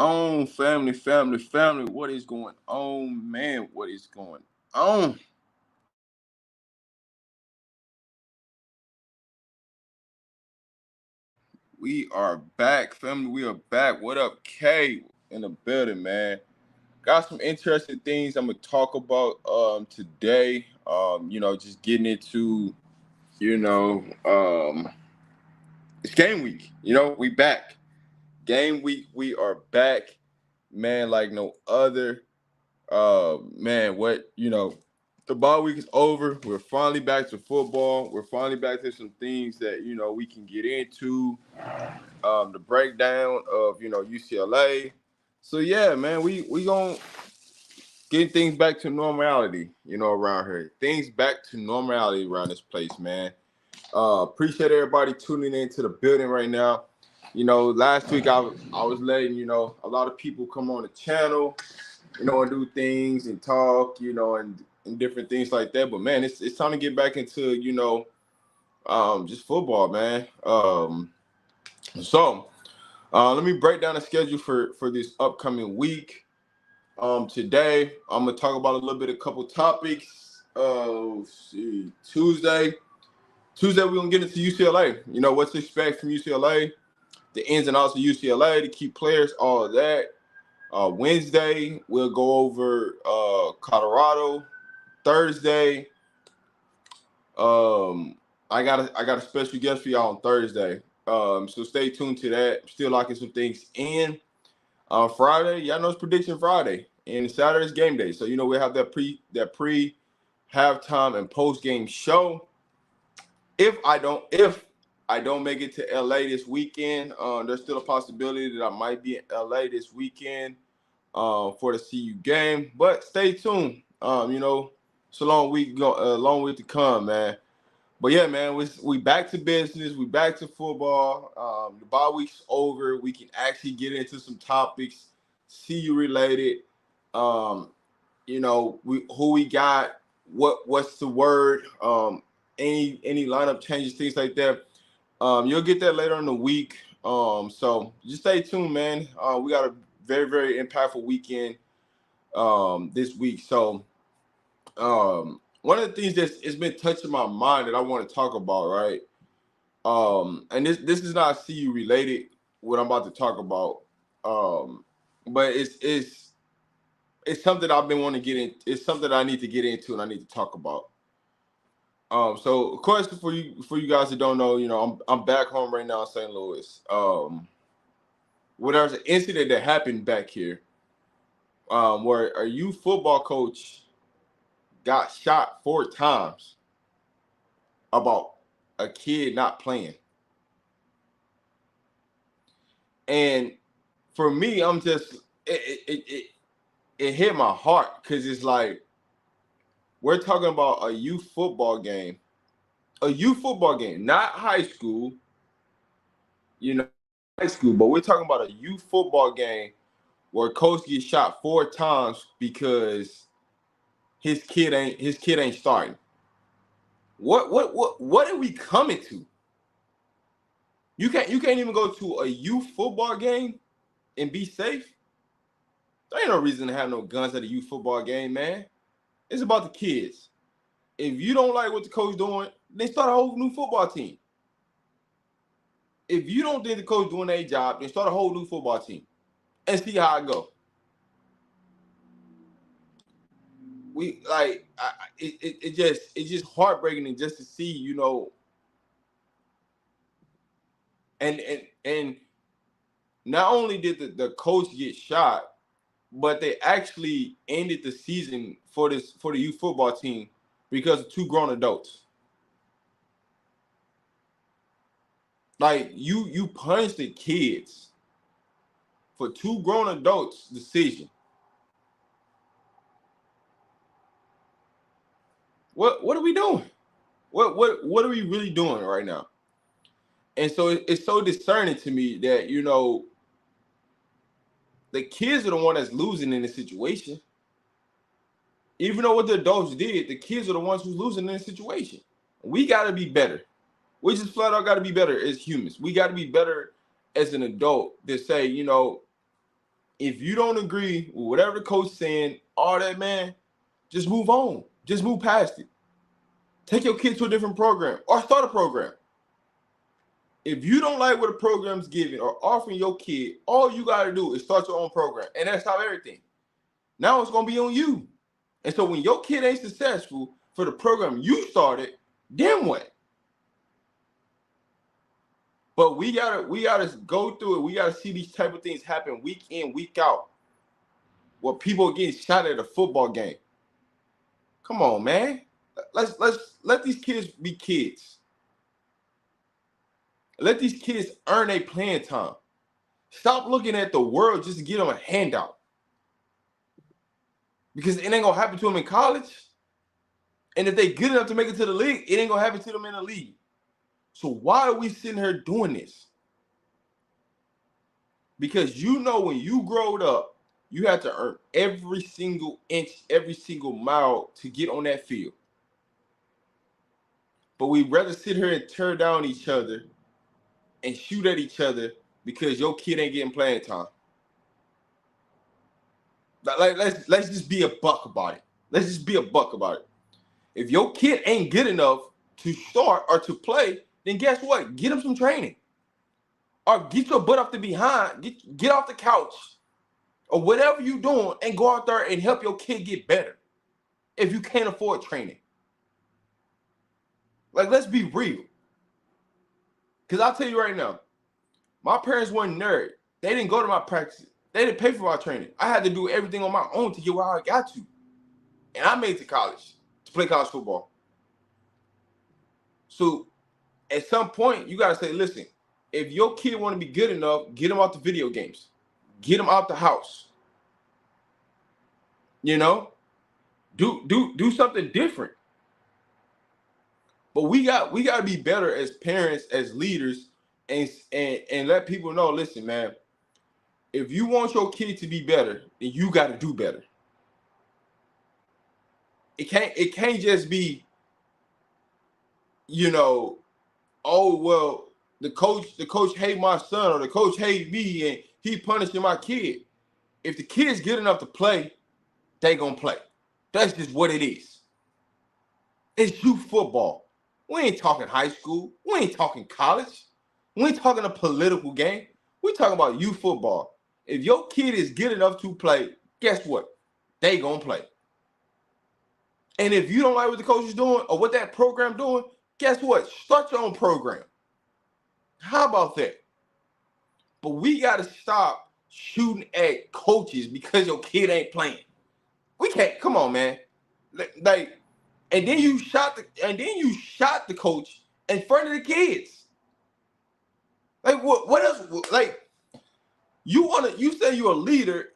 on, family, family, family? What is going on, man? What is going on? We are back, family. We are back. What up, K? In the building, man. Got some interesting things I'm gonna talk about today. Just getting into, you know, it's game week. We back. Game week, we are back, man, like no other. Man, the bye week is over. We're finally back to football. We're finally back to some things that we can get into. The breakdown of UCLA. So yeah, man, we gonna get things back to normality. Around here, things back to normality around this place, man. Appreciate everybody tuning into the building right now. Last week I was letting a lot of people come on the channel, and do things and talk, and different things like that. But man, it's time to get back into just football, man. So let me break down the schedule for this upcoming week. Today I'm gonna talk about a couple topics. Tuesday we're gonna get into UCLA. What to expect from UCLA, the ins and outs of UCLA, the key players, all of that. Wednesday we'll go over Colorado. Thursday, I got a special guest for y'all on Thursday. So stay tuned to that. Still locking some things in. Friday, y'all know it's Prediction Friday, and Saturday's game day. So we'll have that pre halftime and post game show. If I don't make it to LA this weekend, there's still a possibility that I might be in LA this weekend for the CU game. But stay tuned. It's a long week to come, man. But yeah, man, we back to business. We back to football. The bye week's over. We can actually get into some topics, CU related. Who we got, what's the word, any lineup changes, things like that. You'll get that later in the week. So just stay tuned, man. We got a very, very impactful weekend this week. So one of the things it's been touching my mind that I want to talk about, right? And this is not CU related, what I'm about to talk about. But it's something I've been wanting to get in. It's something I need to get into and I need to talk about. So of course, for you guys that don't know, I'm back home right now in St. Louis. Well, there's an incident that happened back here, where a youth football coach got shot 4 times about a kid not playing. And for me, I'm just it hit my heart because it's like we're talking about a youth football game, not high school, high school, but we're talking about a youth football game where a coach gets shot 4 times because his kid ain't starting. What are we coming to? You can't even go to a youth football game and be safe. There ain't no reason to have no guns at a youth football game, man. It's about the kids. If you don't like what the coach doing, then start a whole new football team. If you don't think the coach doing their job, then start a whole new football team and see how it go. It's just heartbreaking just to see, and not only did the coach get shot, but they actually ended the season for the youth football team because of 2 grown adults. Like you punish the kids for 2 grown adults' decision. What are we doing? What are we really doing right now? And so it's so discerning to me that the kids are the one that's losing in this situation. Even though what the adults did, the kids are the ones who's losing in this situation. We got to be better. We just flat out got to be better as humans. We got to be better as an adult to say, If you don't agree with whatever the coach is saying, all that, man, just move on. Just move past it. Take your kid to a different program or start a program. If you don't like what a program's giving or offering your kid, all you got to do is start your own program. And that's how everything. Now it's going to be on you. And so when your kid ain't successful for the program you started, then what? But we gotta go through it. We gotta see these type of things happen week in, week out. Where people are getting shot at a football game. Come on, man. Let's let these kids be kids. Let these kids earn their playing time. Stop looking at the world just to get them a handout. Because it ain't gonna happen to them in college. And if they good enough to make it to the league, it ain't gonna happen to them in the league. So why are we sitting here doing this? Because you know when you growed up, you had to earn every single inch, every single mile to get on that field. But we'd rather sit here and tear down each other and shoot at each other because your kid ain't getting playing time. Like let's just be a buck about it. Let's just be a buck about it. If your kid ain't good enough to start or to play, then guess what? Get him some training. Or get your butt off the behind, get off the couch, or whatever you're doing, and go out there and help your kid get better. If you can't afford training. Like, let's be real. Because I'll tell you right now, my parents weren't nerds. They didn't go to my practice. They didn't pay for my training. I had to do everything on my own to get where I got to. And I made it to college to play college football. So at some point, you got to say, listen, if your kid want to be good enough, get him out the video games. Get him out the house. You know? Do something different. But we got to be better as parents, as leaders, and let people know, listen, man, if you want your kid to be better, then you got to do better. It can't just be, you know, oh, well, the coach hate my son or the coach hate me and he punishing my kid. If the kid's good enough to play, they gonna play. That's just what it is. It's youth football. We ain't talking high school. We ain't talking college. We ain't talking a political game. We talking about youth football. If your kid is good enough to play, guess what? They gonna play. And if you don't like what the coach is doing or what that program doing, guess what? Start your own program. How about that? But we got to stop shooting at coaches because your kid ain't playing. We can't. Come on, man. Like, and then you shot the coach in front of the kids. Like, what else? Like, you say you're a leader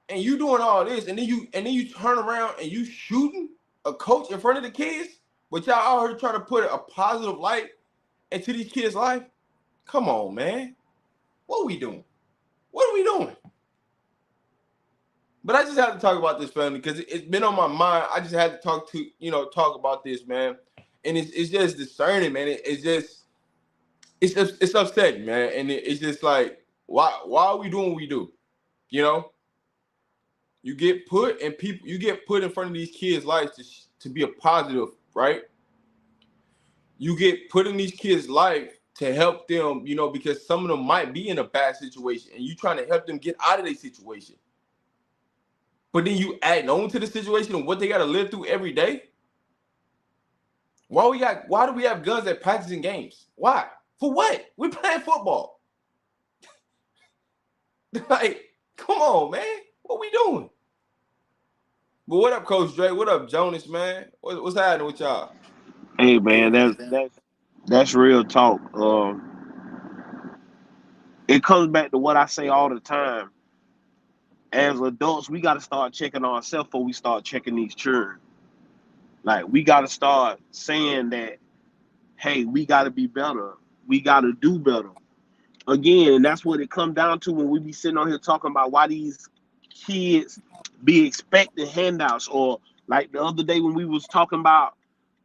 and you doing all this, and then you turn around and you shooting a coach in front of the kids, but y'all out here trying to put a positive light into these kids' life. Come on, man. What are we doing? What are we doing? But I just had to talk about this, family, because it's been on my mind. I just had to talk about this, man. And it's just discerning, man. It's upsetting, man. And it's just like, why are we doing what we do? You know? You get put in front of these kids' lives to be a positive, right? You get put in these kids' life to help them, you know, because some of them might be in a bad situation and you trying to help them get out of their situation. But then you add on to the situation and what they got to live through every day. Why do we have guns at practicing games? Why? For what? We're playing football. Like, come on, man. What we doing? But what up, Coach Dre? What up, Jonas, man? What's happening with y'all? Hey man, that's real talk. It comes back to what I say all the time. As adults, we got to start checking ourselves before we start checking these children. Like, we got to start saying that, hey, we got to be better. We got to do better. Again, and that's what it comes down to when we be sitting on here talking about why these kids be expecting handouts, or like the other day when we was talking about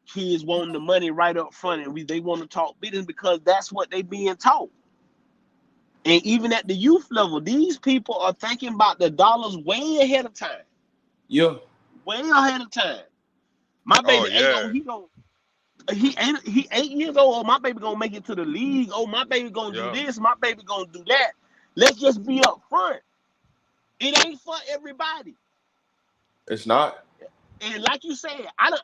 kids wanting the money right up front and they want to talk business because that's what they being taught. And even at the youth level, these people are thinking about the dollars way ahead of time. Yeah. Way ahead of time. My Oh baby yeah. he 8 years old. Oh, my baby gonna make it to the league. Oh, my baby gonna do Yeah. this. My baby gonna do that. Let's just be up front. It ain't for everybody. It's not. And like you said, I done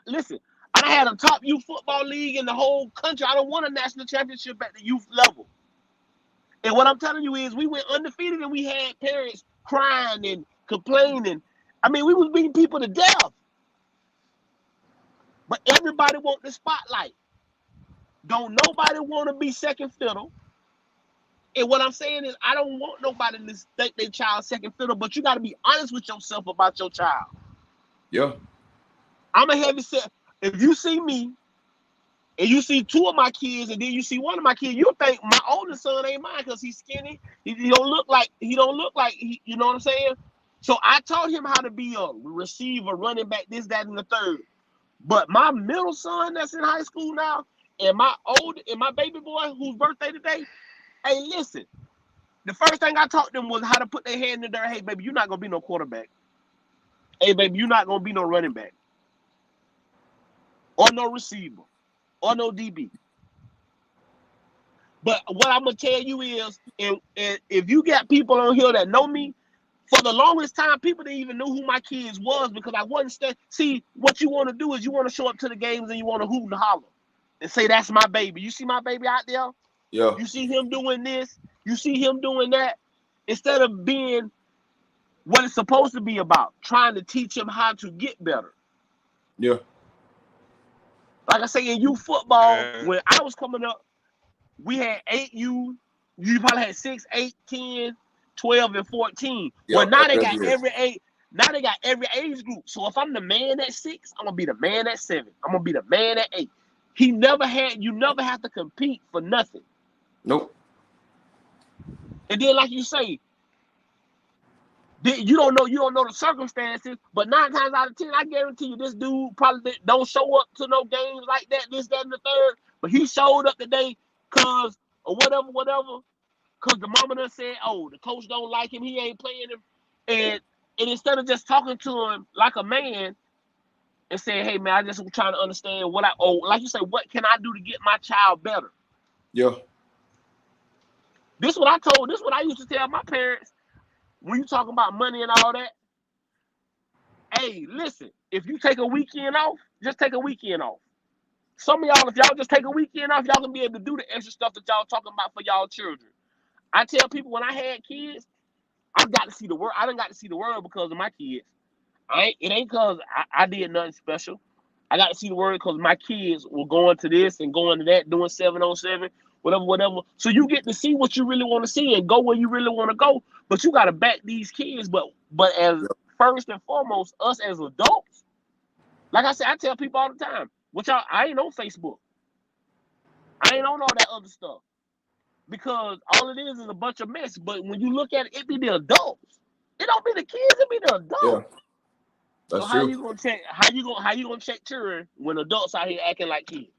had a top youth football league in the whole country. I don't want a national championship at the youth level. And what I'm telling you is we went undefeated and we had parents crying and complaining. I mean, we was beating people to death. But everybody want the spotlight. Don't nobody want to be second fiddle. And what I'm saying is I don't want nobody to think their child second fiddle, but you got to be honest with yourself about your child. Yeah. I'm a heavy set. If you see me and you see two of my kids and then you see one of my kids, you'll think my oldest son ain't mine because he's skinny. He don't look like you know what I'm saying? So I taught him how to be a receiver, running back, this, that, and the third. But my middle son that's in high school now, and my baby boy whose birthday today, hey, listen. The first thing I taught them was how to put their hand in there. Hey, baby, you're not gonna be no quarterback. Hey, baby, you're not gonna be no running back, or no receiver, or no DB. But what I'm gonna tell you is, and if you got people on here that know me, for the longest time, people didn't even know who my kids was because I wasn't. See, what you want to do is you want to show up to the games and you want to hoot and holler and say that's my baby. You see my baby out there? Yeah. You see him doing this. You see him doing that. Instead of being what it's supposed to be about, trying to teach him how to get better. Yeah. Like I say, in youth football, Man. when I was coming up, we had 8U. You probably had 6, 8, 10, 12, and 14. Yeah. Well, now they got FBS. every age. Now they got every age group. So if I'm the man at 6, I'm gonna be the man at 7. I'm gonna be the man at 8. You never have to compete for nothing. Nope. And then, like you say, you don't know the circumstances, but 9 times out of 10, I guarantee you, this dude probably don't show up to no games like that, this, that, and the third. But he showed up today because or whatever. Because the mama done said, oh, the coach don't like him, he ain't playing him. And instead of just talking to him like a man and saying, hey, man, I just trying to understand like you say, what can I do to get my child better? Yeah. This what I used to tell my parents when you talking about money and all that. Hey, listen, if you take a weekend off, just take a weekend off. Some of y'all, if y'all just take a weekend off, y'all can be able to do the extra stuff that y'all talking about for y'all children. I tell people when I had kids, I got to see the world. I done got to see the world because of my kids. It ain't because I did nothing special. I got to see the world because my kids were going to this and going to that, doing 7-on-7, whatever. So you get to see what you really want to see and go where you really want to go. But you got to back these kids. But as first and foremost, us as adults, like I said, I tell people all the time, I ain't on Facebook. I ain't on all that other stuff. Because all it is a bunch of mess. But when you look at it, it be the adults. It don't be the kids, it be the adults. Yeah. That's so how true. you gonna check how you gonna check children when adults out here acting like kids?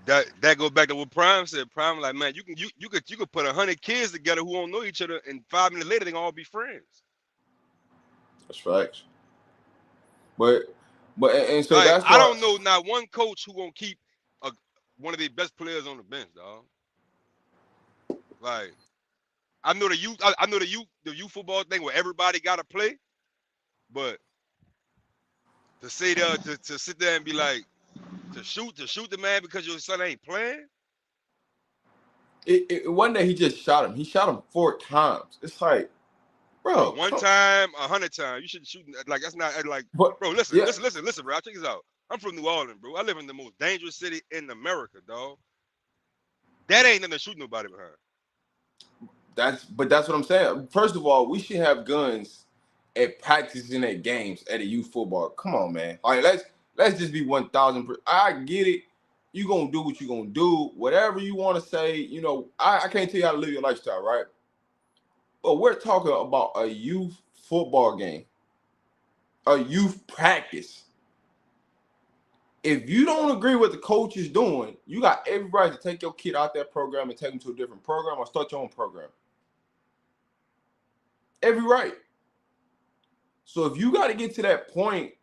That goes back to what Prime said. Prime like, man, you could put 100 kids together who don't know each other, and 5 minutes later they gonna all be friends. That's facts. But and so Like, that's I why. don't know not one coach who gonna keep one of their best players on the bench, dog. Like, I know the youth football thing where everybody gotta play, but to say that to sit there and be like to shoot the man because your son ain't playing. One day he just shot him. He shot him 4 times. It's like, Bro, bro, one time, 100 times. You shouldn't shoot like that's not like, but bro. Listen, yeah, bro. Check this out. I'm from New Orleans, bro. I live in the most dangerous city in America, dog. That ain't nothing to shoot nobody behind. that's what I'm saying. First of all, we should have guns at practicing at games at a youth football. Come on, man. All right, let's just be 1,000. I get it. You gonna do what you gonna do. Whatever you want to say. You know, I can't tell you how to live your lifestyle, right? But we're talking about a youth football game, a youth practice. If you don't agree with the coach is doing, you got every right to take your kid out that program and take them to a different program or start your own program. Every right. So if you got to get to that point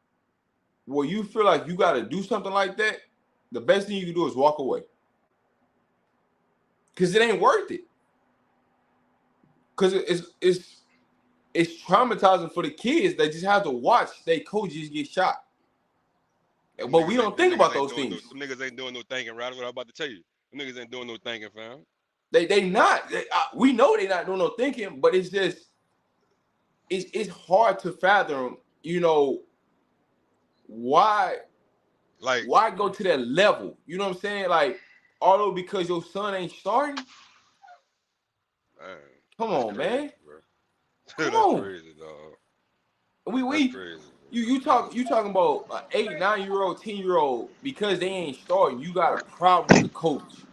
where you feel like you got to do something like that, the best thing you can do is walk away. Because it ain't worth it. Because it's traumatizing for the kids. They just have to watch their coaches get shot. But we don't think about those things. Them niggas ain't doing no thinking, right? That's what I'm about to tell you. Them niggas ain't doing no thinking, fam. They not. We know they not doing no thinking, but it's just it's hard to fathom, you know, why go to that level? You know what I'm saying? Like, although because your son ain't starting. Man, come on, crazy, man. Bro. Come on. Crazy, dog. That's crazy. You talking about an 8, 9-year-old, 10-year-old because they ain't starting. You got a problem with the coach.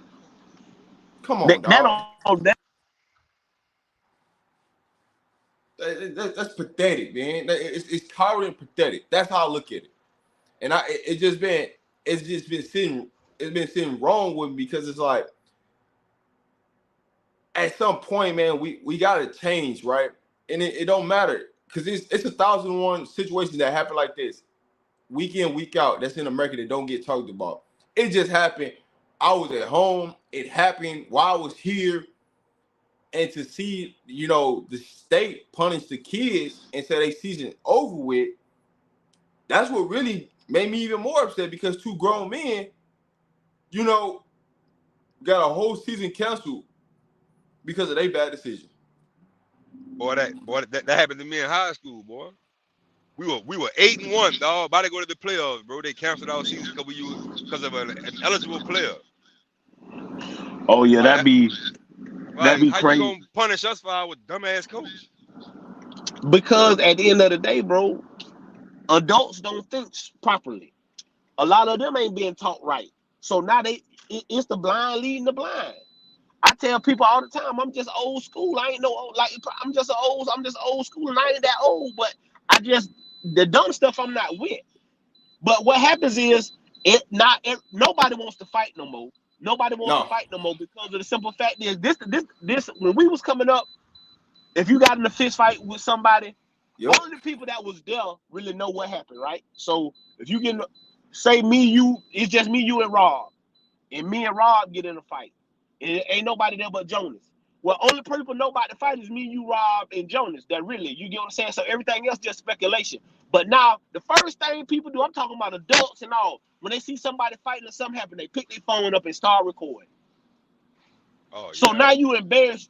Come on, dog. That's pathetic, man. It's tyrant and pathetic. That's how I look at it. And it's been sitting wrong with me because it's like at some point, man, we gotta change, right? And it don't matter because it's 1,001 situations that happen like this, week in, week out. That's in America that don't get talked about. It just happened. I was at home. It happened while I was here. And to see, you know, the state punish the kids and say they season over with, that's what really made me even more upset because 2 grown men, you know, got a whole season canceled because of their bad decision. Boy, that happened to me in high school, boy. We were 8-1, dog. About to go to the playoffs, bro. They canceled our season because of an eligible player. Oh yeah, that'd be how crazy. You gonna punish us for our dumbass coach? Because at the end of the day, bro, adults don't think properly. A lot of them ain't being taught right. So now it's the blind leading the blind. I tell people all the time, I'm just old school. I ain't I'm just old school, and I ain't that old. But the dumb stuff I'm not with. But what happens is nobody wants to fight no more. Nobody wants to fight no more because of the simple fact is this when we was coming up, if you got in a fist fight with somebody, only the people that was there really know what happened, right? So if you get say me, you, it's just me, you, and Rob, and me and Rob get in a fight. It ain't nobody there but Jonas. Well, only people know about the fight is me, you, Rob, and Jonas. That really, you get what I'm saying? So everything else just speculation. But now, the first thing people do, I'm talking about adults and all, when they see somebody fighting or something happen, they pick their phone up and start recording. Oh, so now you embarrassed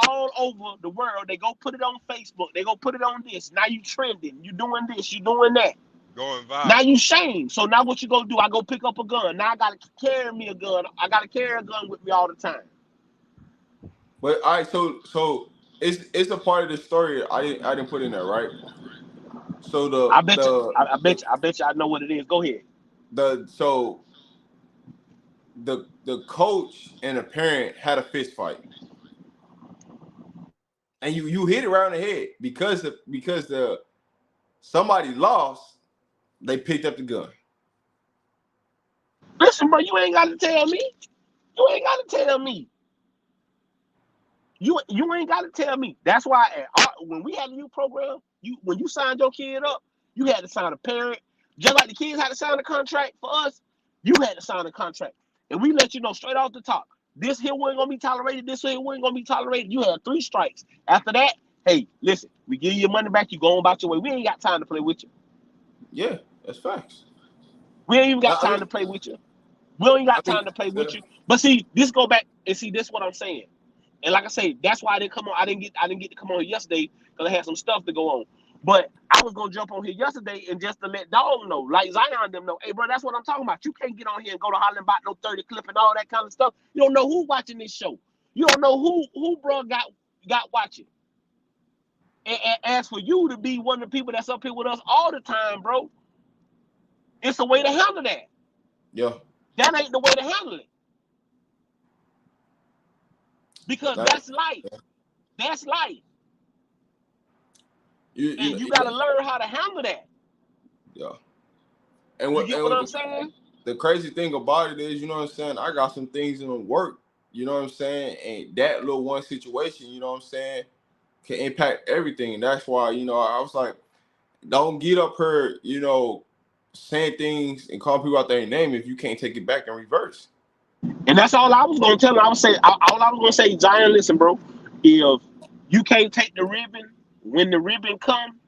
all over the world. They go put it on Facebook. They go put it on this. Now you trending. You doing this. You doing that. Going viral. Now you shame. So now what you gonna do? I go pick up a gun. Now I gotta carry me a gun. I gotta carry a gun with me all the time. But all right, so it's a part of the story I didn't put in there, right? So I bet you I know what it is. Go ahead. The coach and the parent had a fist fight, and you hit it around the head because somebody lost. They picked up the gun. Listen, bro, you ain't got to tell me. You ain't got to tell me. You ain't got to tell me. That's why when we had a youth program, when you signed your kid up, you had to sign a parent. Just like the kids had to sign a contract for us, you had to sign a contract. And we let you know straight off the top, this here wasn't going to be tolerated, this here wasn't going to be tolerated. You had 3 strikes. After that, hey, listen, we give you your money back, you go on about your way. We ain't got time to play with you. Yeah, that's facts. We ain't even got time to play with you. We ain't got time to play with you. But see, this go back and see this what I'm saying. And like I say, that's why I didn't come on. I didn't get to come on yesterday because I had some stuff to go on. But I was gonna jump on here yesterday and just to let Dog know, like Zion them know, hey bro, that's what I'm talking about. You can't get on here and go to hollering about no 30 clip and all that kind of stuff. You don't know who watching this show. You don't know who bro got watching. And as for you to be one of the people that's up here with us all the time, bro, it's a way to handle that. Yeah. That ain't the way to handle it. Because that's life. Yeah. That's life. You got to learn how to handle that. Yeah. And you get what I'm saying? The crazy thing about it is, you know what I'm saying, I got some things in the work, you know what I'm saying? And that little one situation, you know what I'm saying, can impact everything. And that's why, you know, I was like, don't get up here, you know, saying things and call people out their name if you can't take it back in reverse. And that's all I was gonna tell him. I was say all I was gonna say, Zion, listen, bro. If you can't take the ribbon when the ribbon come,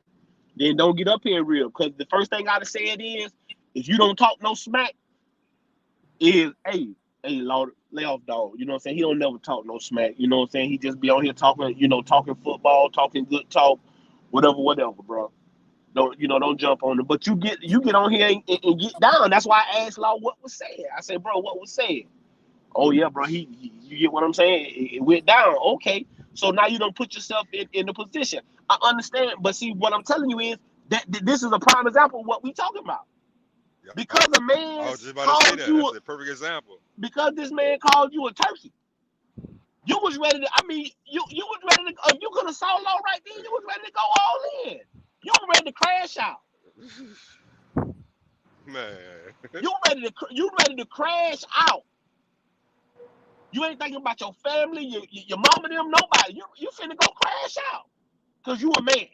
then don't get up here real. Because the first thing I'd have said is, if you don't talk no smack, is hey, Lord, lay off, dog. You know what I'm saying? He don't never talk no smack. You know what I'm saying? He just be on here talking, you know, talking football, talking good talk, whatever, bro. Don't jump on it. But you get on here and get down. That's why I asked Law what was said. I said, bro, what was said? Oh yeah, bro. You get what I'm saying? It went down. Okay. So now you don't put yourself in the position. I understand, but see, what I'm telling you is that this is a prime example of what we talking about. Because a man I was just about to say that. That's a perfect example. Because this man called you a turkey, you was ready to. I mean, you was ready to. If you could have solo right then, you was ready to go all in. You were ready to crash out. Man, you ready to crash out. You ain't thinking about your family, your mama, them, nobody. You finna go crash out because you a man.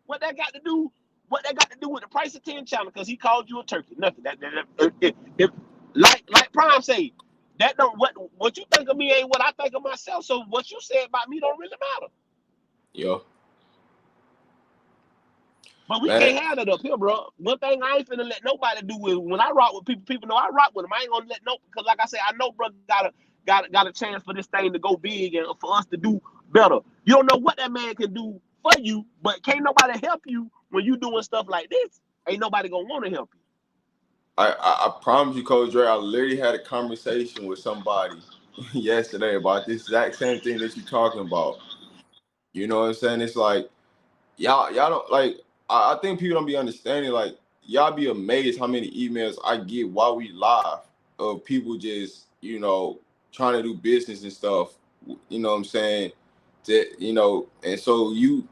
What that got to do? What that got to do with the price of 10 channel? Because he called you a turkey. Nothing. Like Prime say, that don't what you think of me ain't what I think of myself. So what you said about me don't really matter. Yeah. But we can't have that up here, bro. One thing I ain't finna let nobody do is when I rock with people know I rock with them. I ain't gonna let no, because like I said, I know bro got a chance for this thing to go big and for us to do better. You don't know what that man can do for you, but can't nobody help you when you doing stuff like this. Ain't nobody gonna want to help you. I promise you, Coach Dre, I literally had a conversation with somebody yesterday about this exact same thing that you're talking about. You know what I'm saying? It's like y'all don't like. I think people don't be understanding. Like y'all be amazed how many emails I get while we live of people just trying to do business and stuff. You know what I'm saying? And so you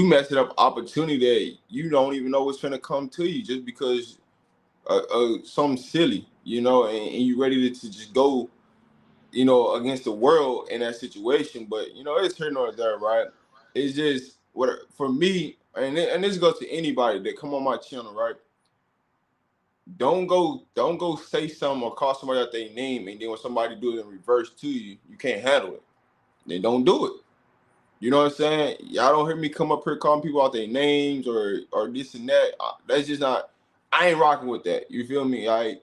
messing up opportunity that you don't even know what's gonna come to you just because something silly, and you ready to just go, against the world in that situation. But it's here nor there, right? It's just what for me, and this goes to anybody that come on my channel, right? Don't go say something or call somebody out their name, and then when somebody do it in reverse to you, you can't handle it. Then don't do it. You know what I'm saying? Y'all don't hear me come up here calling people out their names or this and that. That's just not. I ain't rocking with that. You feel me? I'm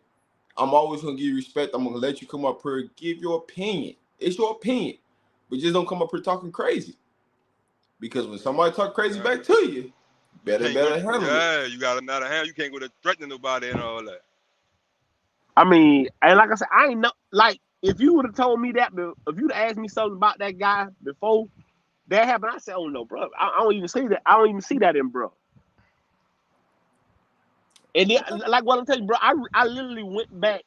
always gonna give you respect. I'm gonna let you come up here, give your opinion. It's your opinion, but just don't come up here talking crazy. Because when somebody talk crazy back to you, better handle it. Yeah, you gotta know how to handle. You can't go to threatening nobody and all that. I mean, and like I said, I ain't know. Like, if you would have told me that, if you'd asked me something about that guy before that happened, I said, "Oh no, bro, I don't even see that. I don't even see that in bro." And then, like what I'm telling you, bro, I literally went back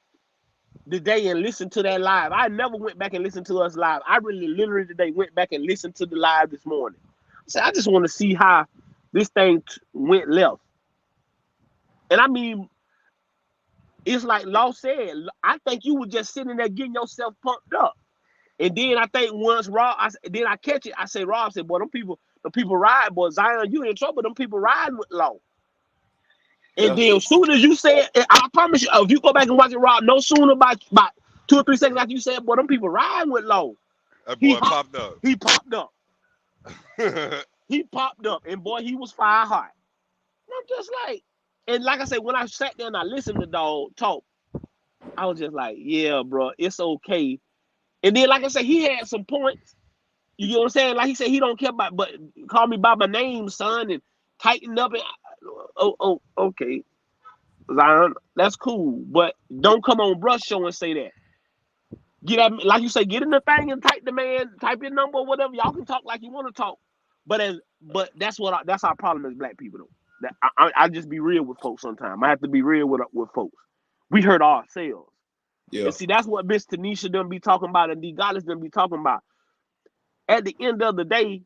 today and listened to that live. I never went back and listened to us live. I literally today went back and listened to the live this morning. So I just want to see how this thing went left. And I mean, it's like Law said, I think you were just sitting there getting yourself pumped up. And then I think once then I catch it, I say, Rob said, boy, them people ride, boy, Zion, you in trouble, them people riding with Law. And then as soon as you said, I promise you, if you go back and watch it, Rob, no sooner about 2 or 3 seconds after you said, boy, them people riding with Law. That boy popped up. He popped up. He popped up, and boy, he was fire hot. And I'm just like, and like I said, when I sat there and I listened to dog talk, I was just like, yeah, bro, it's okay. And then, like I said, he had some points. You get what I'm saying? Like he said, he don't care about, but call me by my name, son, and tighten up. And okay, Zion, that's cool, but don't come on brush show and say that. Get at, like you say, get in the thing and type your number or whatever. Y'all can talk like you want to talk, but that's our problem as black people though. That I just be real with folks sometimes. I have to be real with folks. We hurt ourselves. Yeah. And see, that's what Miss Tanisha done be talking about and D Goddess done be talking about. At the end of the day,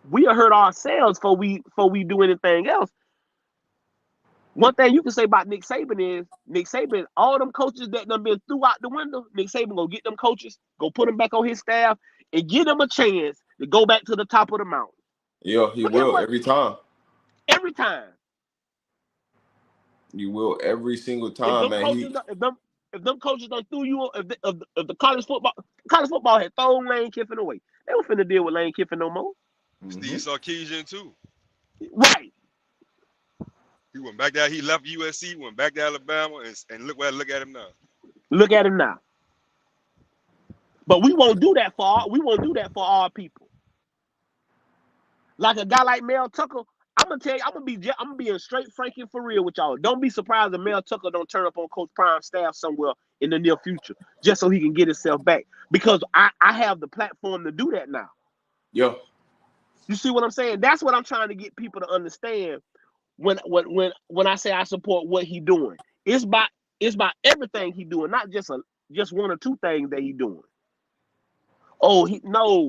we hurt ourselves before we do anything else. One thing you can say about Nick Saban, all them coaches that done been threw out the window, Nick Saban gonna get them coaches, go put them back on his staff, and give them a chance to go back to the top of the mountain. Yeah, he Look at will what every time. every time. You will every single If time, them man. coaches, if them coaches don't threw you, if the college football had thrown Lane Kiffin away, they were finna deal with Lane Kiffin no more. Steve Mm-hmm. Sarkisian too. Right. He went back there. He left USC, went back to Alabama, and look at him now. Look at him now. But we won't do that for our people. Like a guy like Mel Tucker, I'm gonna tell you, I'm gonna be straight frank and for real with y'all. Don't be surprised if Mel Tucker don't turn up on Coach Prime's staff somewhere in the near future, just so he can get himself back. Because I have the platform to do that now. Yeah. You see what I'm saying? That's what I'm trying to get people to understand when I say I support what he doing. It's by everything he doing, not just one or two things that he doing. Oh, you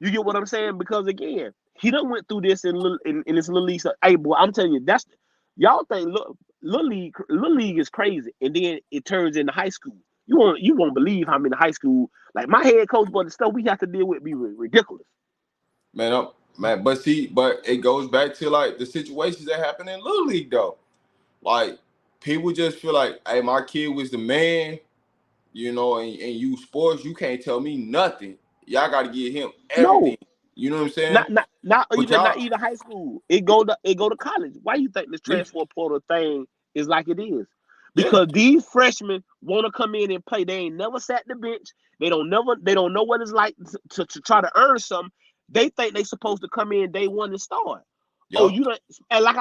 get what I'm saying? Because again, he done went through this in his little league. Hey, boy, I'm telling you, that's y'all think little league is crazy, and then it turns into high school. You won't believe how many high school, like my head coach, but the stuff we have to deal with be ridiculous. Man, man, but it goes back to like the situations that happen in Little League though. Like people just feel like, hey, my kid was the man, you know, and you sports, you can't tell me nothing. Y'all got to give him No, everything. You know what I'm saying? not But even y'all, high school. It go to college. Why you think this yeah, transfer portal thing is like it is? yeah, Because these freshmen want to come in and play. They ain't never sat the bench. They don't know what it's like to try to earn something. They think they supposed to come in day one and start. Oh, yeah, you don't. And like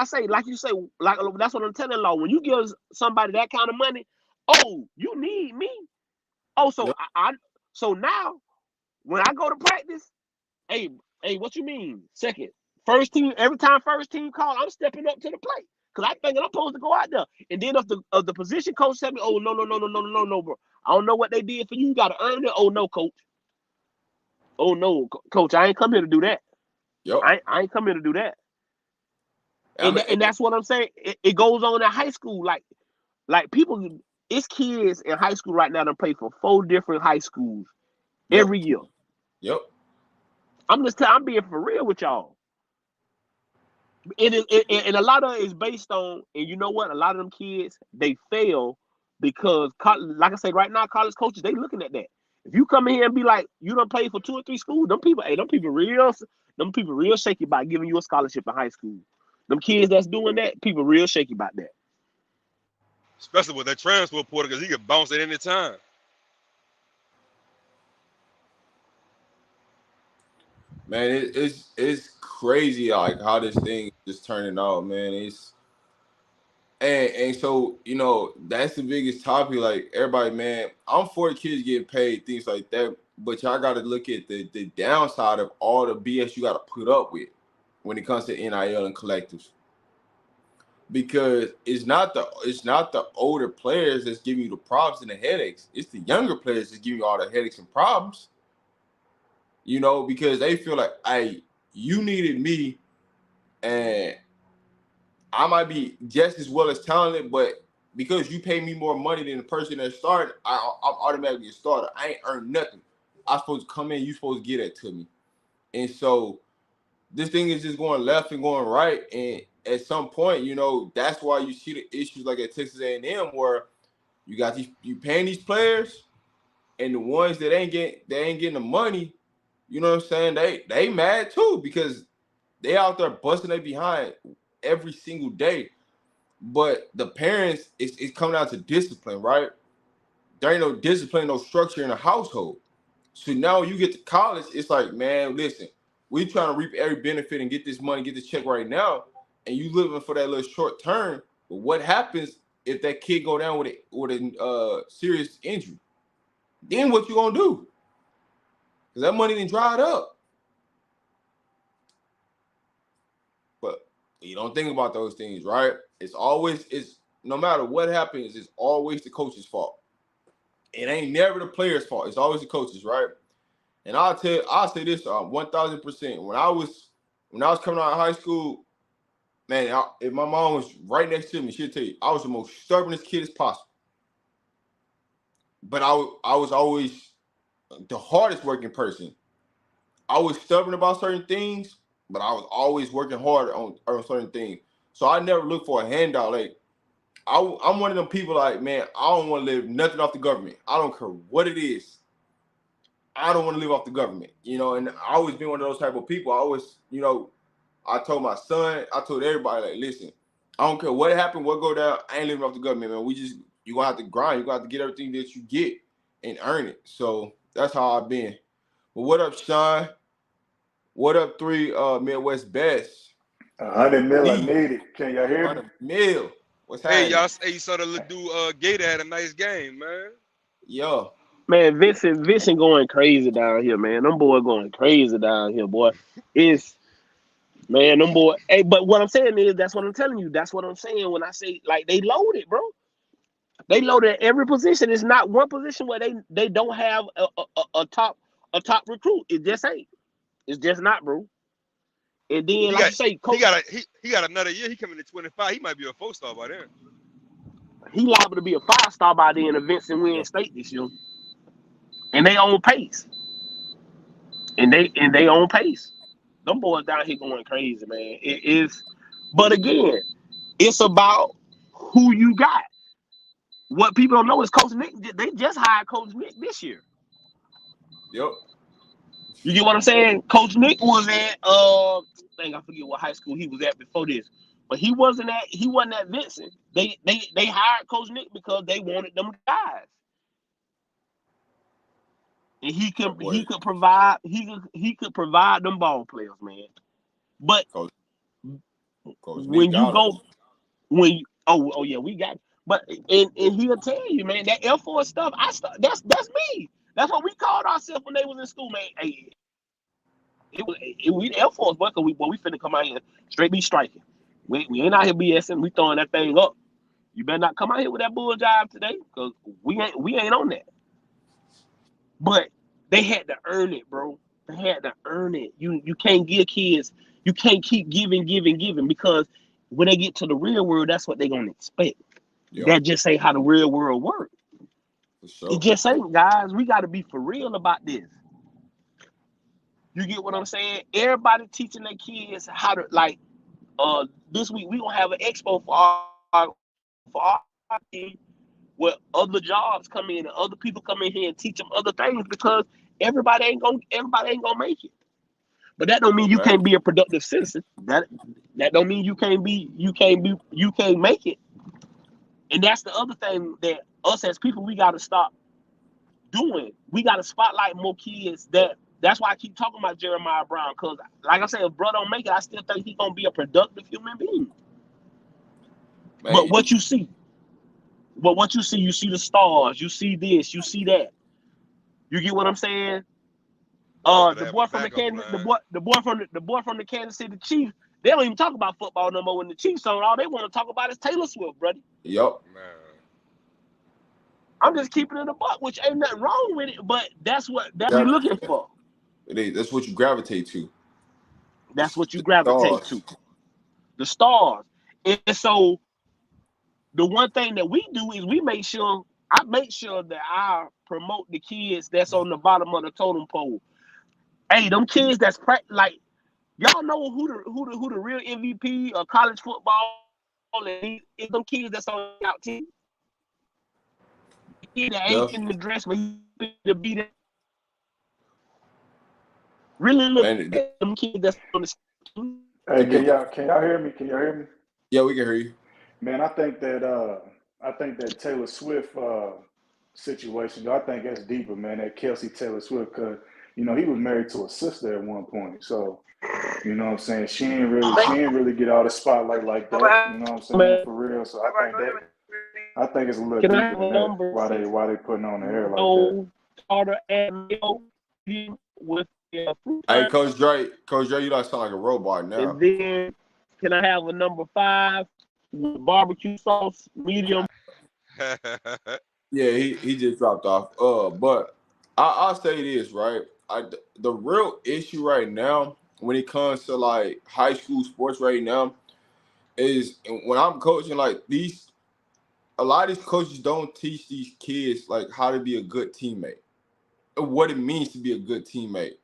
you say, like that's what I'm telling y'all. When you give somebody that kind of money, oh, you need me. Oh, so yeah, so now when I go to practice. Hey, what you mean? Second, first team. Every time first team call, I'm stepping up to the plate because I think I'm supposed to go out there. And then if the position coach said me, oh no, bro, I don't know what they did for you. You got to earn it. Oh no, coach. Oh no, coach. I ain't come here to do that. yep. I ain't come here to do that. I mean, And that's what I'm saying. It goes on in high school. Like people, it's kids in high school right now that play for 4 different high schools yep, every year. yep. I'm being for real with y'all. And a lot of it is based on, and you know what? A lot of them kids they fail because, like I said, right now, college coaches they looking at that. If you come in here and be like, you don't play for 2 or 3 schools, them people real shaky about giving you a scholarship in high school. Them kids that's doing that, people real shaky about that. Especially with that transfer portal, because he could bounce at any time. Man, it's crazy like how this thing is turning out, man. And so, you know, that's the biggest topic. Like everybody, man, I'm for kids getting paid, things like that. But y'all got to look at the downside of all the BS you got to put up with when it comes to NIL and collectives. Because it's not the older players that's giving you the problems and the headaches. It's the younger players that's giving you all the headaches and problems. You know, because they feel like, hey, you needed me, and I might be just as well as talented, but because you pay me more money than the person that started, I'm automatically a starter. I ain't earned nothing. I'm supposed to come in, you supposed to get it to me. And so this thing is just going left and going right. And at some point, you know, that's why you see the issues like at Texas A&M where you paying these players, and the ones that ain't getting the money, you know what I'm saying? They mad too because they out there busting their behind every single day. But the parents, it's coming down to discipline, right? There ain't no discipline, no structure in the household. So now you get to college, it's like, man, listen, we trying to reap every benefit and get this money, get this check right now, and you living for that little short term. But what happens if that kid go down with a serious injury? Then what you gonna do? Because that money didn't dried up. But you don't think about those things, right? It's no matter what happens, it's always the coach's fault. It ain't never the player's fault. It's always the coach's, right? And I'll say this 1,000%. When I was coming out of high school, man, if my mom was right next to me, she'd tell you I was the most stubbornest kid as possible. But I was always the hardest working person. I was stubborn about certain things, but I was always working hard on certain things. So I never looked for a handout. Like I'm one of them people. Like, man, I don't want to live nothing off the government. I don't care what it is. I don't want to live off the government, and I always been one of those type of people. I always, I told my son, I told everybody, like, listen, I don't care what happened, what go down, I ain't living off the government, man. You gonna have to grind, you gonna have to get everything that you get and earn it. So that's how I've been. But what up, Sean? What up, 3 Midwest Best? 100 mil, I Lee, need it. Can y'all hear me? 100 mil. What's Hey, happening? you saw the little dude Gator had a nice game, man. Yo, Man, Vincent going crazy down here, man. Them boy going crazy down here, boy. It's man, them boy. Hey, but what I'm saying is, that's what I'm telling you. That's what I'm saying when I say like they loaded, bro. They loaded at every position. It's not one position where they don't have a top recruit. It just ain't. It's just not, bro. And then, He like got you say, he coach, got he got another year. He coming to 25. He might be a 4-star by then. he liable to be a 5-star by then if Vincent Yeah. wins state this year. And they on pace. And they on pace. Them boys down here going crazy, man. It is, but again, it's about who you got. What people don't know is Coach Nick. They just hired Coach Nick this year. yep. You get what I'm saying? Coach Nick was at I forget what high school he was at before this, but he wasn't at Vincent. They hired Coach Nick because they wanted them guys, and he That boy, could provide them ball players, man. But Coach Nick when you got him. go oh yeah, we got it. But and he'll tell you, man, that Air Force stuff, that's me. That's what we called ourselves when they was in school, man. Hey, we Air Force, boy, cause we finna come out here straight be striking. We ain't out here BSing, we throwing that thing up. You better not come out here with that bull jive today, cause we ain't on that. But they had to earn it, bro. They had to earn it. You can't give kids, you can't keep giving, because when they get to the real world, that's what they're gonna expect. Yep, That just ain't how the real world works. for It sure. just ain't, guys. We gotta be for real about this. You get what I'm saying? Everybody teaching their kids how to this week we gonna have an expo for our team where other jobs come in and other people come in here and teach them other things, because everybody ain't gonna make it. But that don't mean you Fact. can't be a productive citizen. That don't mean you can't make it. And that's the other thing that us as people we gotta stop doing. We gotta spotlight more kids. That's why I keep talking about Jeremiah Brown, because like I said, if bro don't make it, I still think he's gonna be a productive human being. Man, But what you see, you see the stars, you see this, you see that. You get what I'm saying? Gotta The have a boy from the backup Kansas, plan. the boy from the Kansas City Chiefs. They don't even talk about football no more when the Chiefs on. All they want to talk about is Taylor Swift, buddy. yep. Man. I'm just keeping it a buck, which ain't nothing wrong with it, but that's what we That, looking for. that's what you gravitate to. That's what you The gravitate stars. to. The stars. And so the one thing that we do is I make sure that I promote the kids that's on the bottom of the totem pole. Hey, them kids that's like, y'all know who the real MVP of college football is, them kids that's on the out team. The kid that ain't Def, in the dress, but he to be there. Really look man, at them kids that's on the team. Hey, them niggas. can y'all hear me? Can y'all hear me? Yeah, we can hear you. Man, I think that Taylor Swift situation, I think that's deeper, man. That Kelsey Taylor Swift, because he was married to a sister at one point. So, you know what I'm saying? She ain't really get all the spotlight like that. You know what I'm saying? For real. So I think it's a little Can I deeper have than a that. number? Why they putting on the air like that? No starter and no with the Hey, Coach Dre, you like sound like a robot now. and then can I have a number 5 with barbecue sauce, medium? Yeah, he just dropped off. But I'll say this, right? The real issue right now when it comes to like high school sports right now is when I'm coaching, like a lot of these coaches don't teach these kids like how to be a good teammate, and what it means to be a good teammate.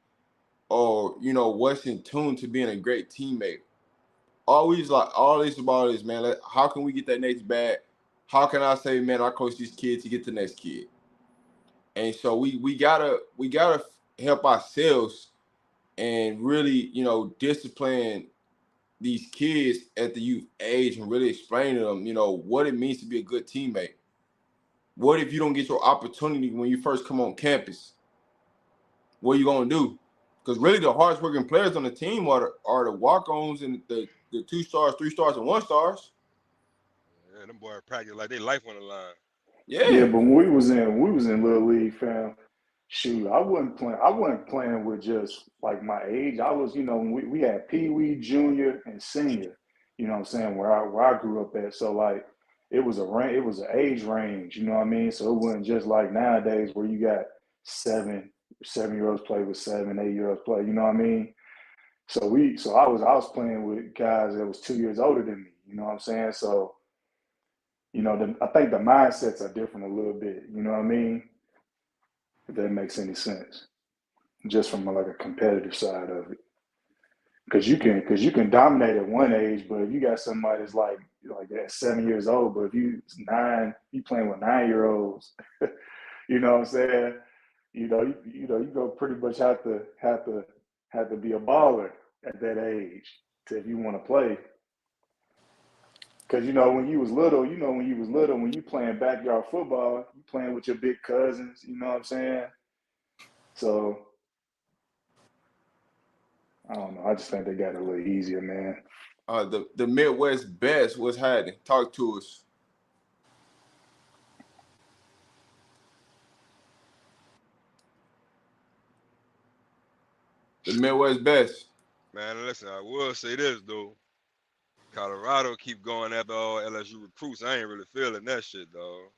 or what's in tune to being a great teammate. Always all this about is, man, how can we get that next bag? How can I say, man, I coach these kids to get the next kid? And so we gotta help ourselves and really, discipline these kids at the youth age and really explain to them, what it means to be a good teammate. What if you don't get your opportunity when you first come on campus? What are you gonna do? Because really the hardest working players on the team are the walk-ons and the 2 stars, 3 stars, and 1 stars. Yeah, them boys practice like they life on the line. Yeah, but when we was in Little League, fam, shoot, I wasn't playing with just like my age. I was, when we had Pee Wee, Junior, and Senior, you know what I'm saying, where I grew up at. So like it was an age range, you know what I mean? So it wasn't just like nowadays where you got 7-year-olds play with 8-year-olds play, you know what I mean? So I was playing with guys that was 2 years older than me, you know what I'm saying? So I think the mindsets are different a little bit. You know what I mean? If that makes any sense, just from like a competitive side of it. Because you can dominate at one age, but if you got somebody that's like at 7 years old, but if you playing with 9-year-olds, you know what I'm saying? You go pretty much have to be a baller at that age if you want to play. Because, when you was little, when you playing backyard football, you playing with your big cousins, you know what I'm saying? So, I don't know. I just think they got it a little easier, man. The Midwest best was hiding. Talk to us. The Midwest best. Man, listen, I will say this, though. Colorado keep going after all LSU recruits. I ain't really feeling that shit, dog.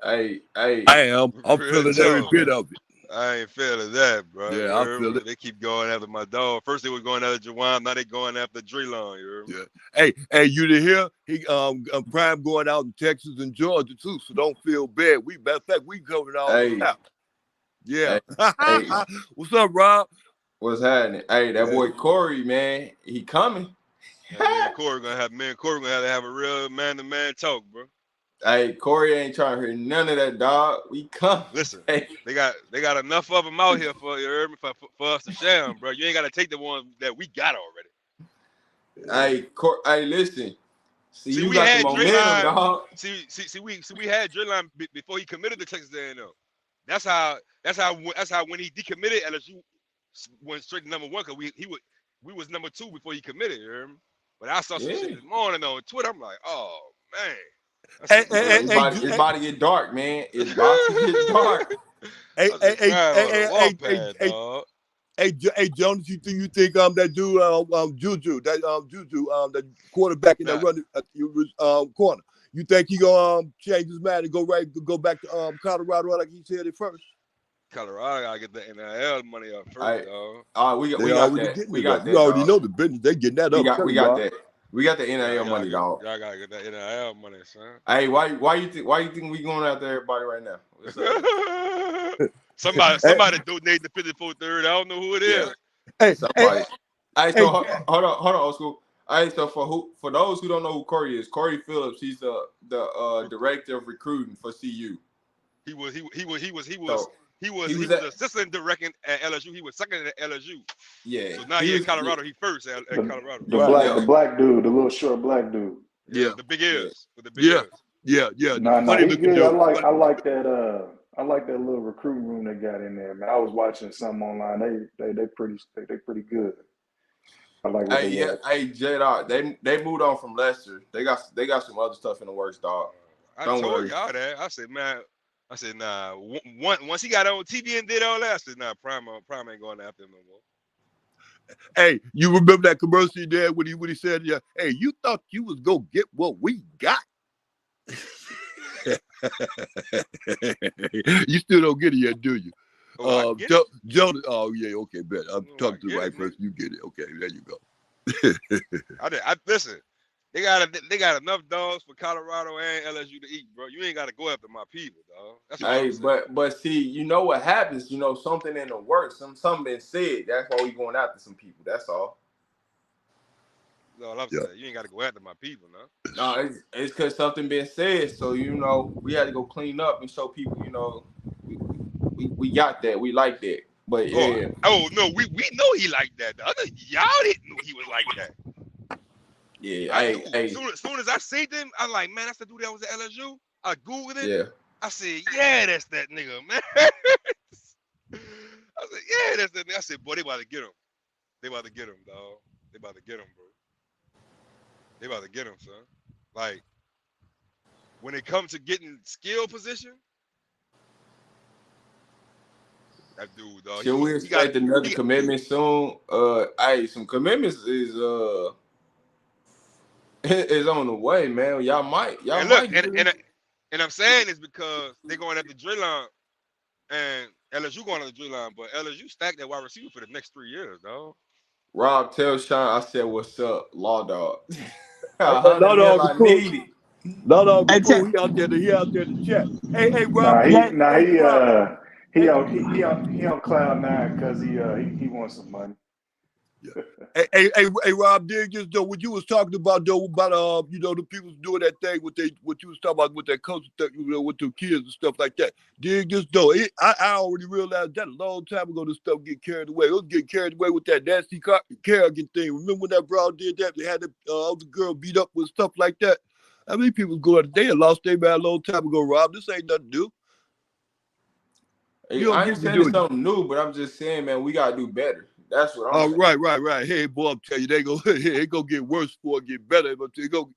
Hey. I am. I'm feeling every bit of it. I ain't feeling that, bro. Yeah, I feel it. They keep going after my dog. First they was going after Jawan, now they going after Drelon. You heard me? Yeah. Hey, you to hear? He Prime going out in Texas and Georgia too, so don't feel bad. Matter of fact, we covered all the time. Yeah. Hey. What's up, Rob? What's happening? Hey, that boy Corey, man, he coming. Me and Corey gonna have to have a real man-to-man talk, bro. Hey, Corey ain't trying to hear none of that, dog. We come. Listen, hey. they got enough of them out here for us to share them, bro. You ain't got to take the ones that we got already. Hey, listen. See you we got had the momentum, dog. We had Drelon before he committed to Texas A&M. That's how when he decommitted, LSU went straight to number 1 because we was number 2 before he committed. You heard me? But I saw some shit this morning on Twitter. I'm like, oh man. It's about to get dark, man. It's about to get dark. Hey, Jonas, you think that dude Juju, that quarterback in that run corner, you think he gonna change his mind and go back to Colorado like he said at first? Colorado gotta get the NIL money up first, dog. We got that. We got that. You already know the business. They getting that up. We got that. We got the NIL money, dog. Y'all gotta get that NIL money, son. Hey, why you think we going after everybody right now? somebody donated the 54-3rd. I don't know who it is. Hey, somebody. So hold on, old school. So for those who don't know who Corey is, Corey Phillips, he's the director of recruiting for CU. He was assistant director at LSU. He was second at LSU. Yeah. So now he in Colorado. He first at Colorado. The black dude, the little short black dude. Yeah. The big ears. With the big ears. Yeah. Nah, he good. I like that. I like that little recruiting room they got in there, man. I was watching something online. They pretty good. I like what they got. Hey, J-Dog, they moved on from Leicester. They got some other stuff in the works, dog. I told y'all that. I said, man. Nah. Once he got on TV and did all that, I said, nah, Prime ain't going after him no more. Hey, you remember that commercial he did when he said, "Yeah, hey, you thought you was gonna get what we got." You still don't get it yet, do you? Joe. Oh yeah, okay, bet. I'm talking to the right person. You get it. Okay, there you go. I listen. They got enough dogs for Colorado and LSU to eat, bro. You ain't got to go after my people, dog. That's all I'm Hey, saying. but see, you know what happens? You know, something in the works, something been said. That's why we going after some people. That's all. That's all I'm Yeah. saying. You ain't got to go after my people, no. No, it's because something been said. So you know, we had to go clean up and show people. You know, we got that. We like that. But yeah, Oh no, we know he like that. The other y'all didn't know he was like that. yeah. I knew. Hey, Soon as I seen him, I was like, man, that's the dude that was at LSU. I googled it. yeah. I said, yeah, that's that nigga, man. I said, yeah, that's that nigga. I said, boy, they about to get him. They about to get him, dog. They about to get him, bro. They about to get him, son. Like, when it comes to getting skill position, that dude, dog. Should we He got expect another commitment soon? Hey, some commitments is is on the way, man. Y'all might and look, get it. and I'm saying this because they're going at the drill line and LSU going on the drill line, but LSU stacked that wide receiver for the next 3 years, dog. Rob, tell Sean I said what's up, Law Dog. No, 100 mil dog, I need it. no, dog, Hey, he out there to chat. Hey, Rob, Nah, hey, Rob. he Hey, on cloud nine because he wants some money. hey, Rob, dig this though. What you was talking about though, about you know, the people doing that thing what you was talking about with that coach, you know, with the kids and stuff like that. Dig this though. I already realized that a long time ago. This stuff get carried away. It was getting carried away with that nasty Kerrigan thing. Remember when that broad did that? They had the other girl beat up with stuff like that. How many people go out? They had lost their man a long time ago, Rob. This ain't nothing new. You don't I ain't get to saying do it's it. something new, but I'm just saying, man, we gotta do better. That's what I'm Oh, saying. right. Hey, boy, I'm telling you, it go get worse before it get better. But it go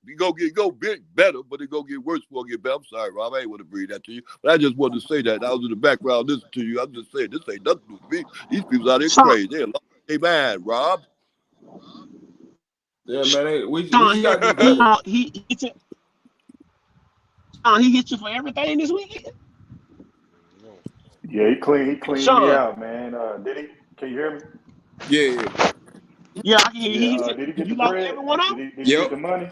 get better, but it go get worse before it get better. I'm sorry, Rob. I ain't want to breathe that to you, but I just wanted to say that. I was in the background listening to you. I'm just saying this ain't nothing new to me. These people out there Sean, crazy. They lost their mind, Rob. Yeah, man, we Sean, just gotta do better. he hit you for everything this weekend. No. Yeah, he cleaned me Sean, out, man. Did he? Can you hear me? Yeah. yeah, I can hear Yeah. you. Did he get You the locked bread? everyone out. Did he get Yep. the money?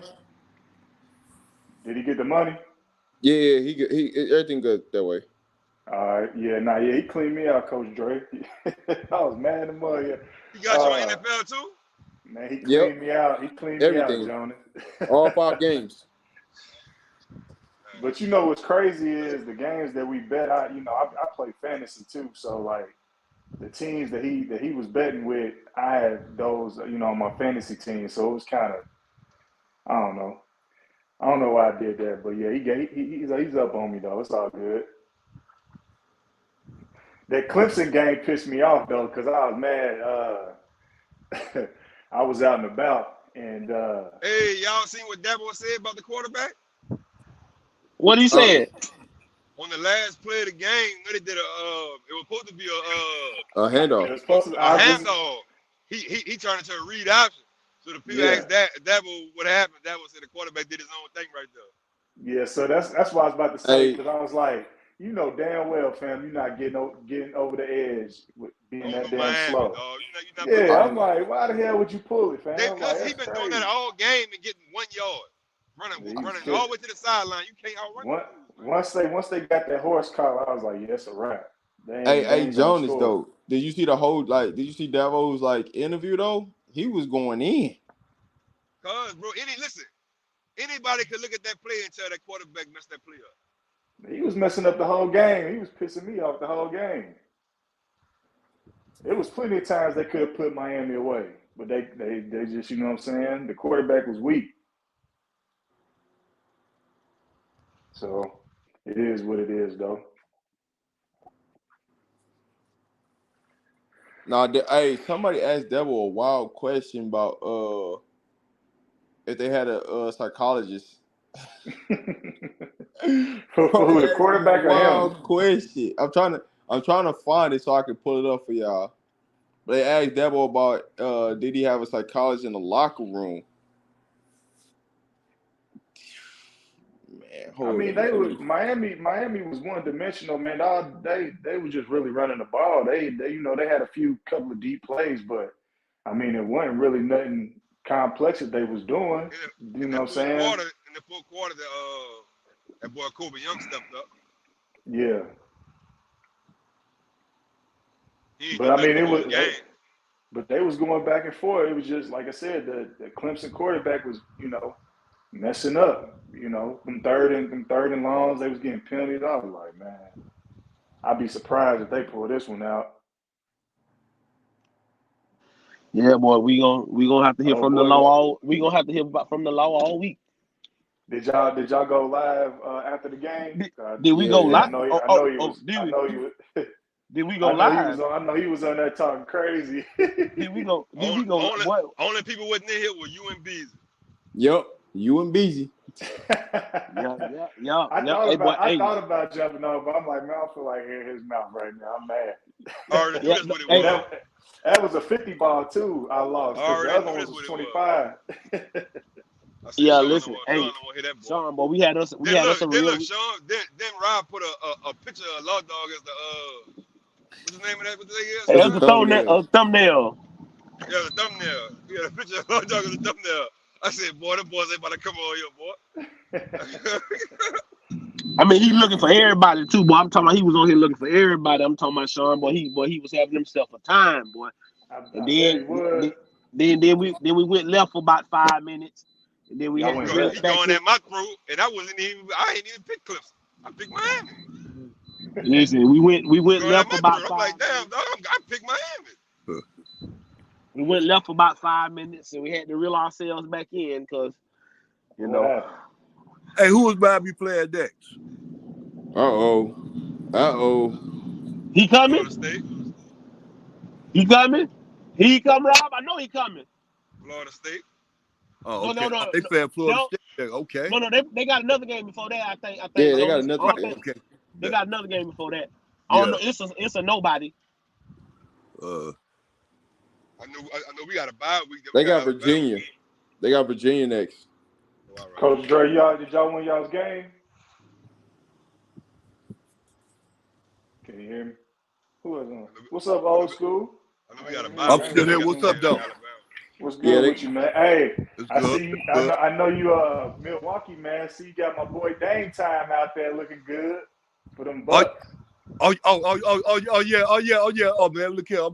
Did he get the money? Yeah, he everything good that way. All right. Yeah. Nah. Yeah. He cleaned me out, Coach Dre. I was mad at mud. Yeah. He got you on NFL too? Man, he Yep. cleaned me out. He cleaned me out, Everything. Jonas. All 5 games. But you know what's crazy is the games that we bet. I play fantasy too, so like the teams that he was betting with, I had those on my fantasy team. So it was kind of, I don't know. I don't know why I did that, but yeah, he's up on me though. It's all good. That Clemson game pissed me off though because I was mad. I was out and about, and Hey, y'all seen what Dabo said about the quarterback? What he Uh, said? On the last play of the game, when they did it was supposed to be a handoff. it was supposed to. a I just handoff. He turned into a read option. So the people yeah. asked Dabo what happened. Dabo said the quarterback did his own thing right there. Yeah, so that's what I was about to say Hey, because I was like, you know damn well, fam, you're not getting over the edge with being On that the damn Miami, slow. dog. You're not putting Yeah, your I I'm ain't foot on gonna. like, why the hell would you pull it, fam? I'm like, He that's been doing that crazy. all game and getting 1 yard. Yeah, he was Running fit. all the way to the sideline. You can't outrun the dude, man. Once they got that horse collar, I was like, yeah, it's a wrap. They Hey, ain't gonna Jonas score. though. Did you see the whole Did you see Davo's interview though? He was going in. Cause bro, anybody could look at that play and tell that quarterback messed that play up. He was messing up the whole game. He was pissing me off the whole game. It was plenty of times they could have put Miami away, but they just, you know what I'm saying? The quarterback was weak. So it is what it is, though. Now, hey, somebody asked Devo a wild question about if they had a psychologist. For Somebody who, the asked him a quarterback or him? wild question. I'm trying to find it so I can pull it up for y'all. But they asked Devo about did he have a psychologist in the locker room? Man, I hold mean, on. they Let were me. Miami was one dimensional, man. They were just really running the ball. They had a couple of deep plays, but I mean, it wasn't really nothing complex that they was doing. You know what I'm saying? In the fourth quarter, that boy Kobe Young stepped up. Yeah. But I mean, it was. But they was going back and forth. It was just like I said, the Clemson quarterback was, messing up. Them third and longs, they was getting penalties. I was like, man, I'd be surprised if they pull this one out. Yeah, boy, we gonna have to hear from the law. We gonna have to hear from the law all week. Did y'all go live after the game? Did we go live? I know he was. Did we go live? I know he was on there talking crazy. Did we go? Only people wasn't in here were you and Beezy. Yep, you and Beezy. Yeah. I thought about jumping over, but I'm like, man, I feel like hearing his mouth right now. I'm mad. That's what it was. That was a 50 ball too. I lost. The other one was 25. Yeah, listen, Sean, but we had us a real. Sean, then Rob put a picture of Law Dog as the what's the name of that? What the thing is? As a thumbnail. Yeah, the thumbnail. We had a picture of Law Dog as a thumbnail. I said, boy, them boys ain't about to come on here, boy. I mean, he looking for everybody too, boy. I'm talking about he was on here looking for everybody. I'm talking about Sean, boy. He was having himself a time, boy. And then we went left for about 5 minutes, and then we had to he going at my throat, and I ain't even pick Clips. I picked Miami. Listen, we went left for about 5 I'm like, damn, dog, I picked Miami. We went left for about 5 minutes, and we had to reel ourselves back in because, Hey, who was Bobby playing next? Uh-oh. He coming? He coming? He come, Rob? I know he coming. Florida State. Oh, okay. No. They playing Florida State. Okay. No, they got another game before that. I think. Yeah, they got another game. Okay. They got another game before that. I don't know. It's a nobody. I know we got a bye week. They got Virginia. They got Virginia next. Oh, right. Coach Dre, did y'all win y'all's game? Can you hear me? Who is on? What's up, old school? I know we got a bye. I'm still here. What's up, though? What's good with you, man? Hey, see you. I know you Milwaukee, man. See you got my boy Dame Time out there looking good for them Bucks. Oh yeah. Oh man, look here.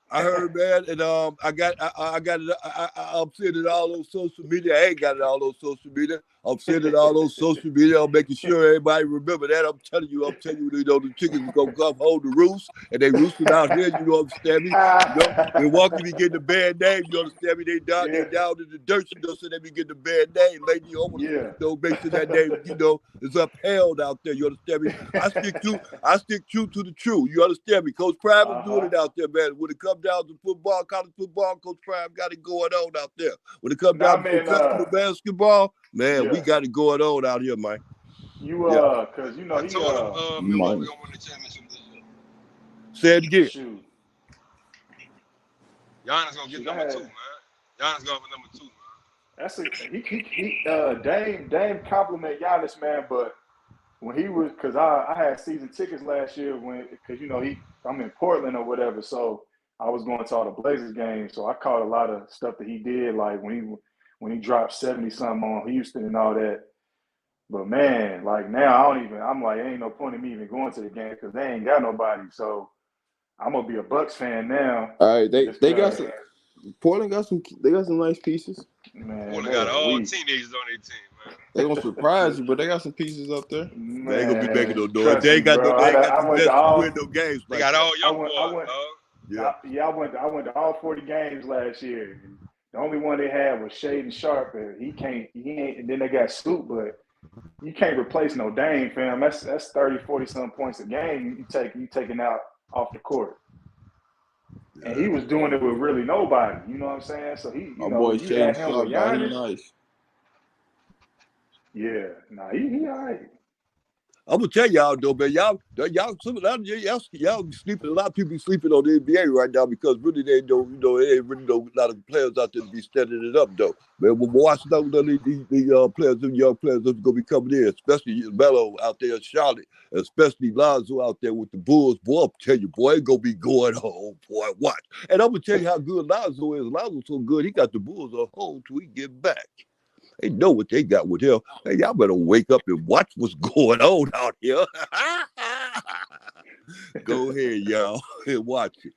I heard, man, and I got it. I'm seeing it all on social media. I ain't got it all on social media. I'm seeing it all on social media. I'm making sure everybody remember that. I'm telling you, the chickens gonna come hold the roost, and they roosting out here. You understand me? Milwaukee be getting the bad name. You understand me? They down in the dirt. So they be getting the bad name. Lady, make sure that name, is upheld out there. You understand me? I stick true to the truth. You understand me? Coach Prime is doing it out there, man. When it comes down to football, college football, Coach Prime got it going on out there. When it comes down to professional basketball, man, we got it going on out here, man. Because he told him Milwaukee gonna win the championship this year. Say it again. Shoot. Giannis gonna get number 2, man. Giannis gonna have number 2, man. That's Dame compliment Giannis, man, but when he was, because I had season tickets last year because I'm in Portland or whatever, so I was going to all the Blazers games, so I caught a lot of stuff that he did, like when he dropped 70-something on Houston and all that. But man, like now I'm like, ain't no point in me even going to the game because they ain't got nobody. So I'm gonna be a Bucks fan now. All right, they got some. Portland got some. They got some nice pieces. Man, Portland got all teenagers on their team, man. They gonna surprise you, but they got some pieces up there. Man, they ain't gonna be making no noise. They ain't got the best to win no games. They got all young boys. I went to all 40 games last year. The only one they had was Shaden Sharp, and he ain't. And then they got Scoop, but you can't replace no Dame, fam. That's 30, 40 some points a game. You taking out off the court. And he was doing it with really nobody. You know what I'm saying? So my boy Shaden Sharp, he nice. Yeah, he all right. I'm gonna tell y'all though, man. Y'all sleeping. A lot of people be sleeping on the NBA right now because really they don't, it ain't really no a lot of players out there to be standing it up though. Man, we're watching out the players, the young players that's gonna be coming in, especially Melo out there in Charlotte, especially Lonzo out there with the Bulls. Boy, I'm telling you, boy, it gonna be going home, boy. Watch, and I'm gonna tell you how good Lonzo is. Lonzo's so good, he got the Bulls on hold till he get back. They know what they got with him. Hey, y'all better wake up and watch what's going on out here. Go ahead, y'all, and watch it.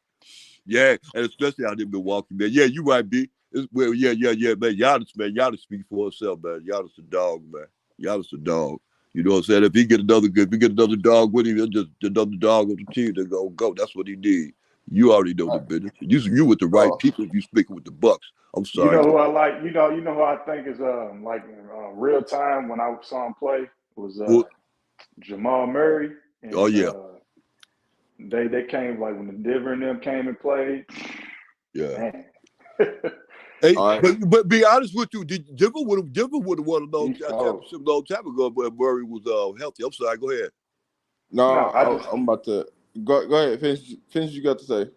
Yeah, and especially out in Milwaukee, man. Yeah, you right, B. Well, yeah, man. Giannis speak for himself, man. Giannis a dog, man. Giannis a dog. You know what I'm saying? If we get another dog with him, it's just another dog on the team that's gonna go. That's what he needs. You already know the business. You with the right people if you speaking with the Bucks. I'm sorry. You know who I like? You know who I think is like real time when I saw him play was Jamal Murray. And, oh yeah. They came like when the Denver and them came and played. Yeah. Man. Hey, but be honest with you, Denver would have won a long championship a long time ago, but Murray was healthy. I'm sorry. Go ahead. No, I'm about to go ahead. Finish what you got to say.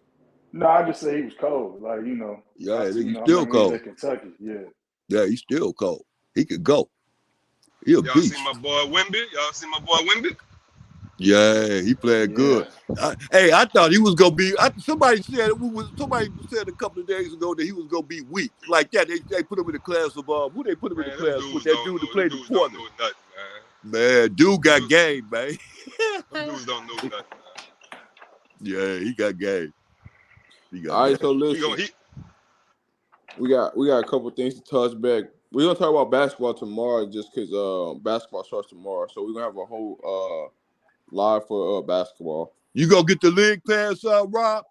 No, I just say he was cold. Like, Yeah, he's still cold. He's at Kentucky, yeah. Yeah, he's still cold. He could go. He a Y'all beast. see my boy Wemby? Yeah, he played good. I thought he was gonna be. Somebody said a couple of days ago that he was gonna be weak like that. They put him in the class of who they put him in the class with? That dude that played the corner. Man, dude got game, man. Them dudes don't know nothing, man. Yeah, he got game. All right, so listen, we got a couple things to touch back. We're gonna talk about basketball tomorrow, just because basketball starts tomorrow. So we're gonna have a whole live for basketball. You gonna get the league pass, Rob?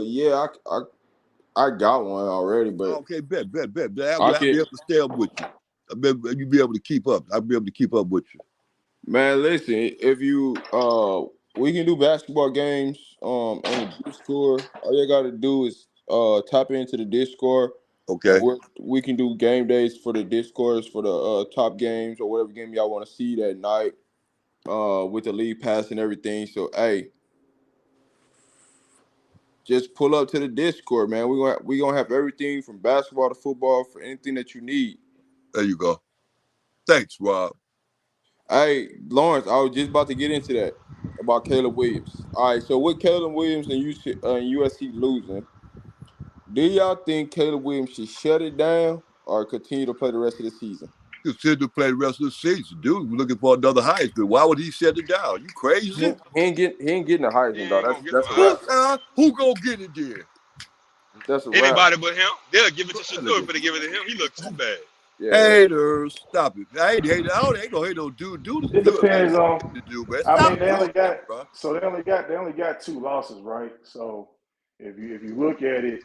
Yeah, I got one already, but okay, bet. I'll be able to stay up with you. You'll be able to keep up. I'll be able to keep up with you. Man, listen, if you we can do basketball games on the Discord. All you gotta do is tap into the Discord. Okay. We can do game days for the Discords for the top games or whatever game y'all want to see that night. With the league pass and everything. So hey, just pull up to the Discord, man. We gonna have everything from basketball to football for anything that you need. There you go. Thanks, Rob. Hey, Lawrence, I was just about to get into that about Caleb Williams. All right, so with Caleb Williams and USC losing, do y'all think Caleb Williams should shut it down or continue to play the rest of the season? Continue to play the rest of the season, dude. We're looking for another Heisman. Why would he shut it down? You crazy? He ain't getting a Heisman, dog. That's a wrap. Who gonna get it then? That's a wrap. Anybody but him. They'll give it to Shador, but they give it to him. He looked too bad. Yeah. Haters, stop it. I ain't hating. I ain't gonna hate no dude. Dude, it depends on. Man. I mean, they only got 2 losses, right? So if you look at it,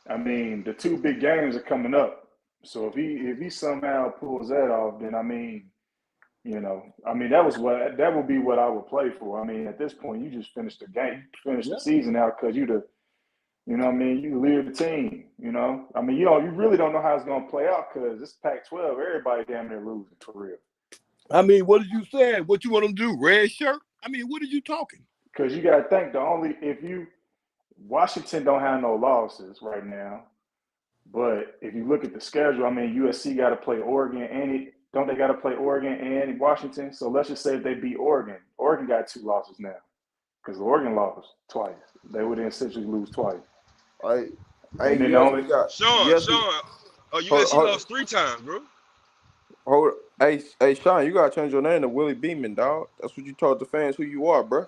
I mean, the 2 big games are coming up. So if he somehow pulls that off, then I mean, that would be what I would play for. I mean, at this point, you just finished the game, the season out because you lead the team. I mean, you really don't know how it's going to play out because this Pac-12, everybody damn near losing for real. I mean, what did you say? What you want them to do? Red shirt? I mean, what are you talking? Because you got to think Washington don't have no losses right now. But if you look at the schedule, I mean, USC got to play Oregon they got to play Oregon and Washington? So let's just say if they beat Oregon. Oregon got 2 losses now because Oregon lost twice. They would essentially lose twice. Right. Sean, USC lost 3 times, bro. Hey, Sean, you gotta change your name to Willie Beeman, dog. That's what you told the fans who you are, bro.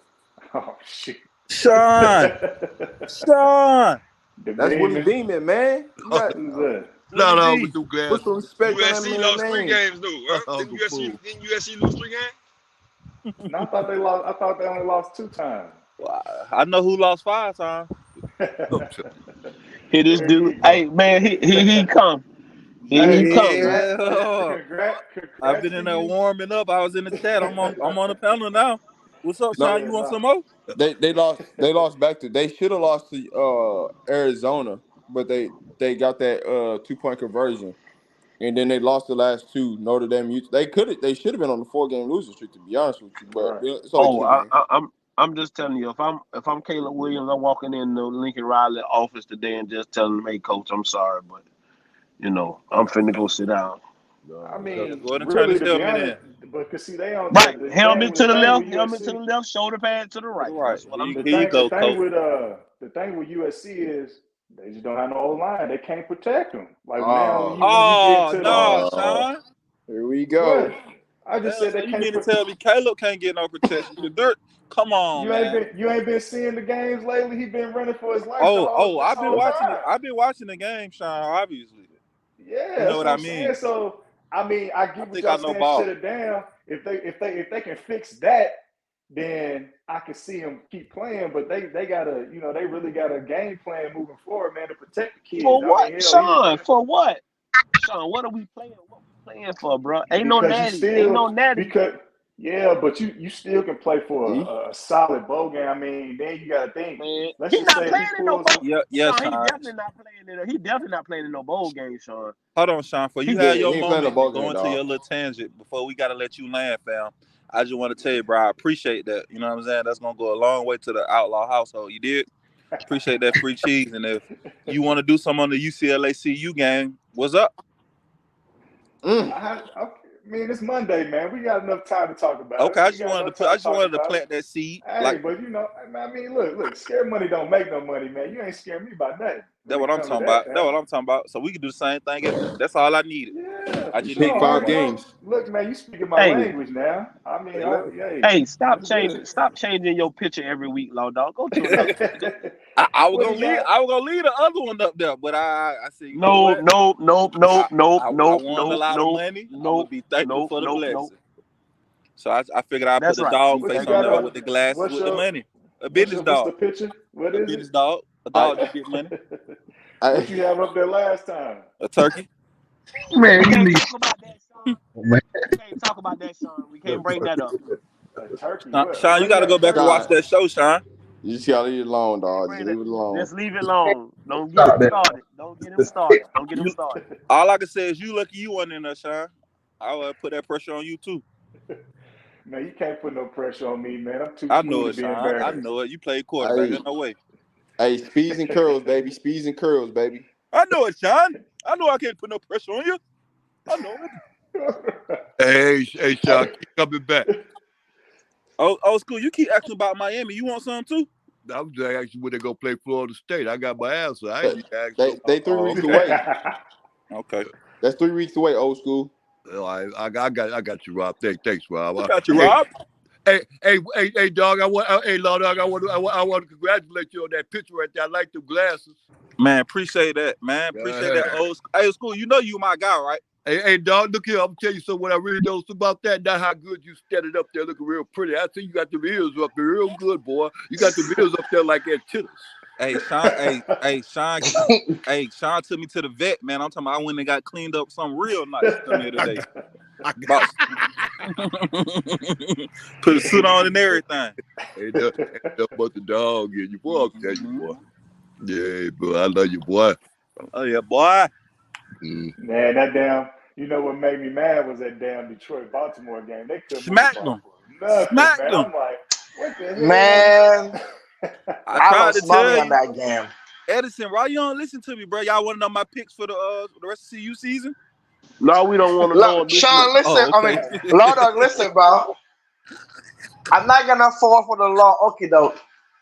Oh shit, Sean. That's Willie Beeman, man. No, with the glass. Put some respect on that USC man's lost name. 3 games, dude. Didn't USC lose 3 games? No, I thought they only lost 2 times. Well, I know who lost 5 times. Here this dude. Hey man, he come. Here he come. Congrats I've been in there warming up. I was in the chat. I'm on the panel now. What's up, Sean? You want some more? They lost back to. They should have lost to Arizona, but they got that 2-point conversion. and then they lost the last two. Notre Dame, they should have been on the 4-game losing streak, to be honest with you. But Right. it's only 2 games. I'm just telling you, if I'm Caleb Williams, I'm walking in the Lincoln Riley office today and just telling him, hey, coach, I'm sorry, but I'm finna go sit down. I mean, Go ahead and turn really, this to be helmet honest, but cause see, they on Right, the helmet to the thing left, with helmet to the USC. left, shoulder pad to the right. That's what I'm Here doing. you go, The thing with USC is they just don't have no O-line. They can't protect them. Like now, when you get to no, Sean. Here we go. what? I just said they you can't. mean to tell me Caleb can't get no protection? The dirt. Come on, man. You ain't been seeing the games lately. He been running for his life. I've been watching time. it. I've been watching the game, Sean. Obviously. Yeah, you know what I mean. Saying. So I mean, I get what y'all saying. Ball. Shut it down. If they can fix that, then I can see them keep playing. But they gotta, they really got a game plan moving forward, man, to protect the kids. For what, Sean? For what, Sean? What are we playing? What we playing for, bro? Ain't no natty. Because but you still can play for a solid bowl game. I mean, then you gotta think. Man, he's not playing in no bowl. Yeah, Sean, Sean. He definitely not playing in no bowl game, Sean. Hold on, Sean. For you have your moment going to your little tangent before we gotta let you land, fam. I just want to tell you, bro, I appreciate that. You know what I'm saying? That's gonna go a long way to the Outlaw household. You did? Appreciate that free cheese. And if you want to do something on the UCLA CU game, what's up? I mean, it's Monday, man. We got enough time to talk about it. Okay, I just wanted to plant that seed. Hey, but I mean, look, scare money don't make no money, man. You ain't scaring me by nothing. That's what I'm talking about. That's what I'm talking about. So we can do the same thing. That's all I needed. Yeah, I just pick 5 games. Look, man, you speaking my language now. I mean, stop changing your picture every week, Law Dog. Go to another. I was gonna leave the other one up there, but I said no. I won a lot of money. No, be thankful for the blessing. So I figured I'd put the dog face on there with the glasses with the money. A business dog. What's the picture? What is it? Business dog. A dog that get money. What you have up there last time? A turkey. Man, we can't talk about that, Sean. We can't talk about that, Sean. We can't bring that up. A turkey. Sean, you got to go back and watch that show, Sean. You just gotta leave it alone, dog. Just leave it alone. Just leave it alone. Don't get him started. Don't get him started. All I can say is you lucky you wasn't in there, Sean. I would put that pressure on you too. Man, you can't put no pressure on me, man. I'm too. I know it, Sean. I know it. You played quarterback. There's no way. Hey, speeds and curls, baby. Speeds and curls, baby. I know it, Sean. I know I can't put no pressure on you. I know it. Hey, Sean, keep coming back. Old school, you keep asking about Miami. You want some too? I was just asking when they go play Florida State. I got my answer. They 3 weeks away. Okay. That's 3 weeks away, old school. I got you, Rob. Thanks, Rob. I got you, Rob. Hey, dog. Law Dog. I want to congratulate you on that picture right there. I like the glasses. Man, appreciate that, man. Appreciate that, old school. You know you my guy, right? Hey, dog. Look here. I'm tell you something. What I really noticed about that. Not how good you standing up there, looking real pretty. I see you got the ears up there, real good, boy. You got the ears up there like that too. Hey, Sean. Sean took me to the vet, man. I'm talking about I went and got cleaned up something real nice today. Put a suit on and everything. Hey, that's about the dog in you, boy. I'll tell you, boy. Yeah, boy. I love you, boy. Oh yeah, boy. Man, that damn. You know what made me mad was that damn Detroit-Baltimore game. They couldn't smack them. Smack them. I'm like, what the hell? Man. I tried to tell you on that game. Edison, why you don't listen to me, bro? Y'all want to know my picks for the rest of CU season? No, we don't want to know. Sean, listen. Okay. I mean, Law Dog, listen, bro. I'm not gonna fall for the law. Okay, though.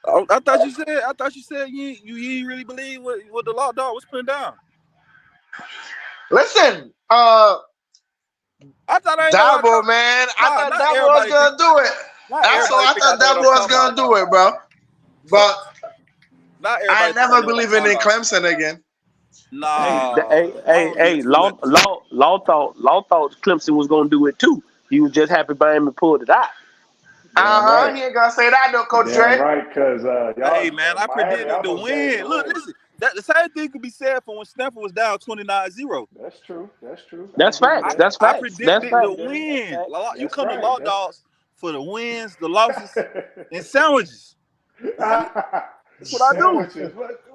I thought you said you really believe what the Law Dog was putting down. Listen, I thought Dabo, man. I thought Dabo was gonna do it. That's all. I thought Dabo was gonna do it, bro. But I never believe in Clemson again. No. Hey, Law thought Clemson was gonna do it too. He was just happy Miami pulled it out. Right. He ain't gonna say that, though, Coach Trey. Right, because hey man, I predicted the win. Look, listen. The same thing could be said for when Stanford was down 29-0. That's true. That's facts. I predicted the win. You come to Law Dogs for the wins, the losses, and sandwiches. That's what I do.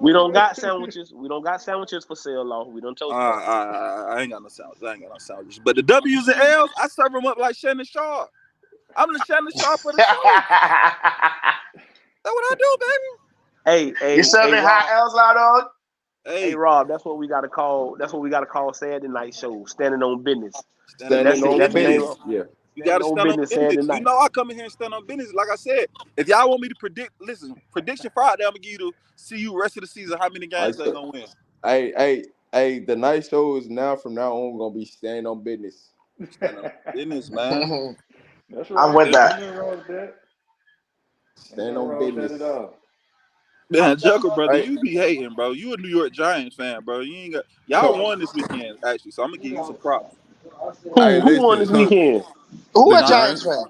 We don't got sandwiches. We don't got sandwiches for sale, Law. We don't told you. I ain't got no sandwiches. But the W's and L's, I serve them up like Shannon Sharp. I'm the Shannon Sharp of the show. That's what I do, baby. Hey, you serving hot L's out on? Hey, Rob, that's what we gotta call. That's what we gotta call Saturday night show. Standing on business. Standing on business. Yeah. You gotta stand on business. You know I come in here and stand on business. Like I said, if y'all want me to predict, listen, prediction Friday, I'm gonna give you to see you rest of the season how many games they gonna win. Hey, the night show is from now on gonna be standing on business. Stand on business, man. That's right. I'm with that. Stand on business. Man, Joker, brother, you be hating, bro. You a New York Giants fan, bro. You ain't got y'all won this weekend, actually. So I'm gonna give you some props. Who won this weekend? Who a Giants fan?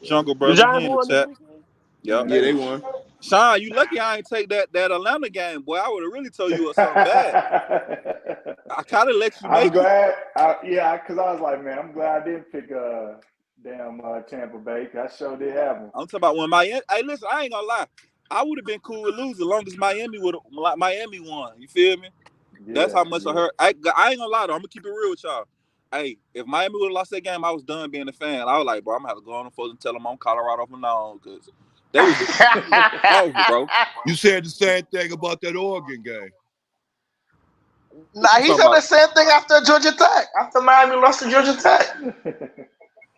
Jungle brother. The Giants won this weekend? Yep. Yeah, they won. Sean, you lucky I ain't take that Atlanta game, boy. I would have really told you something bad. I kind of let you make I'm glad. Because I was like, man, I'm glad I didn't pick Tampa Bay. I sure did have them. I'm talking about when Miami. Hey, listen, I ain't gonna lie. I would have been cool with losing as long as Miami won. You feel me? Yeah, that's how much I heard. I ain't gonna lie though. I'm gonna keep it real with y'all. Hey, if Miami would have lost that game, I was done being a fan. I was like, bro, I'm gonna have to go on the phone and tell them I'm Colorado from now on because they was over, bro. You said the same thing about that Oregon game. Nah, he said the same thing after Georgia Tech. After Miami lost to Georgia Tech.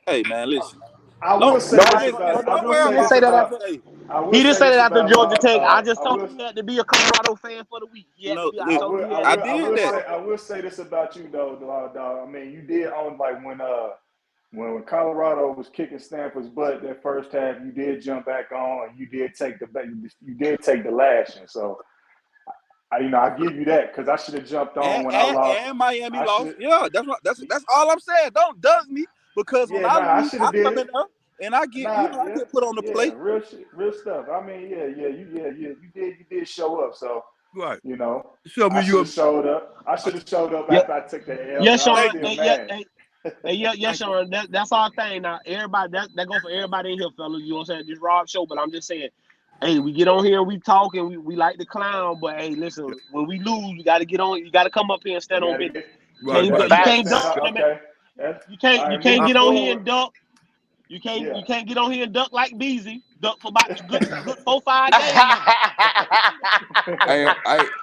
Hey, man, listen. I will say He didn't say that after Georgia Tech. I just told him he had to be a Colorado fan for the week. I will say this about you though, dog. I mean, you did own like when Colorado was kicking Stanford's butt that first half. You did jump back on, and you did take the lashing. So, I give you that because I should have jumped on when I lost. And Miami lost. Yeah, that's all I'm saying. Don't dunk me because when I lose, I come in there. And I get, I get put on the plate. Real stuff. I mean, you did show up. So, right, show me you showed up. I should have showed up after I took the L. Yes, Sean. Yes, Sean. That's our thing. Now, everybody, that go for everybody in here, fellas. You know what I'm saying? This Rob show, but I'm just saying, hey, we get on here, we talk, and we like to clown. But hey, listen, when we lose, you got to get on. You got to come up here and stand on business. You can't dunk. You can't get on here and dunk. You can't get on here and duck like Beezy. Duck for about good 4-5 days.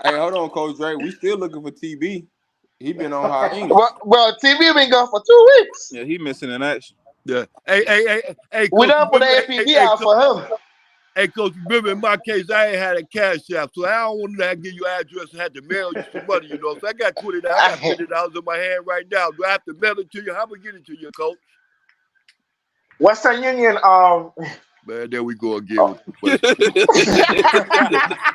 Hey, hold on, Coach Dre. We still looking for TB. He been on hiatus. Well, TB been gone for 2 weeks. Yeah, he missing in action. Yeah. Hey. We done put the APB out for him. Hey, Coach, remember in my case, I ain't had a cash app, so I don't want to give you an address and had to mail you some money, So I got $20. I got $50 in my hand right now. Do I have to mail it to you? How am I get it to you, Coach? Western Union, Man, there we go again. With the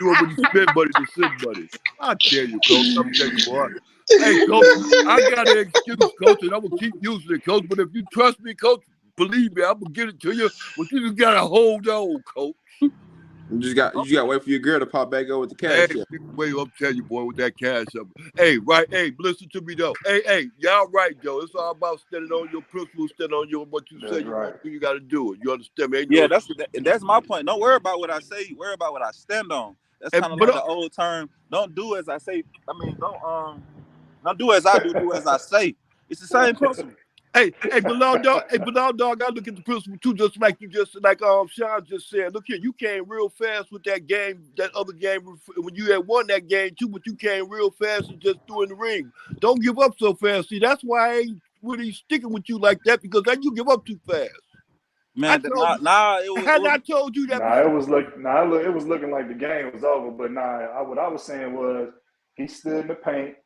you want me to spend money to send money. I tell you, Coach. I'm telling you, boy. Hey, Coach, I got an excuse, Coach, and I'm going to keep using it, Coach. But if you trust me, Coach, believe me, I'm going to get it to you. But you just got to hold on, Coach. You just got to wait for your girl to pop back up with the cash. Hey, wait, I'm telling you, boy, with that cash up. Hey, right, listen to me, though. Hey, y'all right, Joe. It's all about standing on your principles, standing on what you say. You got to do it. You understand me? Yeah, that's my point. Don't worry about what I say. Worry about what I stand on. That's kind of like the old term. Don't do as I say. I mean, don't do as I do. Do as I say. It's the same principle. Hey, Bilal dog, I look at the principle too, just like Sean just said. Look here, you came real fast with that game, that other game when you had won that game too, but you came real fast and just threw in the ring. Don't give up so fast. See, that's why I ain't really sticking with you like that, because then you give up too fast. Man, I told you that. It was looking like the game was over, but what I was saying was he stood in the paint.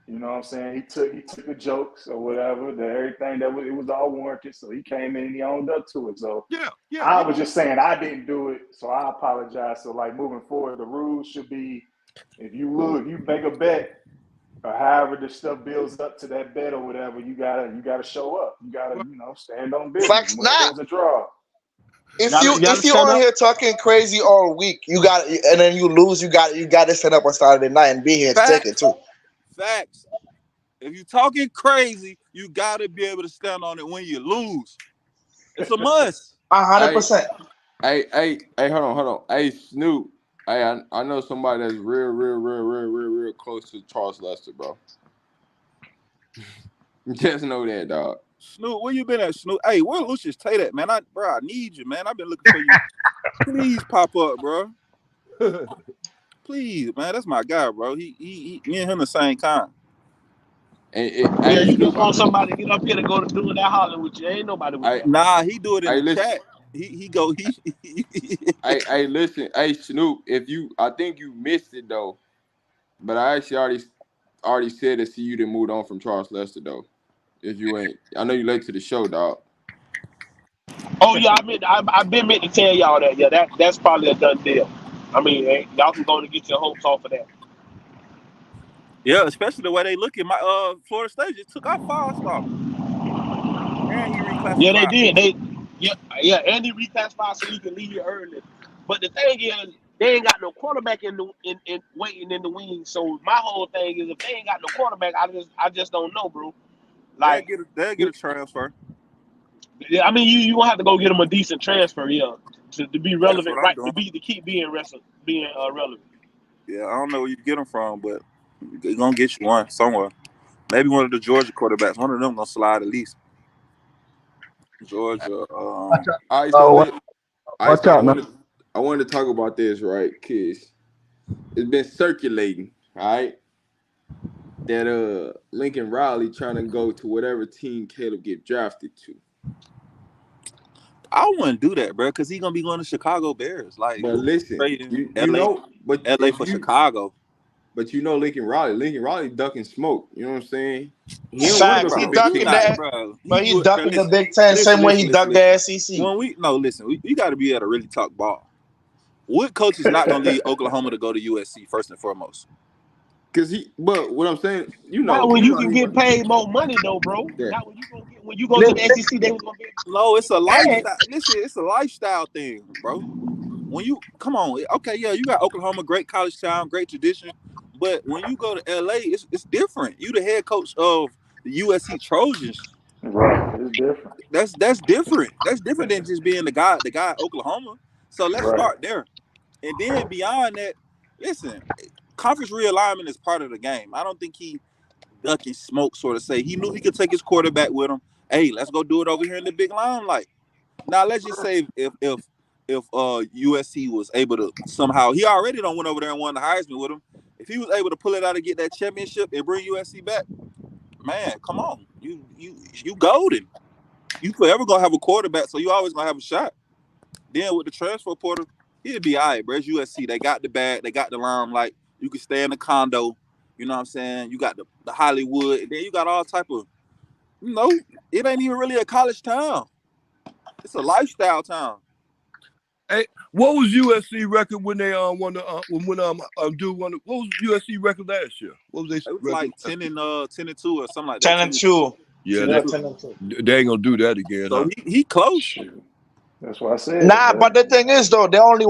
You know what I'm saying? He took the jokes or whatever, everything it was all warranted. So he came in and he owned up to it. So I was just saying I didn't do it, so I apologize. So like moving forward, the rules should be if you make a bet or however the stuff builds up to that bet or whatever, you gotta show up. You gotta stand on business. Facts not. It's a draw. If you on here talking crazy all week, and then you lose, you got to set up on Saturday night and be here to take it too. Facts. If you're talking crazy, you got to be able to stand on it when you lose. It's a must. 100%. Hey, hold on. Hey, Snoop, I know somebody that's real close to Charles Lester, bro. Just know that, dog. Snoop, where you been at, Snoop? Hey, where Lucius Tate at, man? I need you, man. I've been looking for you. Please pop up, bro. Please, man. That's my guy, bro. He me and him the same kind. Yeah, you just want somebody to get up here to go to do that holler with you. Ain't nobody with you. Nah, he do it in the chat. He go. Hey, listen. Hey, Snoop, I think you missed it though. But I actually already said to see you to move on from Charles Lester though. If you ain't, I know you late to the show, dog. Oh yeah, I've been meant to tell y'all that. Yeah, that's probably a done deal. I mean, y'all can go to get your hopes off of that. Yeah, especially the way they look at my Florida State just took our 5-star. And he reclassified. Yeah, they did. And he reclassified so he can leave here early. But the thing is, they ain't got no quarterback in waiting in the wings. So my whole thing is, if they ain't got no quarterback, I just don't know, bro. Like they'll get a transfer. Yeah, I mean, you gonna have to go get them a decent transfer, to be relevant, right? To keep being relevant. Yeah, I don't know where you get them from, but they're gonna get you one somewhere. Maybe one of the Georgia quarterbacks. One of them gonna slide at least. Georgia. I wanted to talk about this, right? Cause it's been circulating, all right? That Lincoln Riley trying to go to whatever team Caleb get drafted to. I wouldn't do that, bro, because he's gonna be going to Chicago Bears. Like, but listen, you know, but LA for Chicago. But you know Lincoln Riley ducking smoke. You know what I'm saying? He ducking that, bro. But he's ducking the Big Ten same way he ducked the SEC. We got to be able to really talk ball. What coach is not gonna leave Oklahoma to go to USC first and foremost? But what I'm saying, not when you can get paid more money though, bro. Yeah. Not when you go to the SEC, they was gonna be. No, it's a lifestyle. Listen, it's a lifestyle thing, bro. When you come on, okay, yeah, you got Oklahoma, great college town, great tradition. But when you go to LA, it's different. You the head coach of the USC Trojans. Right, it's different. That's different. That's different than just being the guy at Oklahoma. So let's start there. And then beyond that, listen, conference realignment is part of the game. I don't think he ducking smoke, sort of say. He knew he could take his quarterback with him. Hey, let's go do it over here in the big limelight. Now let's just say if USC was able to somehow, he already don't went over there and won the Heisman with him. If he was able to pull it out and get that championship and bring USC back, man, come on, you golden. You forever gonna have a quarterback, so you always gonna have a shot. Then with the transfer portal, he'd be all right, bro. It's USC. They got the bag, they got the limelight. You can stay in the condo. You know what I'm saying? You got the Hollywood, and then you got all type of, it ain't even really a college town. It's a lifestyle town. Hey, what was USC record when they won the what was USC record last year? What was they? It was like 10-2 or something like that. 10-2. Yeah, 10-2. They ain't gonna do that again. So he close. That's what I said. Nah, but the thing is though, they only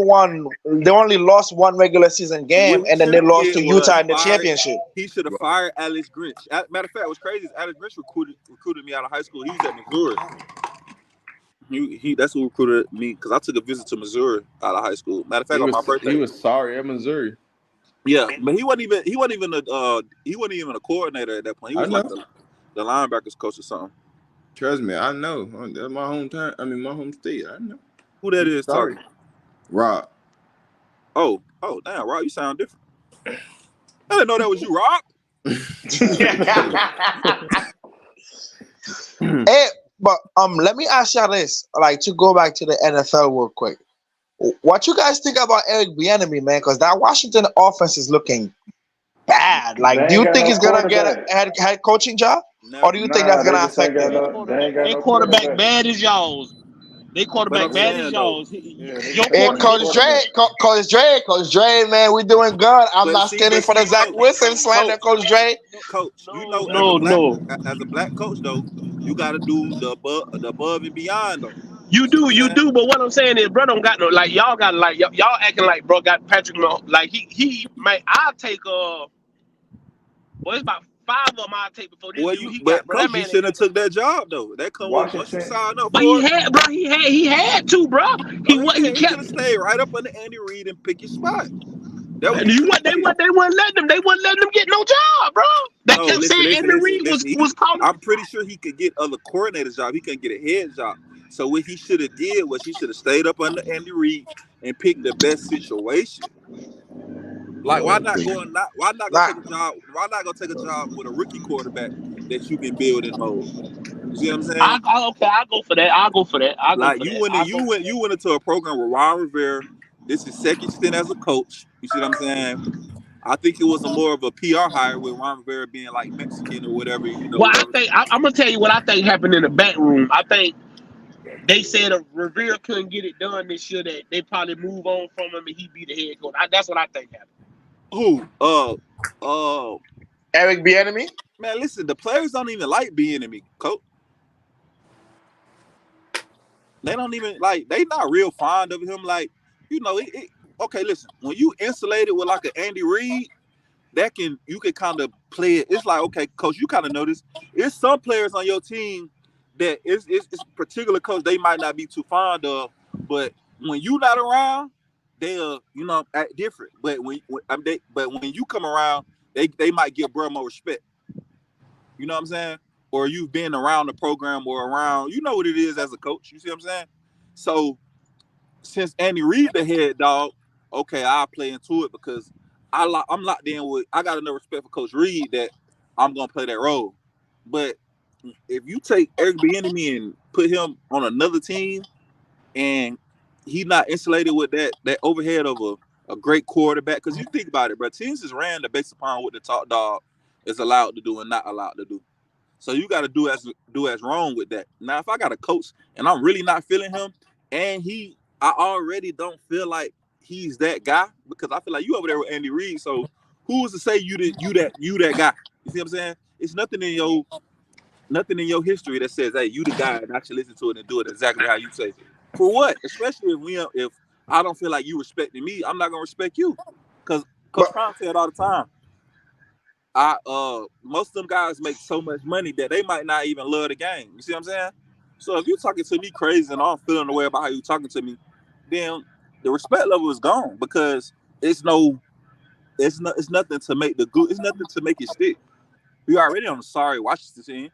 lost one regular season game, and then they lost to Utah in the championship. He should have fired Alex Grinch. Matter of fact, what's crazy is Alex Grinch recruited me out of high school. He was at Missouri. That's who recruited me because I took a visit to Missouri out of high school. Matter of fact, on my birthday, he was sorry at Missouri. Yeah, but he wasn't even a coordinator at that point. He was like the linebackers coach or something. Trust me, I know. That's my hometown. I mean, my home state. I know who that is. Sorry, Rob. Oh, damn, Rob, you sound different. I didn't know that was you, Rob. Hey. But let me ask y'all this, like to go back to the NFL real quick. What you guys think about Eric Bieniemy, man? Because that Washington offense is looking bad. Like, do you think he's gonna get a head coaching job, or do you think that's gonna affect him? Their quarterback bad as y'all's. They quarterback bad as y'all's. Coach Dre, man, we doing good. I'm not standing for the Zach Wilson slander, Coach Dre. Coach, as a black coach though, you got to do the above and beyond though. You do. But what I'm saying is, bro, don't got no y'all got y'all acting like bro got Patrick Mahomes. Like he might. I'll take it's about 5 of them I'll take before this Well, dude he but got, bro. That coach, you man shouldn't ain't have got no. took that job though. That come with once you Washington. sign up But for it. he had to, bro. No, he He didn't. He could kept. have stayed right up under Andy Reid and pick his spot. That what And he you should what have did. they wouldn't let them. They wouldn't let them get no job, bro. They No, kept saying Andy Reid was calling. I'm pretty sure he could get other coordinators job. He couldn't get a head job. So what he should have did was he should have stayed up under Andy Reid and picked the best situation. Like why not go Nah, take a job? Why not go take a job with a rookie quarterback that you can build and mold? You see what I'm saying? I'll go for that. Like you went into a program with Ron Rivera. This is second stint as a coach. You see what I'm saying? I think it was a more of a PR hire with Ron Rivera being like Mexican or whatever, Well, I whatever. think I'm gonna tell you what I think happened in the back room. I think they said if Rivera couldn't get it done this year, that they probably move on from him and he be the head coach. That's what I think happened. Who? Eric Bieniemy. Man, listen, the players don't even like being in me, coach. They don't even like. They not real fond of him. Like, okay, listen. When you insulated with like an Andy Reid, you can kind of play it. It's like, okay, coach, you kind of notice. It's some players on your team that it's particular coach they might not be too fond of, but when you not around, they'll act different. But when you come around, they might give bro more respect. You know what I'm saying? Or you've been around the program or around, you know what it is as a coach. You see what I'm saying? So since Andy Reid the head dog, okay, I'll play into it because I'm locked in with. I got enough respect for Coach Reid that I'm gonna play that role. But if you take Eric Bieniemy and put him on another team, and he's not insulated with that overhead of a great quarterback, because you think about it, bro, teams is ran based upon what the top dog is allowed to do and not allowed to do. So you got to do as wrong with that. Now, if I got a coach and I'm really not feeling him, and I already don't feel like he's that guy, because I feel like you over there with Andy Reid. So who's to say you that guy? You see what I'm saying? It's nothing in your history that says, hey, you the guy, and I should listen to it and do it exactly how you say. For what? Especially if I don't feel like you respecting me, I'm not gonna respect you. Because Coach Prime said all the time, most of them guys make so much money that they might not even love the game. You see what I'm saying? So if you're talking to me crazy and I'm feeling the way about how you're talking to me, then the respect level is gone, because it's nothing to make it's nothing to make it stick. We already on the sorry Washington team.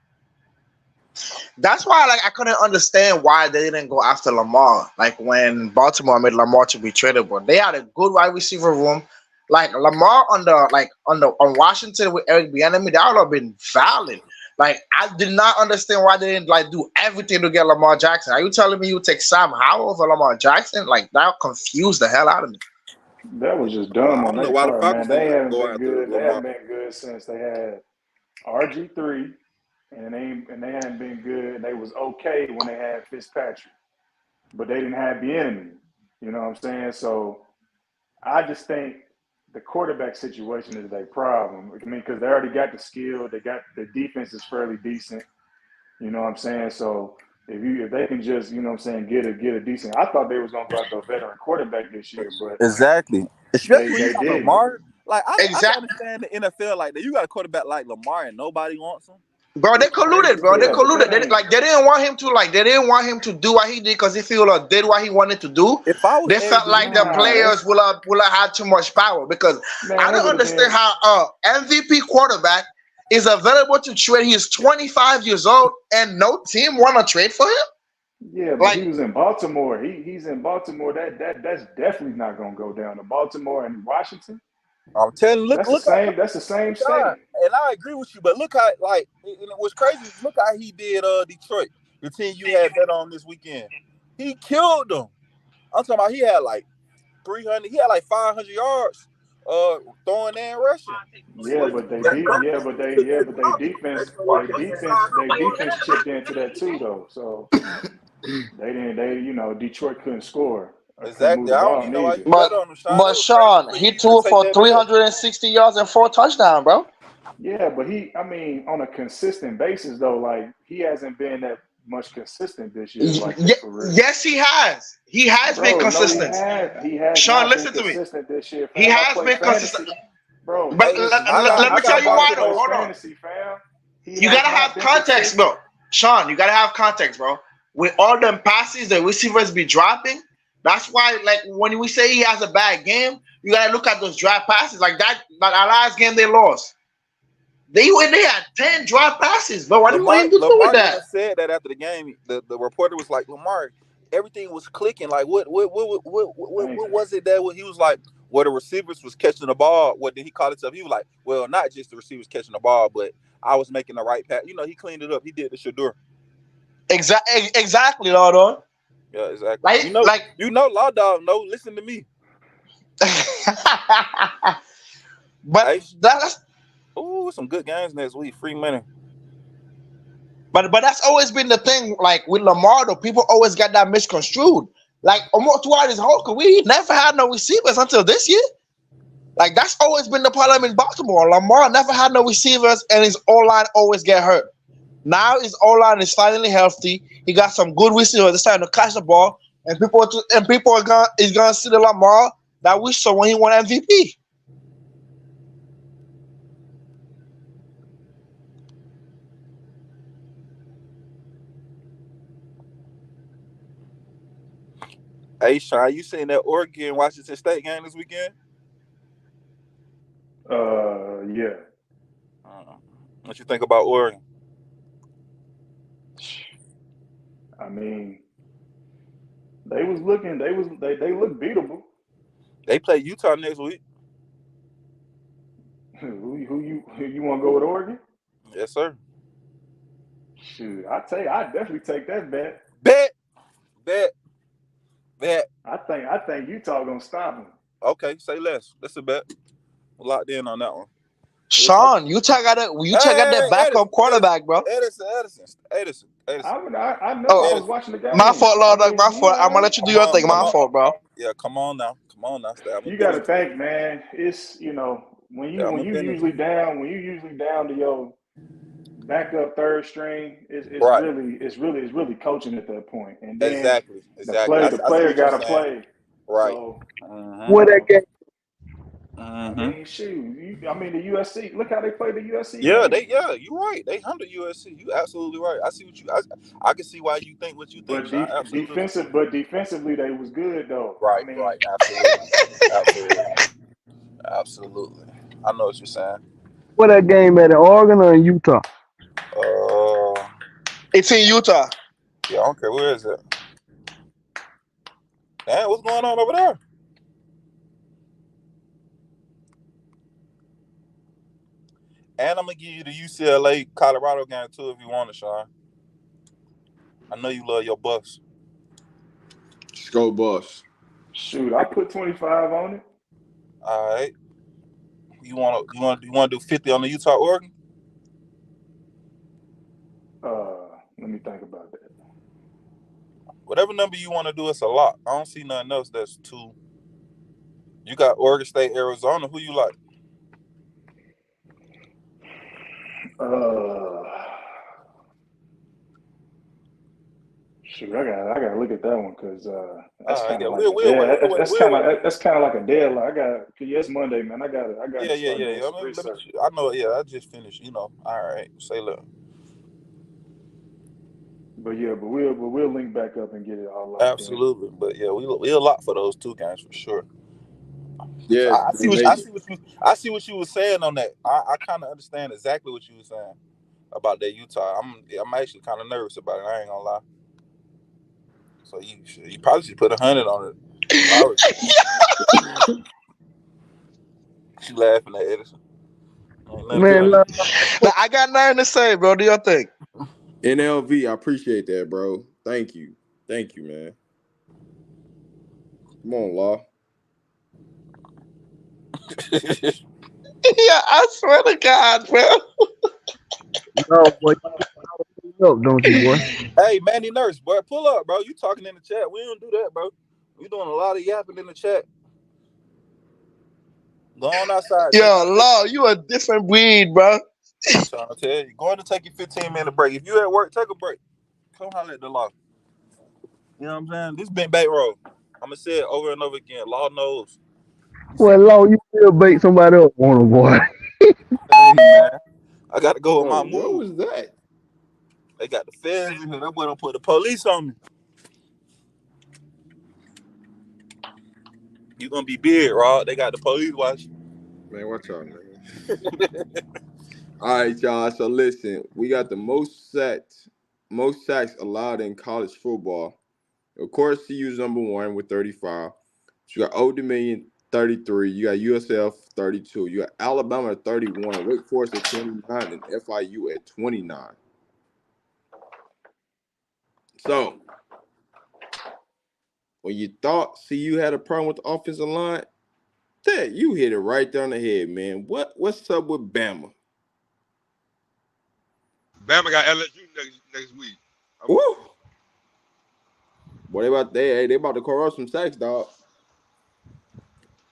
That's why, like, I couldn't understand why they didn't go after Lamar. Like when Baltimore made Lamar to be tradable, they had a good wide receiver room. Like Lamar on Washington with Eric Bieniemy, that would have been valid. Like I did not understand why they didn't like do everything to get Lamar Jackson. Are you telling me you would take Sam Howell over Lamar Jackson? Like that confused the hell out of me. That was just I dumb don't on know their why the part, man. Falcons They didn't haven't go been after good. They Lamar. haven't been good since they had RG3, and they hadn't been good. They was okay when they had Fitzpatrick, but they didn't have the enemy. You know what I'm saying? So I just think the quarterback situation is their problem. I mean, because they already got the skill. They got the defense is fairly decent. You know what I'm saying? So if they can just, you know what I'm saying, get a decent. I thought they was gonna go after a veteran quarterback this year, but Exactly. they Especially when you got didn't. Lamar. Like I can Exactly. understand the NFL like that. You got a quarterback like Lamar and nobody wants him. Bro, they It's crazy colluded, as bro. They Yeah, hell. but colluded. that They, ain't. like they didn't want him to do what he did because he did what he wanted to do. If I was They Eric felt like the Nah, Bieniemy, players that's will have had too much power because I man. It don't would have understand been. how MVP quarterback is available to trade. He's 25 years old and no team want to trade for him. Yeah, but he Like was in Baltimore. He's in Baltimore. That's definitely not gonna go down to Baltimore and Washington. I'm telling you, That's the same. That's the same state. and I agree with you, but look how what's crazy is look how he did Detroit, the team you had bet on this weekend. He killed them. I'm talking about he had like 300, he had like 500 yards throwing and rushing. Yeah, But but they that deep. coach Yeah, but they. took Yeah, his but job. they defense chipped into that too, though. So they didn't. Detroit couldn't score. Or couldn't move Exactly. the I don't ball even know why neither. you bet on him, Sean. It but was crazy Sean, for he you to threw take for that bet. 360 yards and 4 touchdowns, bro. Yeah, but on a consistent basis though, like he hasn't been that much consistent this year, like that for real. Yes, he has. He has been Bro, no, he consistent. has. He has Sean, not been listen to me. consistent this year, He fam. I has play been consistent. fantasy. Bro, But Hey, listen, I got let I me got tell a you ball why for though. this. Hold on. fantasy, fam. He You has gotta not have been context, consistent. bro. Sean, you gotta have context, bro. With all them passes the receivers be dropping, that's why, like, when we say he has a bad game, you gotta look at those drop passes. Like that our last game they lost. They had 10 drop passes, but what do you want him to do with Lamar even that? said that after the game. The reporter was like, Lamar, everything was clicking. Like what Thank you. was it that he was like? Well, the receivers was catching the ball. What did he call himself? He was like, well, not just the receivers catching the ball, but I was making the right pass. You know, he cleaned it up. He did the Shadur. Exactly, Lord. Yeah, exactly. Like, Law Dog. No, listen to me. but Hey, that's some good games next week. Free money. but that's always been the thing. Like with Lamar, though, people always got that misconstrued. Like almost throughout his whole career, he never had no receivers until this year. Like that's always been the problem in Baltimore. Lamar never had no receivers, and his O-line always get hurt. Now his O-line is finally healthy. He got some good receivers. They're starting to catch the ball, and people are gonna see the Lamar that we saw when he won MVP. Hey, Sean, you seen that Oregon Washington State game this weekend? Yeah. What you think about Oregon? I mean, they look beatable. They play Utah next week. Who you want to go with Oregon? Yes, sir. Shoot, I definitely take that bet. Bet. I think Utah gonna stop him. Okay, say less. That's a bet. We're locked in on that one. Utah got that backup quarterback, bro. Edison. I know. Oh, I was watching the game. my fault, Lord. I mean, My fault. I'm gonna let you do your thing. My fault, bro. Yeah, come on now. Stay. You got to think, man. It's when you usually down to your backup third string, it's really coaching at that point. And then exactly. the player got to play. Right. So, What that game? I mean, shoot. The USC. Look how they played the USC. Yeah, game. you're right. They handled USC. You absolutely right. I see what you. I can see why you think what you think. But defensively, they was good though. Right. Absolutely. I know what you're saying. What that game at? Oregon or in Utah? It's in Utah. Yeah, I don't care. Where is it? Damn, what's going on over there? And I'm gonna give you the UCLA Colorado game too if you want it, Sean. I know you love your Bucks. Just go Bucks. Shoot, I put 25 on it. All right. You want to do 50 on the Utah Oregon? Let me think about that. Whatever number you want to do, it's a lot. I don't see nothing else that's too. You got Oregon State, Arizona. Who you like? Shoot, I gotta look at that one because that's kind of that's kind of like a deadline. It's Monday, man. I got research. I know. Yeah, I just finished. All right. Say look. But we'll link back up and get it all locked Absolutely. In. But yeah, we'll lock for those two games for sure. Yeah, I see what you were saying on that. I kind of understand exactly what you were saying about that Utah. I'm actually kind of nervous about it. I ain't gonna lie. So you probably should put 100 on it. She laughing at Edison. Man, I got nothing to say, bro. Do your thing. NLV, I appreciate that, bro. Thank you, man. Come on, Law. Yeah, I swear to God, bro. no, boy. Don't you, boy? Hey, Manny Nurse, boy, pull up, bro. You talking in the chat. We don't do that, bro. We doing a lot of yapping in the chat. Go on outside. Yo, Law, you a different breed, bro. I'm trying to tell you. Go on to take your 15-minute break. If you at work, take a break. Come holler at the Law. You know what I'm saying? This been back road. I'm going to say it over and over again. Law knows. Well, long you still bait somebody up on them, boy. Hey man, I got to go with Bro, my what move. was that? They got the feds in here. That boy don't put the police on me. You gonna be big, Rod. They got the police watching. Man, watch out, man. All right, y'all. So listen, we got the most sacks allowed in college football. Of course, CU's number one with 35. So you got Old Dominion 33. You got USF 32. You got Alabama at 31. Wake Forest at 29, and FIU at 29. So when you thought CU had a problem with the offensive line, Ted, you hit it right there on the head, man. What's up with Bama? Bama got LSU next week. Woo! Boy, they about to call up some sacks, dog.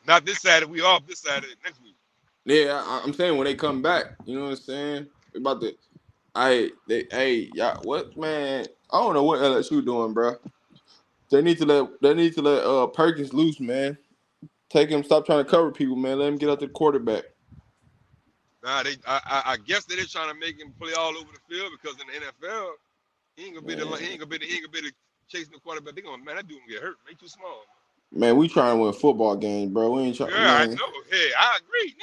Not this Saturday. We off this Saturday. Next week. Yeah, I'm saying when they come back, you know what I'm saying? They about to, y'all, what man? I don't know what LSU doing, bro. They need to let Perkins loose, man. Take him, stop trying to cover people, man. Let him get out the quarterback. Nah, I guess they're trying to make him play all over the field because in the NFL, he ain't gonna be chasing the quarterback. They gonna, man, that dude gonna get hurt. They too small. Man, we trying to win football games, bro. We ain't trying. Yeah, Man. I know. Hey, I agree.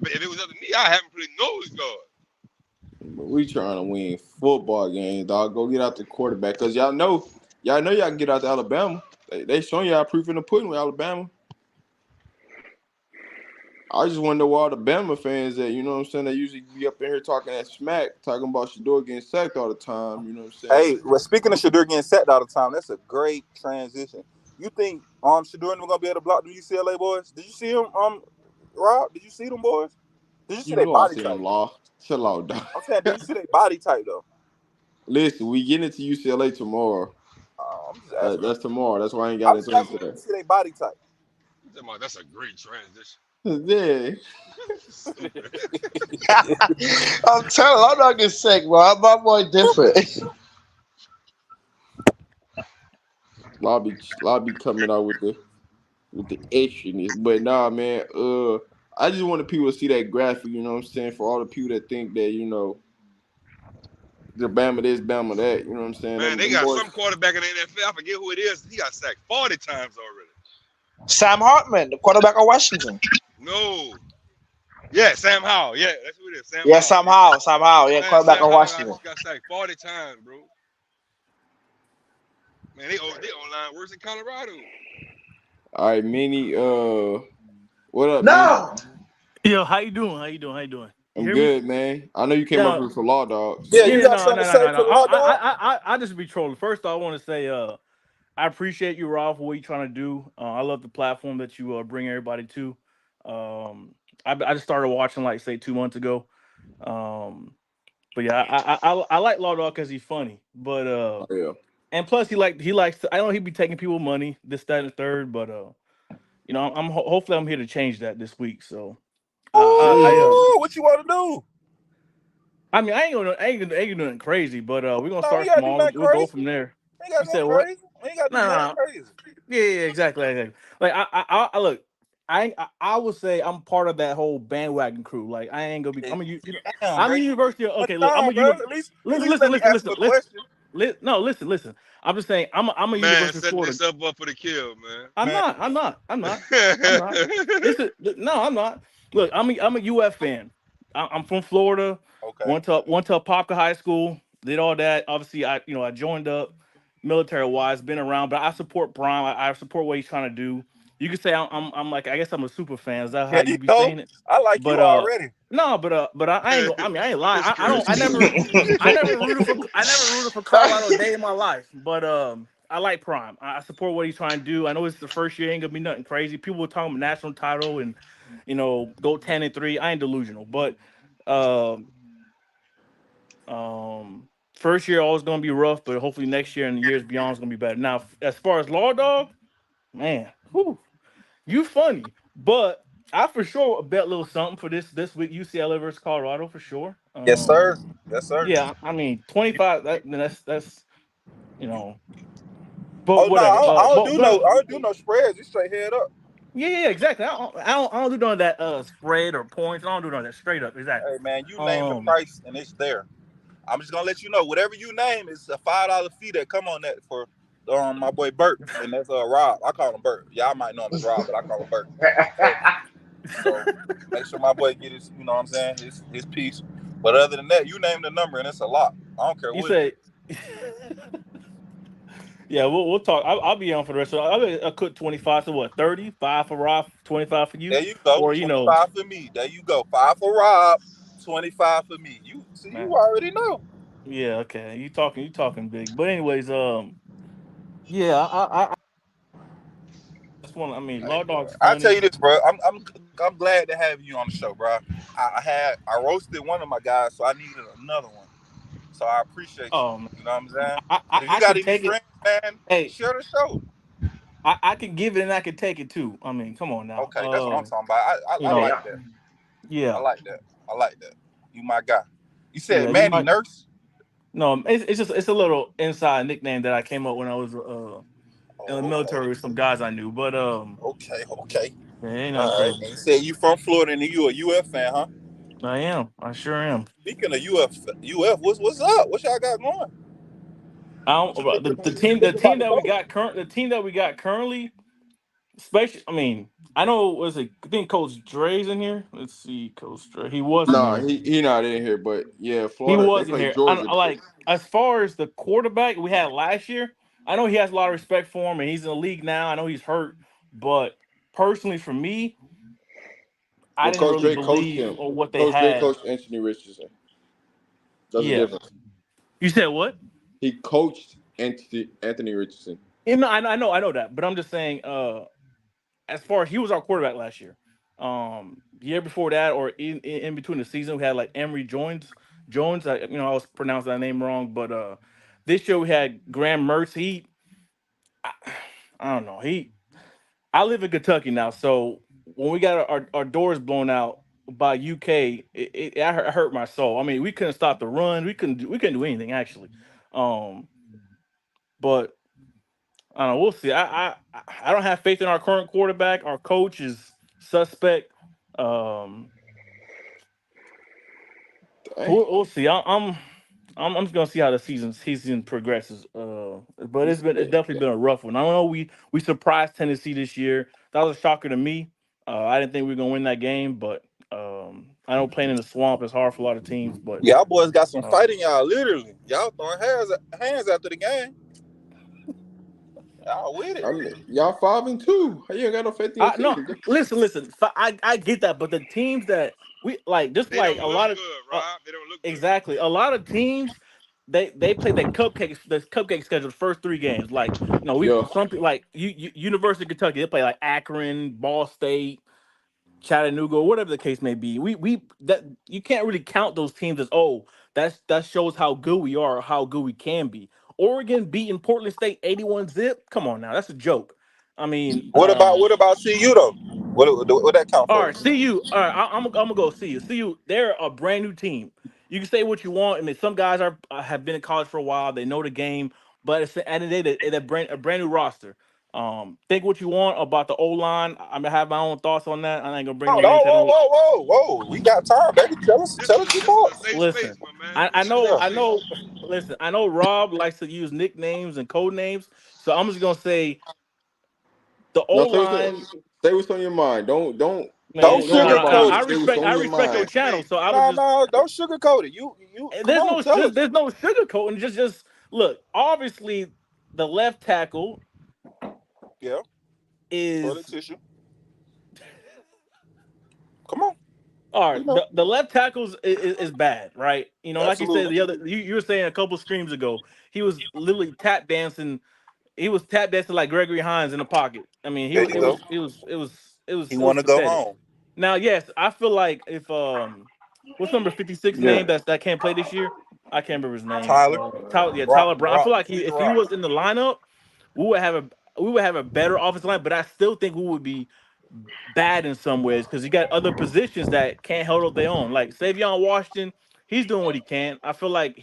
If it was up to me, I haven't played nose guard. But we trying to win football games, dog. Go get out the quarterback, cause y'all know y'all can get out to Alabama. They showing y'all proof in the pudding with Alabama. I just wonder why all the Bama fans that, you know what I'm saying, they usually be up in here talking that smack, talking about Shador getting sacked all the time, you know what I'm saying? Hey, well, speaking of Shador getting sacked all the time, that's a great transition. You think Shador never gonna be able to block the UCLA boys? Did you see him, Rob? Did you see them boys? Did you see You their know I body see type? him, Law. Chill out, dog. I'm saying, did you see their body type though? Listen, we get into UCLA tomorrow. I'm just asking. That's tomorrow. That's why I ain't got I'm into just it asking today. you to see their body type. That's a great transition. Yeah. Stupid. I'm telling you, I'm not getting sick, bro. My boy different. Law be coming out with the extraness. But nah, man, I just wanted people to see that graphic, you know what I'm saying, for all the people that think that, you know, the Bama this, Bama that, you know what I'm saying? Man, they Them got boys. some quarterback in the NFL. I forget who it is. He got sacked 40 times already. Sam Hartman, the quarterback of Washington. No. Yeah, Sam Howell. Yeah, that's who it is. Sam Yeah, Howell. somehow. Yeah, Man, quarterback Sam of Howell Washington. got sacked 40 times, bro. Man, they online worse than Colorado. All right, Minnie, what up, Minnie? No. Yo, how you doing? How you doing? How you doing? You I'm hear me? good, man. I know you came up Yeah, here for Law Dogs. Yeah, you yeah. got No, something no, to no, say no, to no. the law dog? I just be trolling. First, I want to say, I appreciate you, Rob, for what you're trying to do. I love the platform that you bring everybody to. I just started watching like say 2 months ago. But yeah, I like Law Dog because he's funny. But Oh, yeah. and plus he likes to. I know he be taking people money, this, that, and the third. But you know, hopefully I'm here to change that this week. So I Ooh, what you want to do? I mean, I ain't gonna do nothing crazy, but we're gonna No, we start gotta do small. nothing We'll go crazy. from there. We ain't gotta You go said what? crazy. We ain't gotta No, do no, nothing no. crazy. Yeah, exactly. Like I look. I would say I'm part of that whole bandwagon crew. Like I ain't gonna be. Damn, I'm bro. a university. But Okay, look. I'm nah, a bro. uni. At least Listen, let me ask him a listen. question. No, listen. I'm just saying. I'm a Man, University of setting Florida. yourself up for the kill, man. I'm Man, not. I'm not. I'm not. I'm not. Listen. No, I'm not. Look, I'm a UF fan. I'm from Florida. okay. Went to Apopka High School. Did all that. Obviously, I joined up military wise. Been around, but I support Prime. I support what he's trying to do. You could say I'm like I guess I'm a super fan. Is that how There you you be go. saying it? I like you But already. no, but I ain't. I mean, I ain't lying. That's I don't. crazy. I never rooted for Colorado a day in my life. But I like Prime. I support what he's trying to do. I know it's the first year. Ain't gonna be nothing crazy. People were talking about national title and go 10-3. I ain't delusional, but um first year always gonna be rough. But hopefully next year and the years beyond is gonna be better. Now, as far as Law Dog, man, whew, you funny, but. I for sure bet a little something for this week UCLA versus Colorado for sure. Yes, sir. Yes, sir. Yeah, I mean 25. That's you know, but Oh no, whatever. I don't But do no spreads. You straight head up. Yeah, exactly. I don't do none of that spread or points. I don't do none of that. Straight up, exactly. Hey man, you name the Um, price and it's there. I'm just gonna let you know whatever you name is a $5 fee that come on that for my boy Bert, and that's Rob. I call him Bert. Y'all might know him as Rob, but I call him Bert. So so make sure my boy get his, you know what I'm saying, his piece. But other than that, you name the number and it's a lot. I don't care you what it is. say, yeah, we'll talk. I'll be on for the rest of. I'll cook 25 to what 30, 5 for Rob, 25 for you, There you go. or 25 for me. There you go. 5 for Rob, 25 for me. You see, you man. already know. Yeah, okay. You talking big. But anyways, yeah, I just want. I mean, Hey, Law bro. Dog's I tell funny. you this, bro. I'm glad to have you on the show, bro. I roasted one of my guys, so I needed another one. So I appreciate you. Um, You know what I'm saying? I And if you I got can any take it. friends, man, Hey, share the show. I can give it and I can take it too. I mean, come on now. Okay, that's what I'm talking about. You I know, like that. I yeah, like that. I like that. You my guy. You said yeah. You Manny might. Nurse? No, it's a little inside nickname that I came up when I was in the Oh, military okay. with some guys I knew. But Okay, okay. yeah, ain't nothing All right. crazy. And you said you from Florida and you a UF fan, huh? I am. I sure am. Speaking of UF, what's up? What y'all got going? I What you don't, think, the what you team think about the coach? the team that we got currently, especially. I mean, I know was it. I think Coach Dre's in here. Let's see, Coach Dre. He was in Nah, here. he not in here, but yeah, He Florida they was in play here. Georgia. I like as far as the quarterback we had last year. I know he has a lot of respect for him, and he's in the league now. I know he's hurt, but personally, for me, I Well, didn't Coach really Dre coached believe him. on what they Coach Dre had. coached Anthony Richardson. That's the Yeah, difference. you said what? He coached Anthony Richardson. I know that, but I'm just saying. As far as he was our quarterback last year. The year before that, or in between the season, we had like Emory Jones. Jones, I was pronouncing that name wrong, but this year we had Graham Mertz. I, I don't know. I live in Kentucky now, so when we got our doors blown out by UK, it hurt my soul. I mean, we couldn't stop the run. We couldn't do anything actually. Um, but I don't know. We'll see. I don't have faith in our current quarterback. Our coach is suspect. Um, Dang. we'll see. I'm just gonna see how the season progresses. But it's definitely been a rough one. I don't know. We surprised Tennessee this year. That was a shocker to me. I didn't think we were gonna win that game, but I know playing in the swamp is hard for a lot of teams. But Y'all boys got some uh, fighting y'all, literally. Y'all throwing hands after the game. Y'all with it. I mean, y'all 5-2. How you ain't got no faith in your I no team? listen. I get that, but the teams that we like, just They like don't a look lot of good, Rob. They don't look good. exactly a lot of teams they play the cupcake schedule the first three games. Like we Yeah. some people like University of Kentucky they play like Akron, Ball State, Chattanooga, or whatever the case may be. We that you can't really count those teams as that shows how good we are or how good we can be. Oregon beating Portland State 81-zip. Come on now, that's a joke. I mean, What about CU though? What that count all for? right, CU. All right, I'm gonna go CU. CU, they're a brand new team. You can say what you want. I mean, some guys have been in college for a while. They know the game, but at the end of the day, they're a brand new roster. Think what you want about the O line. I'm gonna have my own thoughts on that. I ain't gonna bring Oh, no names. I whoa, know. whoa, whoa, whoa, whoa. We got time, baby. Tell us your This is a thoughts. safe space, Listen, my man. I, I This is a know, safe Yeah. I space. know. Listen, I know Rob likes to use nicknames and code names, so I'm just gonna say the O No, line. say what's on your mind. Don't Man, Don't worry no, about sugarcoat it. I it. Say what's respect, on I your This is a respect your mind. safe channel, space. so I would No, just no, don't sugarcoat it. You come there's on, no tell us. there's no sugarcoating. Just look. Obviously, the left tackle Yeah, toilet is tissue. Come on. all We right. know. The left tackle's is bad, right? Like you said Absolutely. the other. You were saying a couple streams ago. He was literally tap dancing. He was tap dancing like Gregory Hines in the pocket. I mean, he There was you it go. was it was it was it was He it was want to go pathetic. home. Now, yes, I feel like if what's number 56 Yeah. name that can't play this year? I can't remember his name. Tyler, Tyler Brown. I Rock, feel like Caesar if he Rock. was in the lineup, we would have a better offensive line, but I still think we would be bad in some ways because you got other positions that can't hold up their own. Like Savion Washington, he's doing what he can. I feel like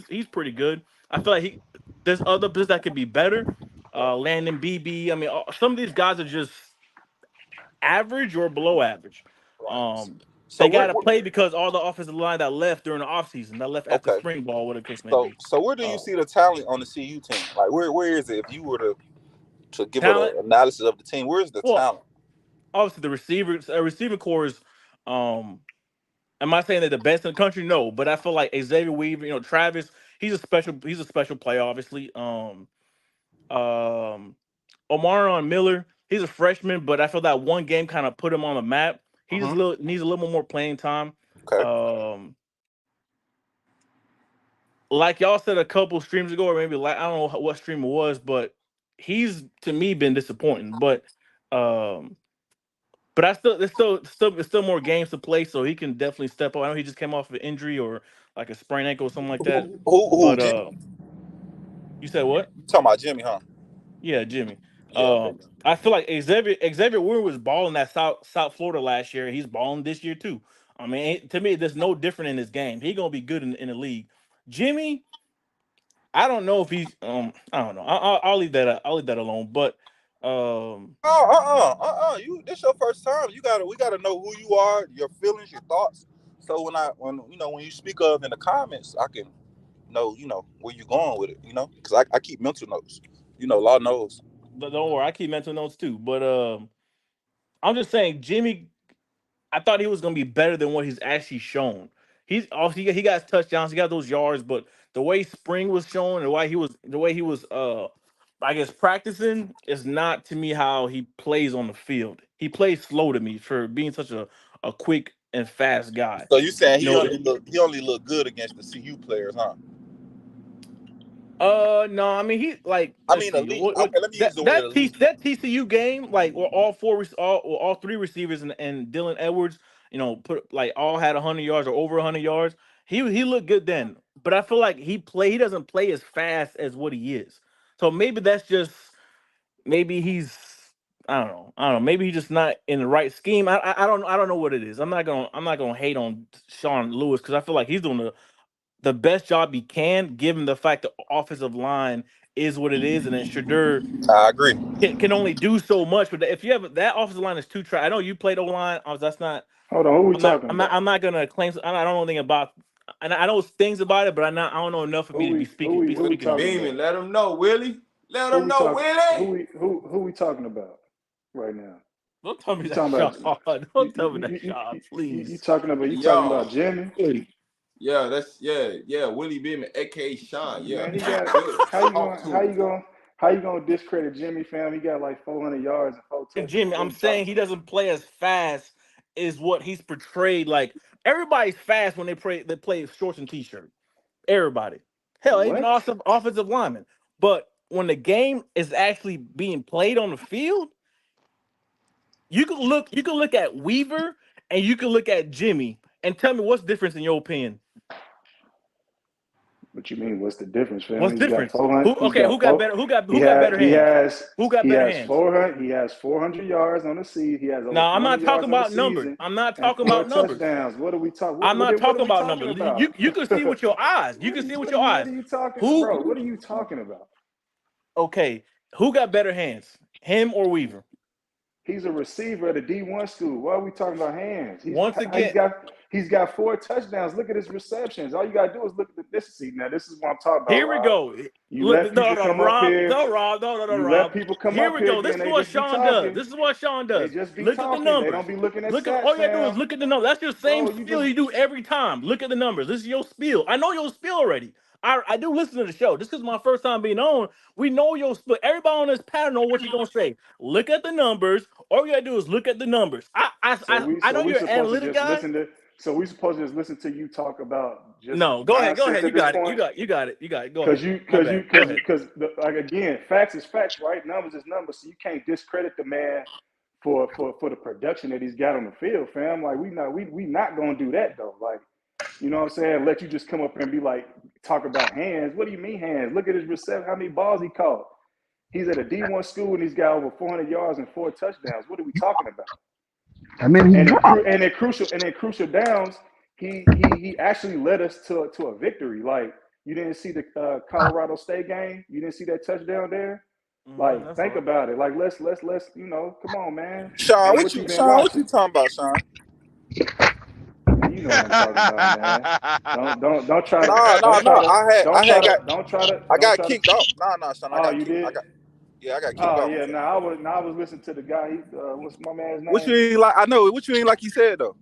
he's pretty good. I feel like there's other positions that could be better. Landon BB. I mean, some of these guys are just average or below average. Right. They So got to play because all the offensive line that left during the offseason, that left after okay. spring ball, whatever the case may So be. so where do you see the talent on the CU team? Like where is it? If you were to give an Talent. analysis of the team, where's the Well, talent? obviously the receiving core is. Am I saying they're the best in the country? No, but I feel like Xavier Weaver, Travis, he's a special player, obviously. Um, Omarion Miller, he's a freshman, but I feel that one game kind of put him on the map. He just needs a little more playing time. Okay. Like y'all said a couple streams ago, or maybe like I don't know what stream it was, but he's to me been disappointing. But it's still more games to play, so he can definitely step up. I know he just came off of an injury or like a sprained ankle or something like that. Who But Jimmy? you said what? You talking about Jimmy, huh? Yeah, Jimmy. Yeah, okay. I feel like Xavier Ward was balling at South Florida last year. He's balling this year too. I mean, to me, there's no different in this game. He's gonna be good in the league. Jimmy, I don't know if he's I don't know. I'll leave that I'll leave that alone. But You this your first time. We gotta know who you are, your feelings, your thoughts. So when you speak of in the comments, I can know, where you're going with it, because I keep mental notes. Law knows. don't worry, I keep mental notes too. But I'm just saying, Jimmy, I thought he was going to be better than what he's actually shown. He's also he got touchdowns, he got those yards, but the way spring was shown and the way he was I guess practicing is not to me how he plays on the field. He plays slow to me for being such a quick and fast guy. So you saying You he only looked good against the CU players, huh? No, I mean he like I let's mean see elite. Okay, let me use the word elite. that TCU game like where all three receivers and Dylan Edwards, put like all had 100 yards or over 100 yards. He looked good then, but I feel like he doesn't play as fast as what he is. So maybe that's just maybe he's I don't know. Maybe he's just not in the right scheme. I don't know what it is. I'm not gonna hate on Sean Lewis because I feel like he's doing the best job he can, given the fact the offensive line is what it is, and then Shadur I agree. can only do so much. But if you have that offensive line is too trash. I know you played O line. That's not. Hold on, who we talking about? I'm not gonna claim. I don't know anything about. And I know things about it, but I don't know enough for me to be speaking. Who we talking Beaming, about? let them know, Willie. Let them know, Willie. Who we talking about right now? Don't tell me You that, talking Sean. about? Don't tell me that, Sean. Please. You talking about Jimmy? Yeah, that's Willie Beeman, aka Sean. Yeah, Man, he got how you gonna discredit Jimmy, fam? He got like 400 yards and 4 touchdowns. Jimmy, I'm saying he doesn't play as fast as what he's portrayed. Like everybody's fast when they play shorts and t-shirt. Everybody, hell, even awesome offensive linemen. But when the game is actually being played on the field, you can look at Weaver and you can look at Jimmy and tell me what's the difference in your opinion. What you mean? What's the difference, fam? What's the difference? Who got better hands? Who got better hands? 400. He has 400 yards on the season. He has over. No, I'm not 400 talking yards about numbers. season I'm not and talking 4 about numbers. touchdowns. What are we talking? I'm not talking about talking numbers. about? You can see with your eyes. You can see with your eyes. What are you talking, Who, bro? What are you talking about? Okay, who got better hands, him or Weaver? He's a receiver at a D1 school. Why are we talking about hands? Once again, he's got 4 touchdowns. Look at his receptions. All you gotta do is look at the consistency. Now, this is what I'm talking about. Here we go. You let people come up here. No, Rob. Let people come here up we here. go. This is what Sean does. This is what Sean does. They just be look talking. At the numbers. They don't be looking at stats. All you gotta do is look at the numbers. That's your same spiel you do every time. Look at the numbers. This is your spiel. I know your spiel already. I do listen to the show. This is my first time being on. We know your split. Everybody on this panel know what you're gonna say. Look at the numbers. All you gotta do is look at the numbers. I know you're an analytic guy. So we supposed to just listen to you talk about just no. Go ahead. You got it. Go ahead. Because like again, facts is facts, right? Numbers is numbers. So you can't discredit the man for the production that he's got on the field, fam. Like we not gonna do that though. Like, you know what I'm saying? Let you just come up and be like, talk about hands. What do you mean hands? Look at his reception. How many balls he caught? He's at a D1 school and he's got over 400 yards and 4 touchdowns. What are we talking about? I mean, and in crucial downs, he actually led us to a victory. Like, you didn't see the Colorado State game. You didn't see that touchdown there. Like, That's think all right. about it. Like, let's you know, come on, man. Sean, Hey, what what you you been Sean, what you watching? talking about, Sean? Man, you know what I'm talking about, man. Don't try to No, no, don't no. try to I had got don't got try to. kicked off. No, Sean, I Oh, got you kicked. did? I got kicked Oh off. yeah. I was listening to the guy. He what's my man's What you name? ain't like? I know what you ain't like. He said though.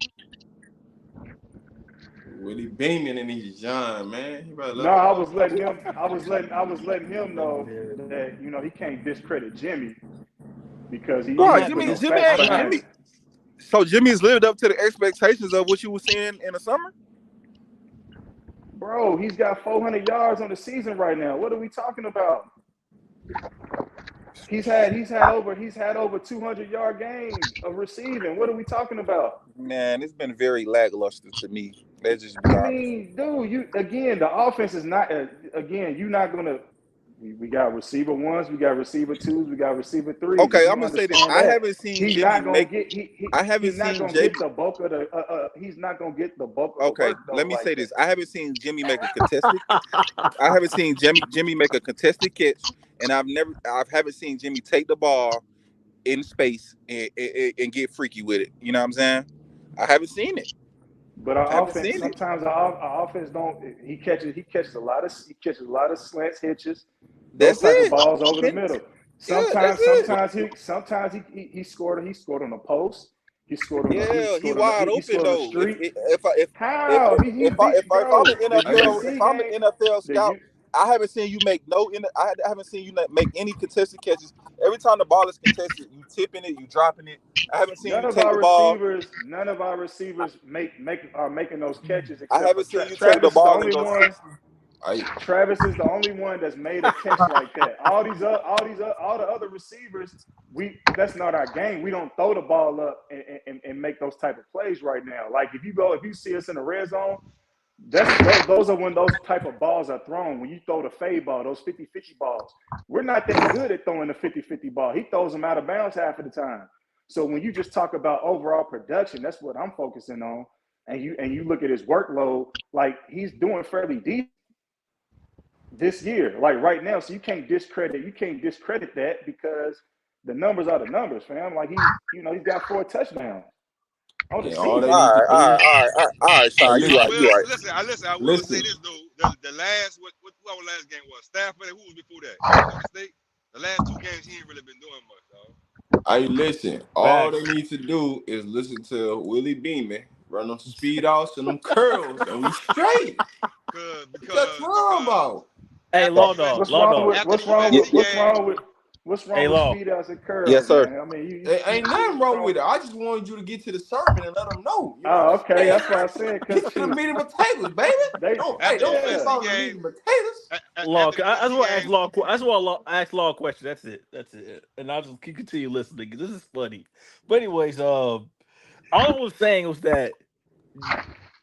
Willie Beeman and he's John, man. He better No, let him I know. was letting him. I was letting him know that you know he can't discredit Jimmy because he Bro, ain't put Jimmy, no Jimmy facts ain't behind Jimmy. it. So Jimmy's lived up to the expectations of what you were seeing in the summer. Bro, he's got 400 yards on the season right now. What are we talking about? He's had over 200-yard games of receiving. What are we talking about? Man, it's been very lackluster to me. Let's just be I honest. mean, dude, the offense is not again. You're not gonna. We got receiver ones, we got receiver twos, we got receiver threes. Okay, If I'm you gonna say this. understand I that, haven't seen he's Jimmy not gonna make. get I haven't he's not seen gonna Jimmy. get the bulk of the he's not gonna get the bulk of the Okay, work let though me like say that. this. I haven't seen Jimmy make a contested. I haven't seen Jimmy make a contested catch, and I haven't seen Jimmy take the ball in space and get freaky with it. You know what I'm saying? I haven't seen it. But I our haven't offense seen it. sometimes our offense don't. He catches a lot of slants, hitches, those That's type of it. balls over the middle. Yeah, that's it. Sometimes he scored on a post. Yeah, he wide He open scored on the though. street. If How he I, beat if I'm bro? an The Hey, NFL if UNC I'm an game. NFL The scout, U, I haven't seen you make I haven't seen you make any contested catches. Every time the ball is contested, you tipping it, you dropping it. I haven't seen you take the ball. none of our receivers are making those catches I except for haven't seen you take the Travis is the ball and only go one. 60. I Travis is the only one that's made a catch like that. All the other receivers, that's not our game. We don't throw the ball up and make those type of plays right now. Like if you see us in the red zone, those are when those type of balls are thrown. When you throw the fade ball, those 50-50 balls. We're not that good at throwing the 50-50 ball. He throws them out of bounds half of the time. So when you just talk about overall production, that's what I'm focusing on. And you look at his workload, like he's doing fairly decent this year, like right now. So you can't discredit that because the numbers are the numbers, fam. Like he's got 4 touchdowns on the and all All they season. need to right, all do. right, all right, all right, Hey, Sean, you I right, listen, you will right. listen. I will say listen. this though. The last what our last game was? Stafford. Who was before that? Arizona State. The last 2 games he ain't really been doing much, dog. Hey, listen. All they Facts. need to do is listen to Willie Beeman, run them speed offs and them curls, and we straight. Cause What you because talking because about? Hey, after law you went dog, What's law wrong dog. with after the UNC game, what's Hey, wrong with law. speed outs and Yes, curls, sir. man? I mean, There ain't nothing you wrong know. with it. I just wanted you to get to the serpent and let them know. You know what Oh, I'm okay, saying? that's what I said. Cause Get to the shoot, meat and potatoes, baby. they after the Don't say UNC yeah. all the meat game, and potatoes. Law. after the I just UNC want to ask game, law. I just want to ask law a question. That's it. That's it. And I'll just continue listening. This is funny. But anyways, all I was saying was that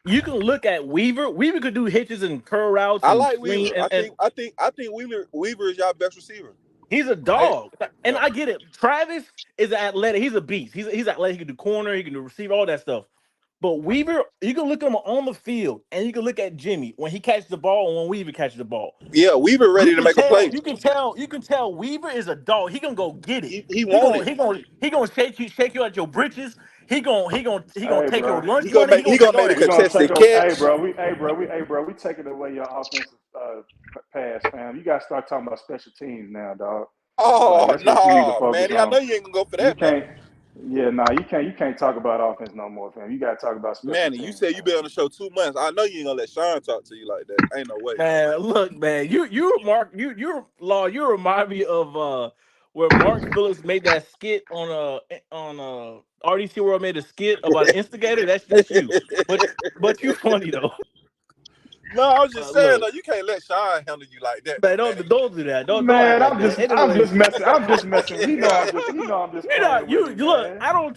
you can look at Weaver. Weaver could do hitches and curl routes I and like swing, Weaver. and I think Weaver is y'all best receiver. he's a Hey, dog. And yeah. I get it. Travis is athletic. He's a beast. He's athletic. He can do corner. He can do receive, all that stuff. But Weaver, you can look at him on the field, and you can look at Jimmy when he catches the ball and when Weaver catches the ball. Yeah, Weaver You ready to can make a tell, play. you can tell Weaver is a dog. He gonna go get it. He want it. He gonna shake you at your britches. He gonna Hey, take your bro, lunch money. He He gonna gonna take all make the that we gonna shit. take contested a catch. we taking away your offensive pass, fam. You gotta start talking about special teams now, dog. Like Oh that's what you need to no, focus man! I on. know you ain't gonna go for You that, man. can't. Yeah, nah, you can't talk about offense no more, fam. You gotta talk about special Man, you teams, said you man. been on the show 2 months. I know you ain't gonna let Sean talk to you like that. Ain't no way. Man, look, man, you Mark, you law, you remind me of where Mark Phillips made that skit on RDC World made a skit about an instigator. That's you. But you funny though. No, I was just saying Look, though, you can't let Sean handle you like that man, though, man. don't do that. Don't act Man, like that. I'm Anyways, just messing. I'm just messing. Right. You know I'm just you're not playing with you. him, Look, man. I don't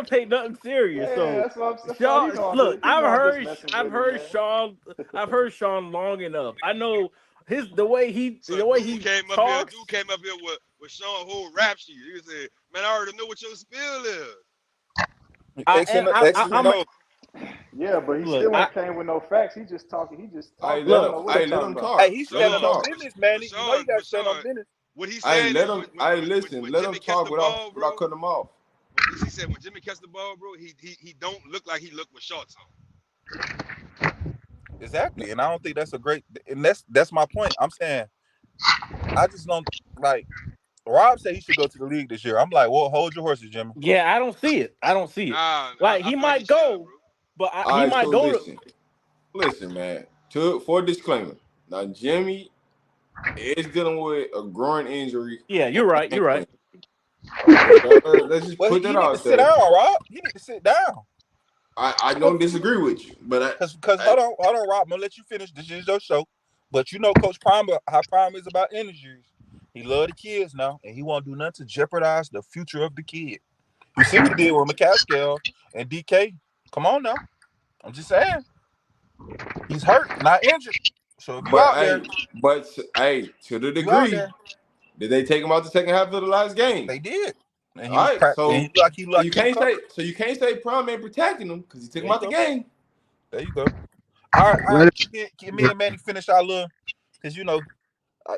take nothing serious. Yeah, So that's why Sean, look, just messing I've with him, heard man. I've heard Sean long enough. I know So the way he talks. dude came up here with Sean whole rap sheet. He said, man, I already know what your spill is. X and I'm O. Yeah, but he look. still ain't came with no facts. He just talking. He just hey, talking. I don't know what he Look. let talking them about. talk. Hey, he's Let them standing on Sean, talk. business, man. but You know you Sean, got to but stand on Sean, business. what he's Hey, saying let is him. Hey, listen. when Let him Jimmy catch talk the ball, without bro. cutting him off. He said when Jimmy catch the ball, bro, he don't look like he looked with shorts on. Exactly, and I don't think that's a great. And that's my point. I'm saying I just don't like. Rob said he should go to the league this year. I'm like, well, hold your horses, Jimmy. Yeah, I don't see it. I don't see it. Nah, Like I he feel like he might should, go, bro. but All he right. might So go to. listen, man. For a disclaimer, now Jimmy is dealing with a groin injury. Yeah, you're right. You're right. Let's just Well, put he that need to out sit there. down, Rob. He need to sit down. I don't disagree with you, but Because hold on, Rob. I'm gonna let you finish. This is your show. But you know, Coach Prime, how Prime is about injuries. He love the kids now, and he won't do nothing to jeopardize the future of the kid. You see what he did with McCaskill and DK. Come on now. I'm just saying. He's hurt, not injured. So if you but out there, hey, to the you out degree, there. did they take him out the second half of the last game? They did, and he All was right, and so he so looked you like he can't recovered. say Prime ain't protecting him because he took There him you out the go. game. There you go. All right. Well, Keep me and Manny finish our little, because you know,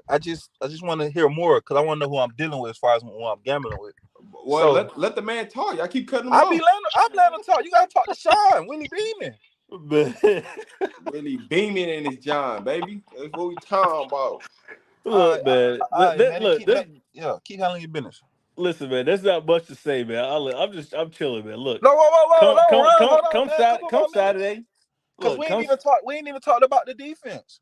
I just want to hear more because I want to know who I'm dealing with as far as who I'm gambling with. Well, So let the man talk. Y'all keep cutting him off. I'm letting him talk. You gotta talk to Sean, Willie Beeman. Really beaming in his John, baby. That's what we talking about. All Look, man. right, Manny, Look, this. keep handling your business. Listen, man. There's not much to say, man. I'm chilling, man. Look, No, whoa, no, run, hold on, come man, couple Come more minutes. Saturday. Because Look, we ain't even talked about the defense.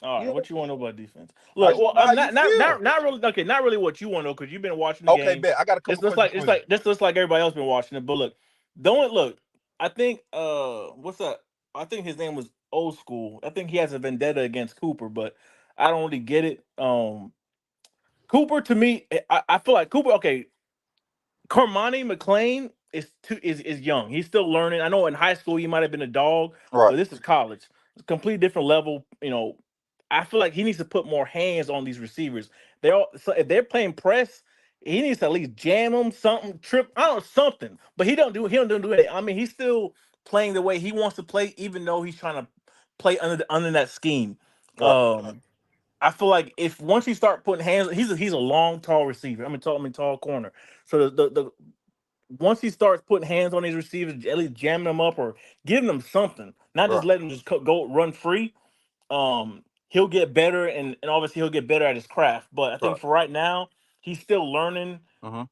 All right, Yeah, what you want to know about defense? I Look, just well, want to know I'm how you feel. not really okay. Not really what you want to know because you've been watching the Okay, game. bet. I got a couple questions for you. This looks like everybody else been watching it. But look, don't look. I think what's that? I think his name was Old School. I think he has a vendetta against Cooper, but I don't really get it. Cooper to me, I feel like Cooper. Okay, Cormani McClain is young. He's still learning. I know in high school he might have been a dog, Right, but this is college. It's a completely different level. You know, I feel like he needs to put more hands on these receivers. They're all, so if they're playing press, he needs to at least jam them, something, trip, I don't know, something. But he don't do it. I mean, he's still playing the way he wants to play, even though he's trying to play under that scheme. right. I feel like if once you start putting hands, he's a long, tall receiver. Tall corner. So the once he starts putting hands on these receivers, at least jamming them up or giving them something, not just Right, letting them just go run free. He'll get better, and obviously he'll get better at his craft. But I think right. for right now, he's still learning. Mm-hmm.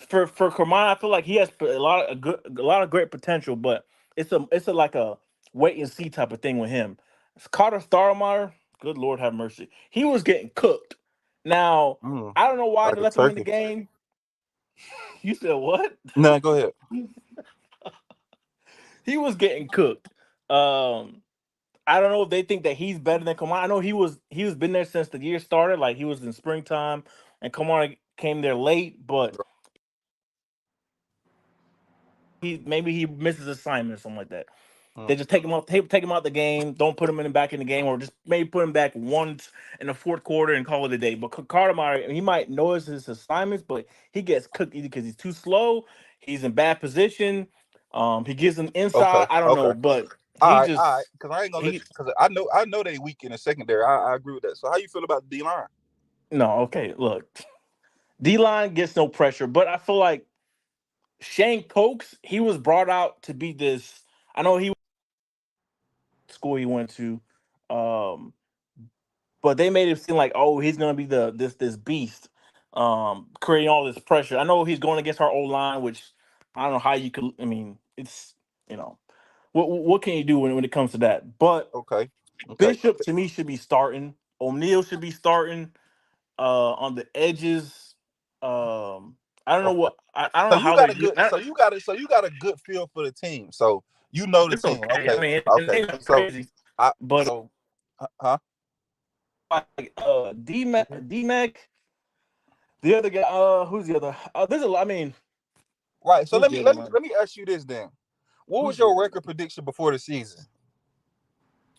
For Kermine, I feel like he has a lot of great potential, but it's a like a wait and see type of thing with him. Carter Starmeyer, good Lord have mercy, he was getting cooked. Now Mm, I don't know why like they a left him in the turkey. game. You said what? No, go ahead. He was getting cooked. I don't know if they think that he's better than Kamara. I know he was been there since the year started. Like he was in springtime, and Kamara came there late, but he misses assignment or something like that. Mm, They just take him out the game. Don't put him back in the game, or just maybe put him back once in the fourth quarter and call it a day. But Carter, he might know his assignments, but he gets cooked either because he's too slow, he's in bad position. He gives them okay, inside. I don't okay. know, but All right. Because I ain't gonna let he you. Because I know they weak in the secondary. I agree with that. So how you feel about the D line? no okay. Look, D line gets no pressure, but I feel like Shane Cokes, he was brought out to be this. I know he school he went to, um, but they made it seem like oh he's gonna be this beast, creating all this pressure. I know he's going against our old line, which I don't know how you could. I mean, it's you know what can you do when it comes to that? But Okay, okay, Bishop to me should be starting. O'Neal should be starting. On the edges, I don't know okay. what I don't know how they're using. So you got a good feel for the team. So you know the It's team. okay. I Okay, mean, it okay. ain't nothing So crazy, I but so huh? like D Mac, the other guy, who's the other? There's a lot. I mean, Right. So who's the other one? let me ask you this then. What was Who's the your other record prediction before the season?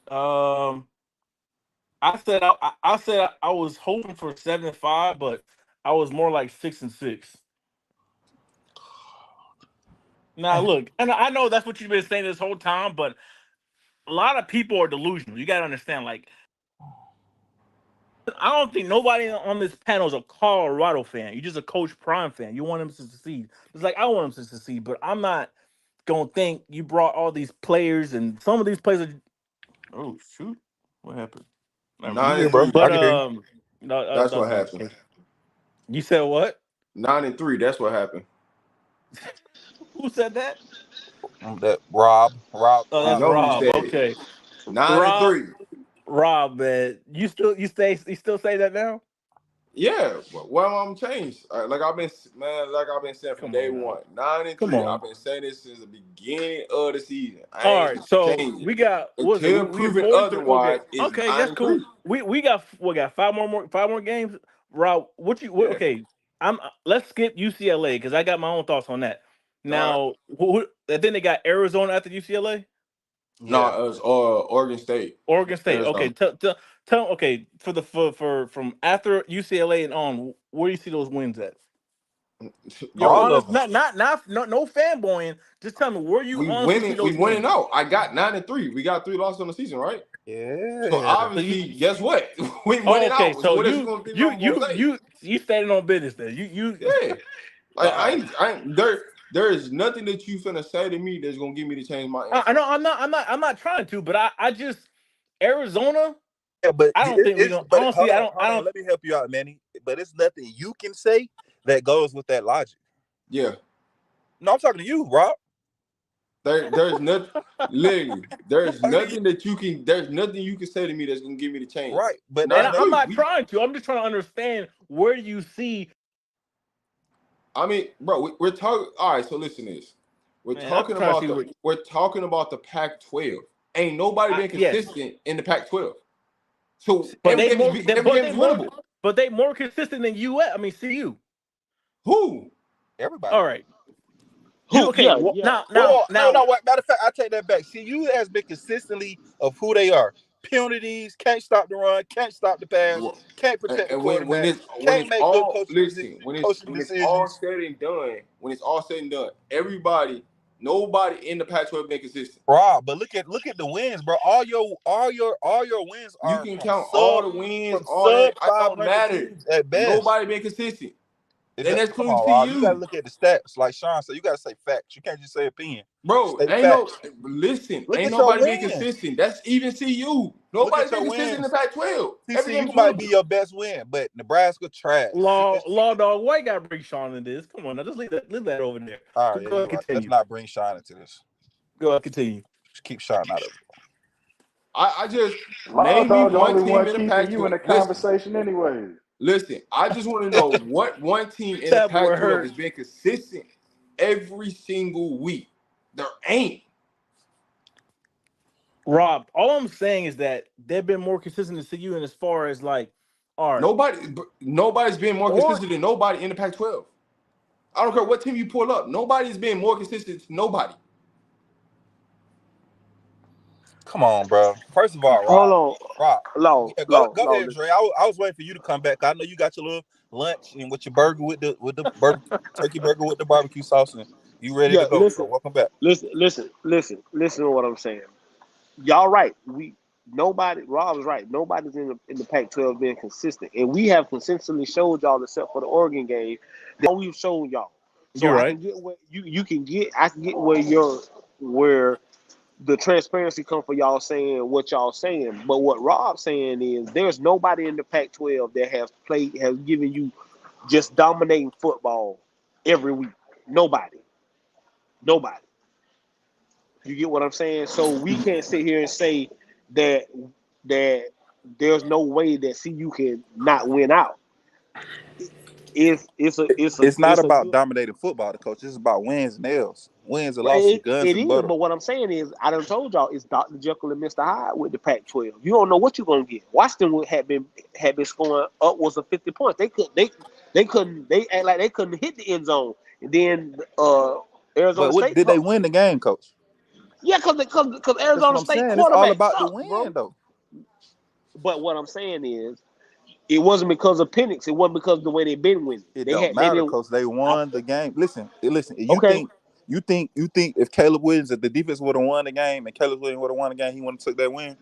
one? I said I was hoping for 7-5, but I was more like 6-6. Now look, and I know that's what you've been saying this whole time, but a lot of people are delusional. You got to understand, like I don't think nobody on this panel is a Colorado fan. You're just a Coach Prime fan. You want him to succeed. It's like I want him to succeed, but I'm not gonna think you brought all these players and some of these players are. Oh shoot! What happened? Never mind. 9 Yeah, and bro. 3. I But can hear you. no, That's no, what no. happened. You said what? 9 and 3. That's what happened. Who said that? That Rob. Oh, You that's know who Rob. said it. Okay, 9 and Rob. 3. Rob, man, you still say that now? Yeah, well, I'm changed. Like I've been, man, like I've been saying from Come day on now. one. 9 and Come 3. I've on. been saying this since the beginning of the season. I All ain't right, so changing. we got what is it? Until We proven 43. Okay, otherwise, is okay, 9 that's and cool. 3. We got five more games. Rob, Yeah. okay, I'm let's skip UCLA because I got my own thoughts on that. All right. Now, then they got Arizona after UCLA, No, Yeah. it was Oregon State. Oregon State. Okay, Arizona. tell okay for from after UCLA and on, where do you see those wins at? You're Oh, All of honest, them. no fanboying. Just tell me where you honestly see we those winning wins. out. I got 9 and 3. We got 3 losses on the season, right? So Yeah. So you, obviously, guess what? We oh, winning okay. out. So So what else you gonna think I'm gonna say? you standing on business then. You Yeah. all Like right. I ain't there is nothing that you finna say to me that's gonna get me to change my I answer. know I'm not trying to, but I just Arizona. Yeah, but I don't think we're gonna but honestly. I hold on. don't. Let me help you out, Manny. But it's nothing you can say that goes with that logic. Yeah. No, I'm talking to you, Rob. There's nothing literally, I'm talking to you. there's nothing you can say to me that's gonna get me to change. Right. But And that's 9 not I'm 3. not trying to. I'm just trying to understand where you see. I mean, bro, we're talking. All right, so listen to this. We're Man, I'm talking trying to about see where. the Pac-12. Ain't nobody been Yes, consistent in the Pac-12. So but every game is winnable. but they more consistent than US. I mean, CU. Who? everybody. All right. You Who? okay? Yeah, yeah. Well, no. Now. Matter of fact, I take that back. See, you has been consistently of who they are. Penalties, can't stop the run, can't stop the pass, Well, can't protect the and when quarterback, it's can't make good all listen, coaching when it's all decisions. said and done, nobody in the Pac-12 been consistent. Rob, but look at the wins, bro. All your wins You are can from count all the wins, all that. sub I don't 500 matter. teams at best. Nobody been consistent, and that's Come including on, Rob. You gotta CU. look at the stats, like Sean said. You gotta say facts. You can't just say opinion. Bro, State facts. Look ain't at your nobody been wins. consistent. That's even CU. Look Nobody at been your consistent in the wins. Pac-12. Every game TCU is might be winnable. your best win, but Nebraska trash. Law dog, why you gotta bring Sean in this? Come on, now just leave that over there. All right, Go yeah, ahead, you're right. Let's continue. not bring Sean into this. Go ahead, continue. Just keep Sean out of it. I just Law name me dog, the one only team one in the keeping you in Pac-12. the conversation anyway. Listen. I just want to know what one team in the That boy Pac-12 hurt. has been consistent every single week. There ain't. Rob, all I'm saying is that they've been more consistent to CU, and as far as like, all right, Nobody's been more or consistent than nobody in the Pac-12. I don't care what team you pull up. Nobody's been more consistent to nobody. Come on, bro. First of all, Hold Rob. on. Law, Yeah, law, go law. ahead, Dre. I was waiting for you to come back. I know you got your little lunch and with your burger with the burger, turkey burger with the barbecue sauce, and you ready to Yeah, go. So welcome back. listen to what I'm saying. Y'all right. Rob's right. Nobody's in the Pac-12 being consistent, and we have consistently showed y'all, except for the Oregon game, that we've shown y'all. So you're I right. can get where you can get. I can get where the transparency come for y'all saying what y'all saying. But what Rob's saying is there's nobody in the Pac-12 that has given you just dominating football every week. Nobody. You get what I'm saying? So we can't sit here and say that there's no way that CU can not win out. It's not It's a about good. dominating football, the coach. It's about wins and L's, wins and losses, guns It and is, butter. but what I'm saying is, I done told y'all it's Dr. Jekyll and Mr. Hyde with the Pac-12. You don't know what you're gonna get. Washington had been scoring upwards of 50 points. They couldn't act like they couldn't hit the end zone. And then But Arizona what State did they win the game, coach? yeah, because That's what Arizona I'm State saying. It's all quarterback about the sucks, win, bro. though. But what I'm saying is, it wasn't because of Penix. It wasn't because of the way they've been winning. It They don't had they matter didn't. because they won the game. Listen. Okay, You think if Caleb Williams, if the defense would have won the game and Caleb Williams would have won the game, he wouldn't have took that win.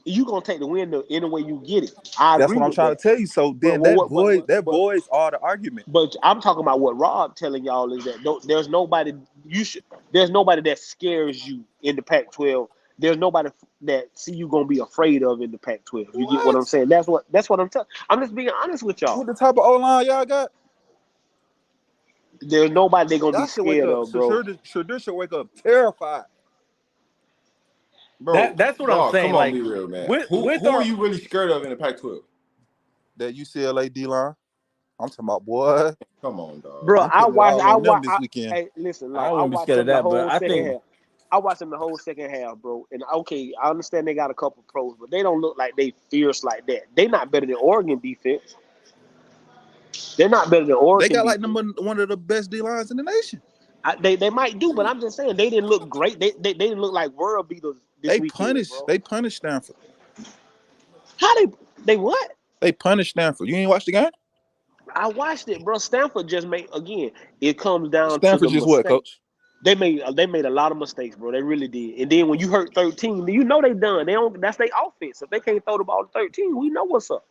you gonna take the win any way you get it. I That's agree what I'm with trying that. to tell you. So then that voids all the argument. But I'm talking about what Rob telling y'all is that there's nobody there's nobody that scares you in the Pac-12. There's nobody that see you gonna be afraid of in the Pac-12. You get what I'm saying? That's what I'm telling. I'm just being honest with y'all. What the type of O-line y'all got? There's nobody they're gonna be Y'all should wake scared up. of, bro. Should wake up terrified. Bro, That's what I'm dog, saying. come on, Like be real, man. with Who our are you really scared of in the Pac-12? That UCLA D-line. I'm talking about, boy. Come on, dog. Bro, I'm putting it all on them this weekend. Hey, listen, I I wouldn't be watched scared of them the that, but whole I second think half. I watched them the whole second half, bro. And okay, I understand they got a couple pros, but they don't look like they fierce like that. They not better than Oregon defense. They're not better than They Oregon got like defense. one of the best D-lines in the nation. They might do, but I'm just saying they didn't look great. They didn't look like world beaters this weekend, bro. They punished Stanford. How they what? They punished Stanford. You ain't watched the game? I watched it, bro. Stanford just made again. It comes down to Stanford the just what, mistake. coach? They made a lot of mistakes, bro. They really did. And then when you hurt 13, you know they done. They don't. That's their offense. If they can't throw the ball to 13, we know what's up.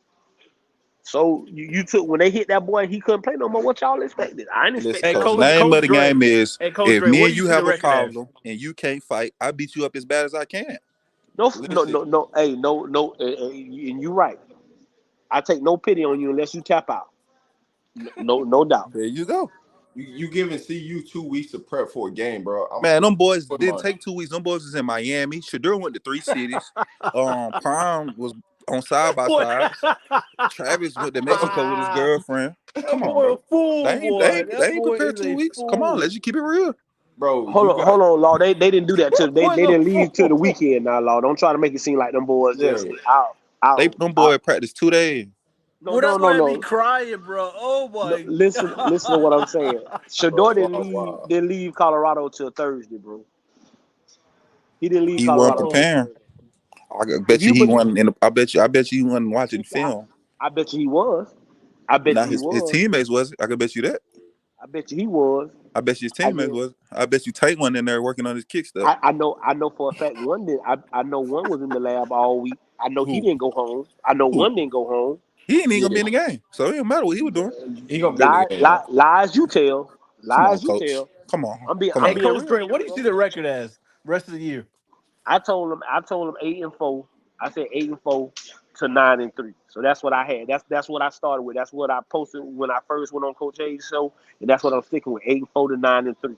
So you took when they hit that boy, he couldn't play no more. What y'all expected? I didn't expect Listen, Hey, nothing coach. less. Name Coach of the Dre. game is Hey, Coach if Dre, me what and do you you see the have a record as? problem and you can't fight, I beat you up as bad as I can. Listen, No. Hey, no. And you're right. I take no pity on you unless you tap out. No doubt. There you go. you giving CU 2 weeks to prep for a game, bro. Man, them boys Put didn't money. take 2 weeks. Them boys was in Miami. Shadur went to 3 cities. Prime was on side by side. Travis went to Mexico with his girlfriend. That Come on, boy a bro. fool, boy. They That ain't boy prepared is 2 a weeks. Come on, fool. let's just keep it real. Bro, Hold on, Law. They didn't do that to That they boy's a didn't leave to the fool. weekend now, Law. Don't try to make it seem like them boys yeah. just out. Them boys practiced 2 days. Well, that boy had me No. crying, bro. Oh my Listen to what I'm saying. Bro, Shador wow. didn't leave Colorado till Thursday, bro. He didn't leave He wasn't Colorado till God. preparing. Thursday. I If bet you you he believe, wasn't I bet you he wasn't watching film. I bet you he was. I bet Now you he his was. teammates was. I can bet you that. I bet you he was. I bet you his I teammates did. was. I bet you Tate went in there working on his kick stuff. I know for a fact one did. I know one was in the lab all week. I know he Who? didn't go home. I know Who? one didn't go home. He ain't even Yeah, gonna be in the game. So it don't matter what he was doing. he gonna be in the game, bro. Lies you tell. Come on, Lies you coach. tell. Come on. I'm Hey, being Coach real Dre, with you, what do you bro. see the record as rest of the year? I told him 8-4. I said 8-4 to 9-3. So that's what I had. That's what I started with. That's what I posted when I first went on Coach A's show, and that's what I'm sticking with. 8-4 to 9-3.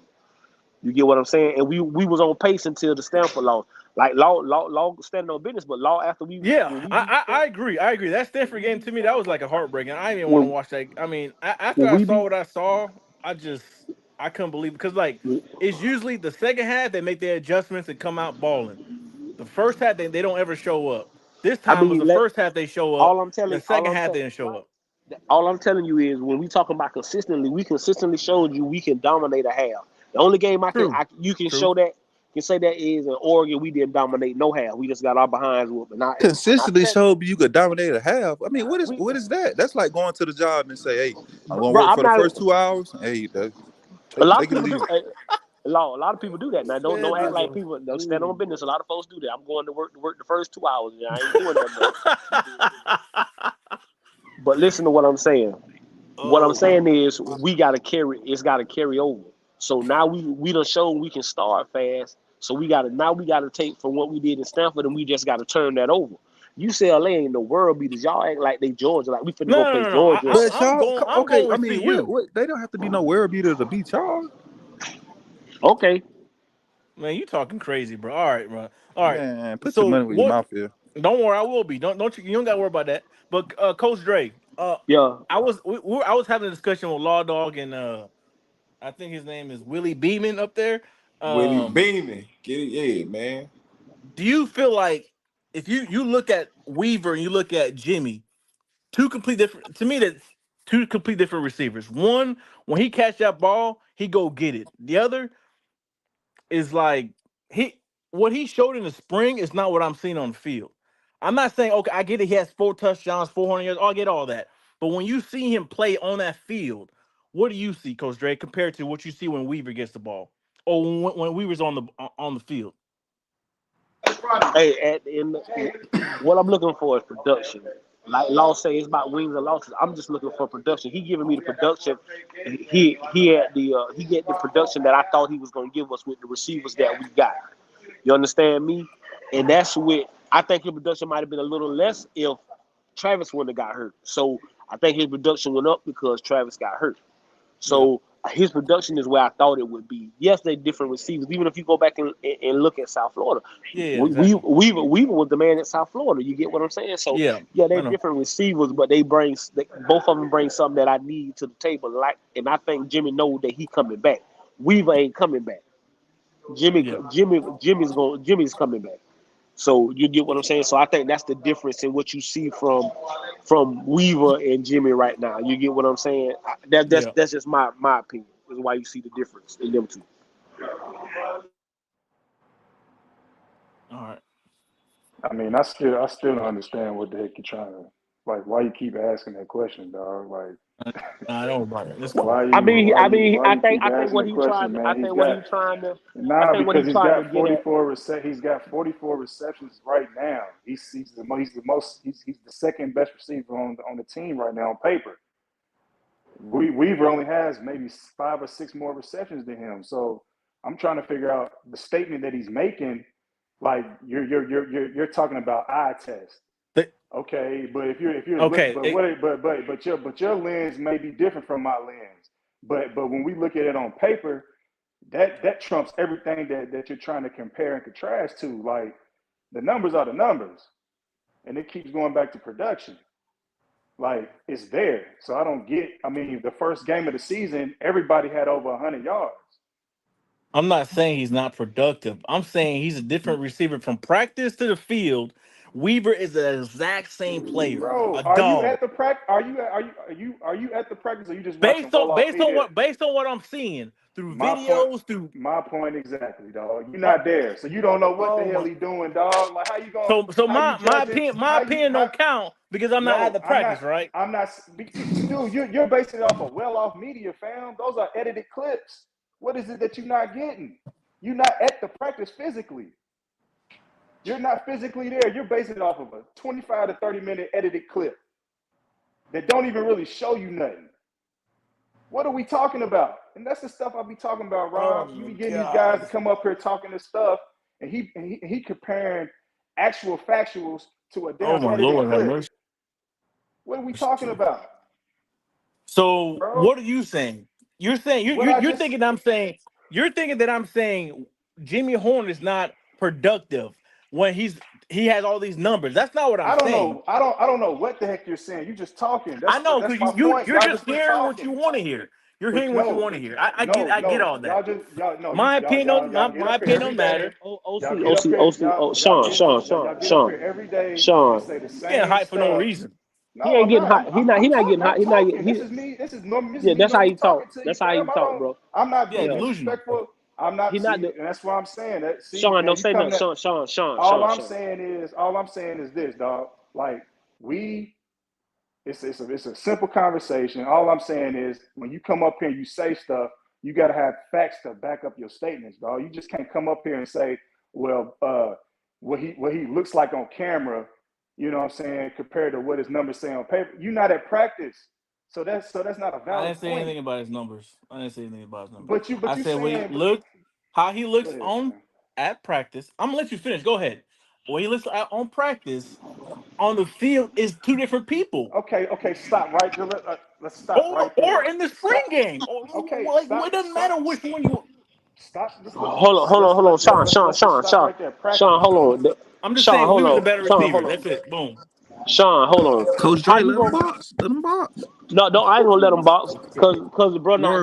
You get what I'm saying? And we was on pace until the Stanford loss. Like law standing on business, but law after Yeah, when we beat I Stanford, agree. I agree. That Stanford game to me, that was like a heartbreaking. I didn't even want to when watch that. I mean, after when I we saw beat what I saw, I couldn't believe it because like it's usually the second half they make their adjustments and come out balling. The first half they don't ever show up. This I time was mean the first half they show up. all I'm The telling second half they didn't show up. all I'm telling you is when we talking about consistently, we consistently showed you we can dominate a half. The only game True, you can true. show that can say that is in Oregon we didn't dominate no half. We just got our behinds whooped. And I Consistently said showed you could dominate a half. I mean, we what is that? That's like going to the job and say, "Hey, I'm gonna bro, work I'm for the not first 2 hours. Hey, a lot of take it or people leave do. it." A lot of people do that now. This Don't man act is like a people don't stand on fool. business. A lot of folks do that. I'm going to work the first 2 hours. And I ain't doing nothing else. But listen to what I'm saying. What I'm Oh, saying is we gotta carry. It's gotta carry over. So now we done shown we can start fast. So we gotta take from what we did in Stanford, and we just gotta turn that over. UCLA ain't the world beaters. Y'all act like they Georgia, like we finna go play no. Georgia or But something. y'all, I'm okay. going I with mean, CU. they don't have to be no world beater to beat y'all. Okay, Man, you talking crazy, bro. All right, bro. All right. Man, put your So money where your what? mouth is. Don't worry, I will be. Don't you don't got to worry about that. But Coach Dre, yeah, I was having a discussion with Law Dog and I think his name is Willie Beeman up there. Willie Um, beaming. Get it, yeah, man. do you feel like if you look at Weaver and you look at Jimmy, two complete different to me that's two complete different receivers. One, when he catch that ball, he go get it. The other is like he what he showed in the spring is not what I'm seeing on the field. I'm not saying okay, I get it. He has 4 touchdowns, 400 yards. I get all that. But when you see him play on that field, what do you see, Coach Dre, compared to what you see when Weaver gets the ball or when Weaver's on the field? Hey, at the end, what I'm looking for is production. Like Law say, it's about wins and losses. I'm just looking for production. He giving me the production. He get the production that I thought he was going to give us with the receivers that we got. You understand me? And that's what I think his production might have been a little less if Travis wouldn't have got hurt. So I think his production went up because Travis got hurt. So his production is where I thought it would be. Yes, they're different receivers. Even if you go back and look at South Florida, Weaver was the man at South Florida. You get what I'm saying? So they're different receivers, but both of them bring something that I need to the table. And I think Jimmy knows that he coming back. Weaver ain't coming back. Jimmy's coming back. So you get what I'm saying? So I think that's the difference in what you see from Weaver and Jimmy right now. You get what I'm saying? That's just my opinion. Is why you see the difference in them two. All right. I mean, I still don't understand what the heck you're trying to, like, why you keep asking that question, dog. Like, I don't know about it. It's cool. I think what he's trying to. I think what he's trying to. Nah, because he's got 44 he's got 44 receptions right now. He's the second best receiver on the team right now on paper. Weaver only has maybe 5 or 6 more receptions than him. So I'm trying to figure out the statement that he's making. Like you're talking about eye test. Okay, but if you're okay, but your lens may be different from my lens. But when we look at it on paper, that trumps everything that you're trying to compare and contrast to. Like the numbers are the numbers, and it keeps going back to production. Like it's there. So I don't get. I mean, the first game of the season, everybody had over 100 yards. I'm not saying he's not productive. I'm saying he's a different receiver from practice to the field. Weaver is the exact same player. Bro, are you at the practice? Are you at the practice? Or you just watching based on what I'm seeing through videos, my point exactly, dog. You're not there, so you don't know what the hell he's doing, dog. Like how you going? So my opinion don't count because I'm not at the practice, right? I'm not, dude. You're basing it off of well-off media, fam. Those are edited clips. What is it that you're not getting? You're not at the practice physically. You're not physically there. You're basing it off of a 25 to 30-minute edited clip that don't even really show you nothing. What are we talking about? And that's the stuff I'll be talking about, Rob. You be getting these guys to come up here talking this stuff, and he comparing actual factuals to a damn edited clip. What are we talking about? So what are you saying? You're saying you're thinking that I'm saying Jimmy Horn is not productive when he has all these numbers. That's not what I'm saying. I don't know what the heck you're saying. You're just talking. I know because you're just hearing what you want to hear. You're hearing what you want to hear. I get all that. My opinion don't matter. Sean. Every day Sean. say the same Getting hype for no stuff. reason. He ain't getting hot. He's not getting hot. He's not getting. This is me. This is normal. Yeah, that's how you talk. That's how you talk, bro. I'm not being disrespectful. I'm not. He's not. And that's why I'm saying that. See, Sean, don't say nothing. Sean. All I'm saying is this, dog. Like it's a simple conversation. All I'm saying is when you come up here and you say stuff, you got to have facts to back up your statements, dog. You just can't come up here and say, well, what he looks like on camera. You know what I'm saying? Compared to what his numbers say on paper, you're not at practice, so that's not a valid point. I didn't say anything about his numbers. But you said how he looks at practice. I'm gonna let you finish. Go ahead. When he looks on practice, on the field is 2 different people. Okay, stop right there. Let's stop right there. Or in the spring game. Okay, it doesn't matter which one you. Stop. Hold on, Sean. Sean, hold on. I'm just saying we were the better receiver. That's it. Boom. Sean, hold on. Coach Dre, let him box. Let him box. No, I ain't gonna let him box because bro, like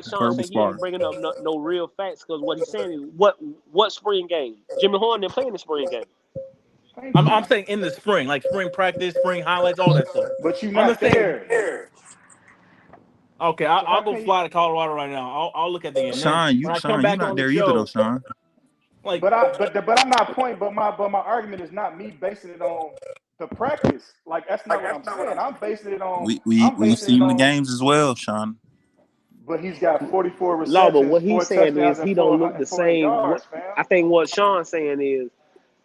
Sean said, he ain't bringing up no real facts because what he's saying is what spring game? Jimmy Horn didn't play in the spring game. I'm saying in the spring, like spring practice, spring highlights, all that stuff. But you're not there. Okay, I'll go fly to Colorado right now. I'll look at the game. Sean, you're not there either, though, Sean. Like, but I'm not pointing. But my argument is not me basing it on the practice. Like that's not what I'm saying. I'm basing it on. We've seen the games as well, Sean. But he's got 44 Law, but receptions, what 4 he's saying touchdowns, is and he don't look the 400 same. yards, What fam. I think what Sean's saying is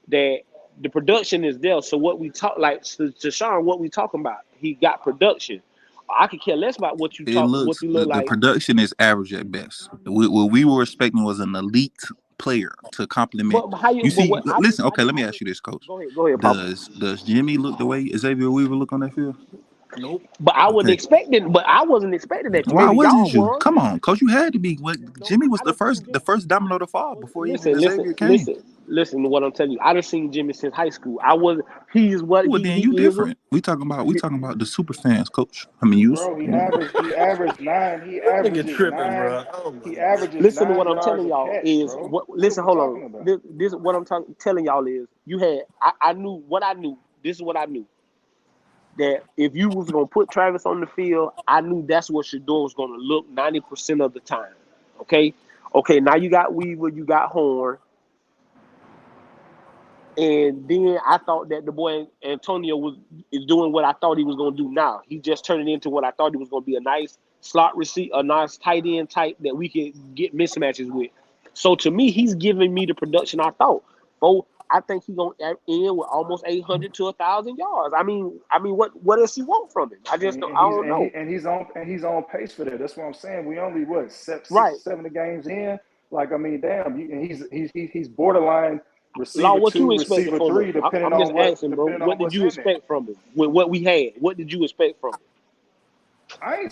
that the production is there. So what we talk like to Sean, what we talking about? He got production. I could care less about what you It talk, what looks you look the like. production is average at best. What we were expecting was an elite player to complement. But how you? You But see, what I listen. just, Okay, let me ask you this, Coach. go ahead, Papa. Does Jimmy look the way Xavier Weaver look on that field? Nope. But I wasn't Okay. expecting. But I wasn't expecting that. Why Maybe y'all wasn't you? was. Come on, Coach. You had to be. What, No, Jimmy was I done seen the Jimmy. first domino to fall before even Listen Xavier came. listen to what I'm telling you. I done seen Jimmy since high school. I was. He is what Well, then you he is. different. We talking about the super fans, Coach. I mean, you. Bro, he averaged 9. He Nigga averages tripping, 9. bro. Oh my He god. averages Listen to 9 what I'm yards telling a y'all catch, is bro. what. What are Listen, we hold talking on. about? This is what I'm telling y'all is you had. I knew what I knew. This is what I knew. That if you was gonna put Travis on the field, I knew that's what Shador was gonna look 90% of the time. Okay. Now you got Weaver, you got Horn. And then I thought that the boy Antonio is doing what I thought he was going to do now. He just turned it into what I thought he was going to be, a nice slot receiver, a nice tight end type that we could get mismatches with. So to me, he's giving me the production I thought. I think he's going to end with almost 800 to 1,000 yards. I mean, what else you want from him? I just don't. I don't know. He's on pace for that. That's what I'm saying. We only six Right, or 7 games in. Like, I mean, damn, and he's borderline Law. receiver What you 2, expected receiver from him? 3, depending I'm just on asking, bro. What did what's you in there. expect from him with what we had? What did you expect from him? I ain't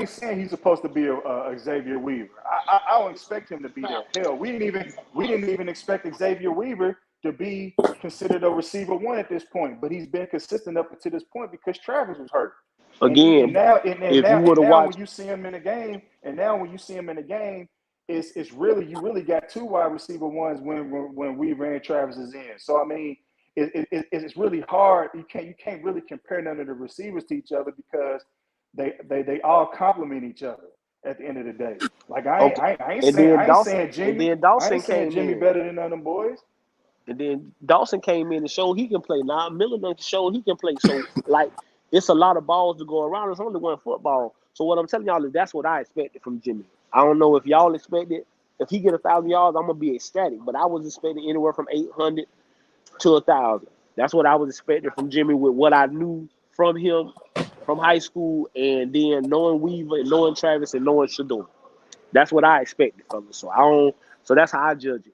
saying he's supposed to be a Xavier Weaver. I don't expect him to be that. Hell, we didn't even expect Xavier Weaver to be considered a receiver 1 at this point. But he's been consistent up to this point because Travis was hurt. And Again, if you would have now when watched, you see him in the game, it's really, you really got 2 wide receiver 1s when Weaver and Travis is in. So I mean, it's really hard. You can't really compare none of the receivers to each other because they all complement each other at the end of the day. Like okay, I ain't and saying then Dawson came Jimmy in. better than none of them boys. And then Dawson came in and showed he can play. Now Miller done showed he can play. So like it's a lot of balls to go around. It's only one football. So what I'm telling y'all is that's what I expected from Jimmy. I don't know if y'all expected. If he get 1,000 yards, I'm gonna be ecstatic. But I was expecting anywhere from 800 to 1,000. That's what I was expecting from Jimmy with what I knew from him from high school, and then knowing Weaver and knowing Travis and knowing Shador. That's what I expected from him. So I don't. So that's how I judge it.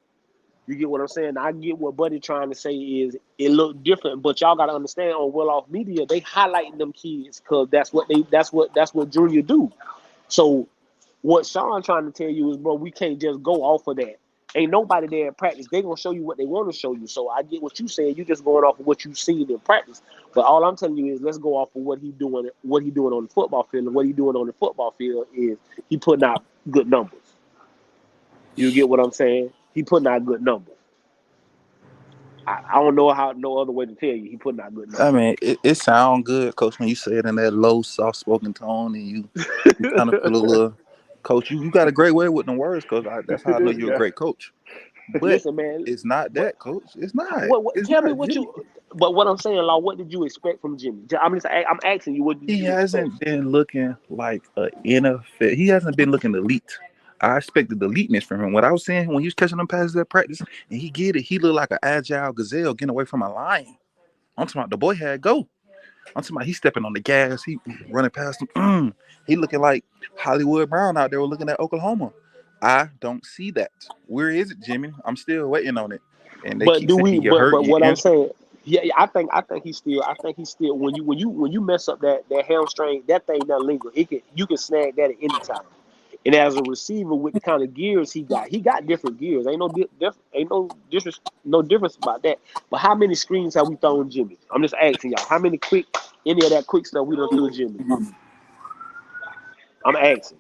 You get what I'm saying? I get what Buddy trying to say is it looked different, but y'all gotta understand on Well Off Media, they highlighting them kids because that's what Junior do. So what Sean trying to tell you is, bro, we can't just go off of that. Ain't nobody there in practice. They gonna show you what they want to show you. So I get what you saying. You just going off of what you seen in practice. But all I'm telling you is let's go off of what he doing on the football field. And what he doing on the football field is he putting out good numbers. You get what I'm saying? He putting out good numbers. I don't know how no other way to tell you. He putting out good I numbers. mean, it sounds good, Coach, when you say it in that low, soft-spoken tone, and you kind of feel a little. Coach, you got a great way with the words, Coach. That's how I know This you're a guy. great coach. But Listen, man. it's not What? that, Coach. It's not. What? It's Tell me not what Jimmy. you. But what I'm saying, Law. What did you expect from Jimmy? I'm asking you. What did He you expect? hasn't been looking like an NFL. He hasn't been looking elite. I expected the eliteness from him. What I was saying when he was catching them passes at practice, and he get it, he looked like an agile gazelle getting away from a lion. I'm talking about the boy had go. I'm talking about he stepping on the gas, he running past him. He looking like Hollywood Brown out there looking at Oklahoma. I don't see that. Where is it, Jimmy? I'm still waiting on it. And they But keep do we? saying you're hurt, But you're what I'm injured. saying, yeah, I think he's still. I think he's still. When you mess up that hamstring, that thing doesn't linger. You can snag that at any time. And as a receiver with the kind of gears he got different gears. No difference about that. But how many screens have we thrown Jimmy? I'm just asking y'all. How many any of that quick stuff we done threw Jimmy? I'm asking.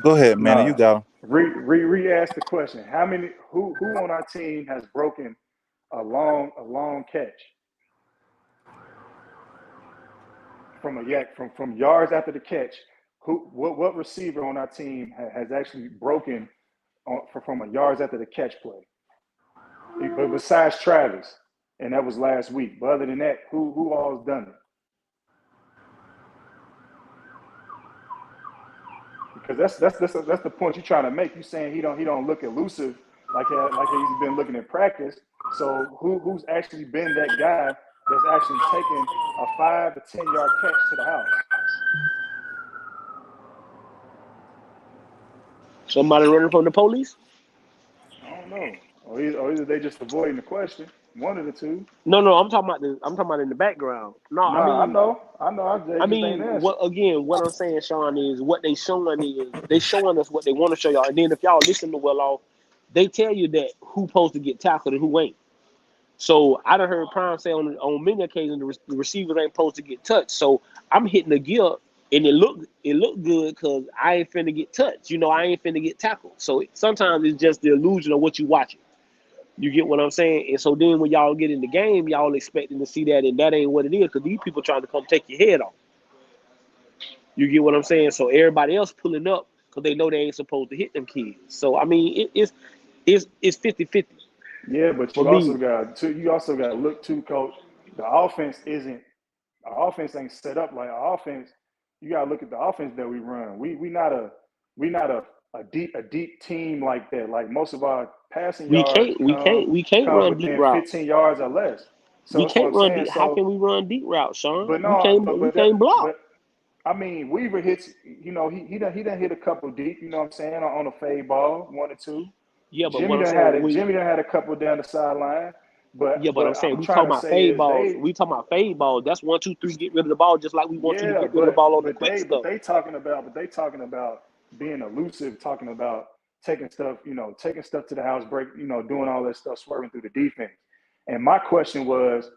Go ahead, man. You Nah, got him. re-ask the question. How many? Who on our team has broken a long catch from yards after the catch? What receiver on our team has actually broken from a yards after the catch play? But besides Travis, and that was last week. But other than that, who all's done it? Because that's the point you're trying to make. You're saying he don't look elusive like he's been looking in practice. So who's actually been that guy that's actually taken a 5 to 10 yard catch to the house? Somebody running from the police? I don't know. Or either they just avoiding the question. One of the two. No, I'm talking about in the background. No, Nah, I know. They just ain't answer. What I'm saying, Sean, is what they showing us what they want to show y'all. And then if y'all listen to well off, they tell you that who's supposed to get tackled and who ain't. So I done heard Prime say on many occasions the receivers ain't supposed to get touched. So I'm hitting the gear and it looked good because I ain't finna get touched. I ain't finna get tackled. So sometimes it's just the illusion of what you watching. You get what I'm saying? And so then when y'all get in the game, y'all expecting to see that, and that ain't what it is because these people trying to come take your head off. You get what I'm saying? So everybody else pulling up because they know they ain't supposed to hit them kids. So I mean, it's 50-50. Yeah, but For you me, also got to look too, coach. The offense ain't set up like our offense. You got to look at the offense that we run. We not a deep team like that. Like most of our passing we yards can't run deep within routes. 15 yards or less. So We that's what can't I'm run saying. deep. How So, can we run deep routes, Sean? but We no, can't. We can't block. but I mean, Weaver hits. He done hit a couple deep. You know what I'm saying, on a fade ball, 1 or 2. Yeah, but what Jimmy I'm done had saying, it. Jimmy done had a couple down the sideline. but I'm But saying I'm we trying talking to about say fade is balls. We talking about fade balls. That's 1, 2, 3. Get rid of the ball, just like we want you to yeah, get rid of the ball on the quick but stuff. they talking about being elusive, talking about taking stuff to the house, doing all that stuff, swerving through the defense. And my question was,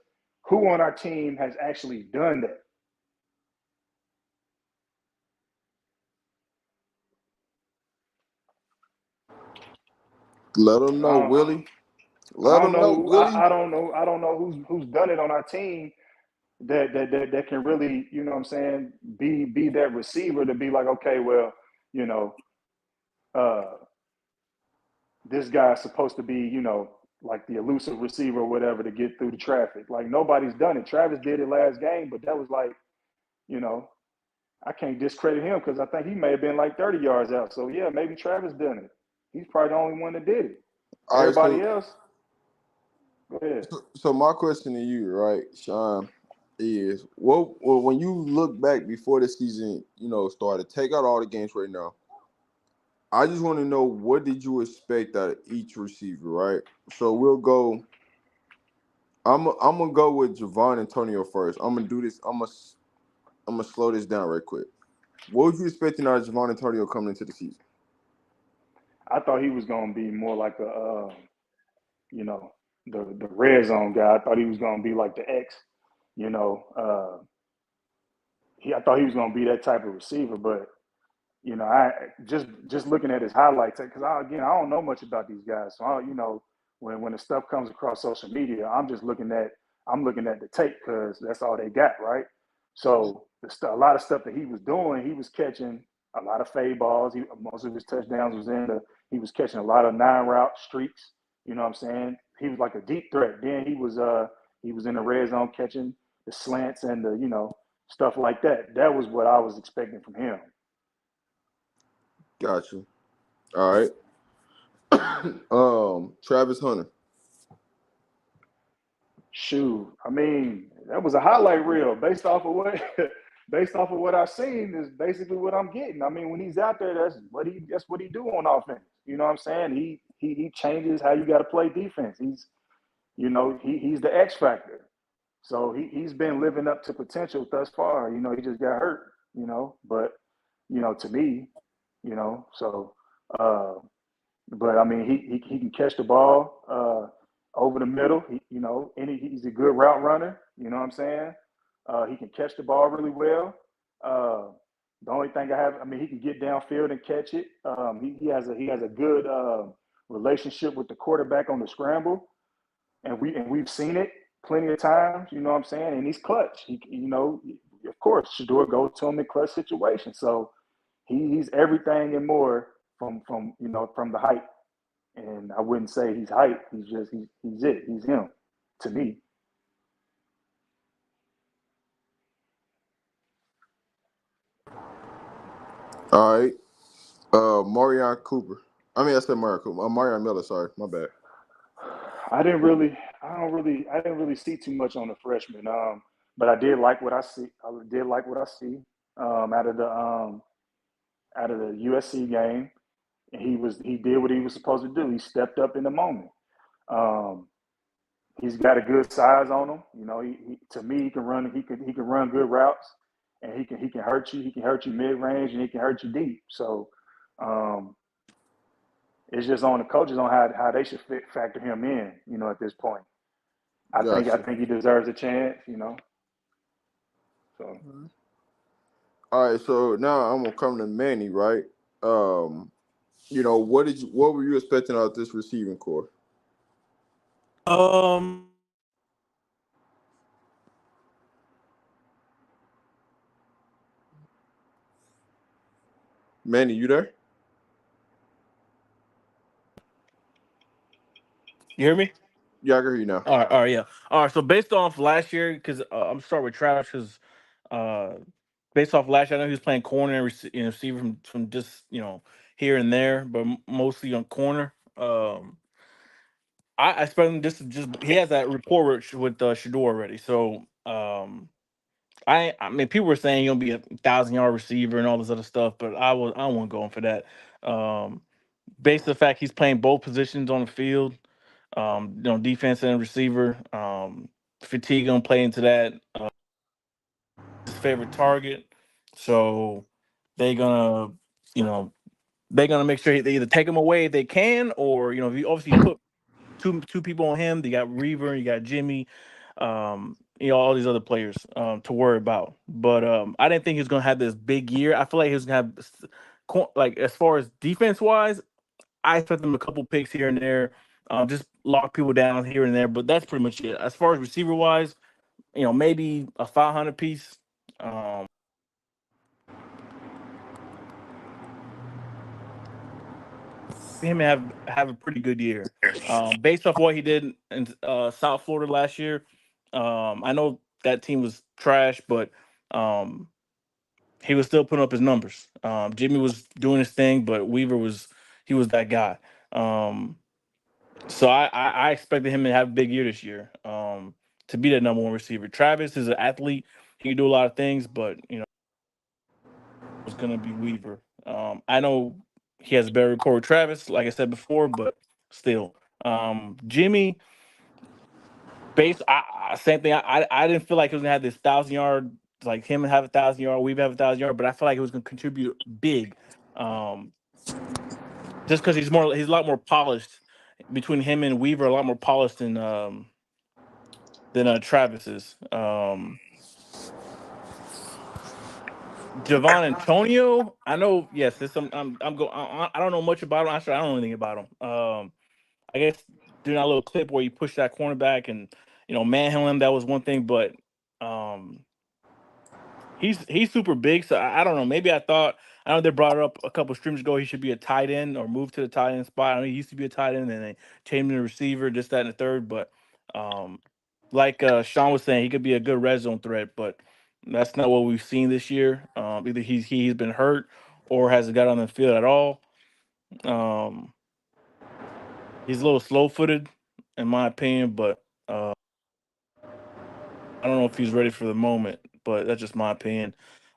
who on our team has actually done that? Let them know, I, Willie. I Let don't them know, know. Willie. I don't know who's done it on our team that can really, you know what I'm saying, be that receiver to be like, okay, well, you know, uh, this guy's supposed to be, like the elusive receiver or whatever to get through the traffic. Like nobody's done it. Travis did it last game, but that was like, I can't discredit him because I think he may have been like 30 yards out. So yeah, maybe Travis done it. He's probably the only one that did it. All right, Everybody else, go ahead. so my question to you, right, Sean, is well, when you look back before the season, started, take out all the games right now. I just want to know, what did you expect out of each receiver, right? So we'll go. I'm gonna go with Javon Antonio first. I'm gonna do this. I'm gonna slow this down right quick. What was you expecting out of Javon Antonio coming into the season? I thought he was gonna be more like the red zone guy. I thought he was gonna be like the X, you know. I thought he was gonna be that type of receiver, but I just looking at his highlights, because I don't know much about these guys. So when the stuff comes across social media, I'm looking at the tape because that's all they got, right? So a lot of stuff that he was doing, he was catching a lot of fade balls. Most of his touchdowns he was catching a lot of 9-route streaks. You know what I'm saying? He was like a deep threat. Then he was in the red zone catching the slants and the stuff like that. That was what I was expecting from him. Gotcha. All right. Travis Hunter. Shoot, I mean, that was a highlight reel based off of what I've seen is basically what I'm getting. I mean, when he's out there, that's what he do on offense. You know what I'm saying? He changes how you got to play defense. He's the X factor. So he's been living up to potential thus far. He just got hurt. But to me, so. But I mean, he can catch the ball over the middle. He's a good route runner. You know what I'm saying? He can catch the ball really well. The only thing he can get downfield and catch it. He has a good relationship with the quarterback on the scramble, and we've seen it plenty of times. You know what I'm saying? And he's clutch. Of course, Shador goes to him in clutch situations. So he's everything and more from the height. And I wouldn't say he's hype. He's it. He's him to me. All right. Marion Cooper. I mean, I said Marion Cooper. Marion Miller. Sorry, my bad. I didn't really see too much on the freshman. But I did like what I see. I did like what I see out of the USC game. And he did what he was supposed to do. He stepped up in the moment. Um, he's got a good size on him. You know, to me he can run. He can run good routes, and he can hurt you. He can hurt you mid range, and he can hurt you deep. So. Um, it's just on the coaches on how they should factor him in, at this point. I Gotcha. think he deserves a chance, So All right, so now I'm gonna come to Manny, right? What were you expecting out of this receiving core? Um, Manny, you there? you hear me? Yeah, I can hear you now. All right, yeah. All right. So based off last year, because I'm starting with Travis, because uh, based off last year, I know he was playing corner and receiver from just here and there, but mostly on corner. I expect him just he has that rapport with Shador already. So I mean, people were saying he'll be a 1,000-yard receiver and all this other stuff, but I wasn't going for that. Um, Based on the fact he's playing both positions on the field, defense and receiver. Fatigue gonna play into that. His favorite target, so they gonna, you know, they're gonna make sure they either take him away if they can, or if you obviously put two people on him. You got Reaver, you got Jimmy, all these other players to worry about. But I didn't think he was gonna have this big year. I feel like he was gonna have like as far as defense wise. I expect them a couple picks here and there, just lock people down here and there. But that's pretty much it. As far as receiver wise, maybe a 500 piece. Um, him have a pretty good year, based off what he did in South Florida last year. I know that team was trash, but um, he was still putting up his numbers. Jimmy was doing his thing, but Weaver was that guy. Um, So I expected him to have a big year this year. To be that number one receiver. Travis is an athlete. He can do a lot of things, but it's gonna be Weaver. I know he has a better rapport with Travis, like I said before, but still. Jimmy, same thing. I didn't feel like he was gonna have this 1,000-yard, like him have 1,000 yard, Weaver have 1,000 yard, but I feel like he was gonna contribute big. Um, just because he's a lot more polished. Between him and Weaver, a lot more polished than Travis is. Javon Antonio, I know. Yes, there's some. I'm go. I don't know much about him. Actually, I don't know anything about him. I guess doing that little clip where you push that cornerback and manhandle him. That was one thing, but um, he's super big. So I don't know. Maybe I know they brought it up a couple streams ago. He should be a tight end or move to the tight end spot. I know he used to be a tight end, and they changed him to receiver, just that and the third. But um, like Sean was saying, he could be a good red zone threat, but that's not what we've seen this year. Either he's been hurt or hasn't got on the field at all. Um, he's a little slow footed, in my opinion, but I don't know if he's ready for the moment. But that's just my opinion.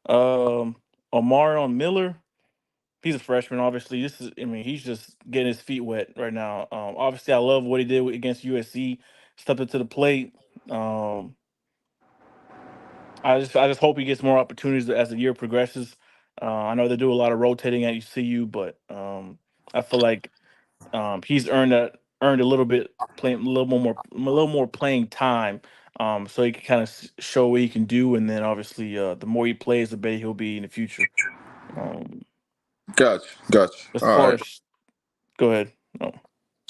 Um, Omarion Miller, he's a freshman. Obviously, he's just getting his feet wet right now. Obviously, I love what he did against USC. Stepped up to the plate. Um, I just hope he gets more opportunities as the year progresses. I know they do a lot of rotating at UCU, but I feel like he's earned a little bit playing a little more playing time, so he can kind of show what he can do, and then obviously the more he plays, the better he'll be in the future. Um, Gotcha. as All far right. as go ahead, no.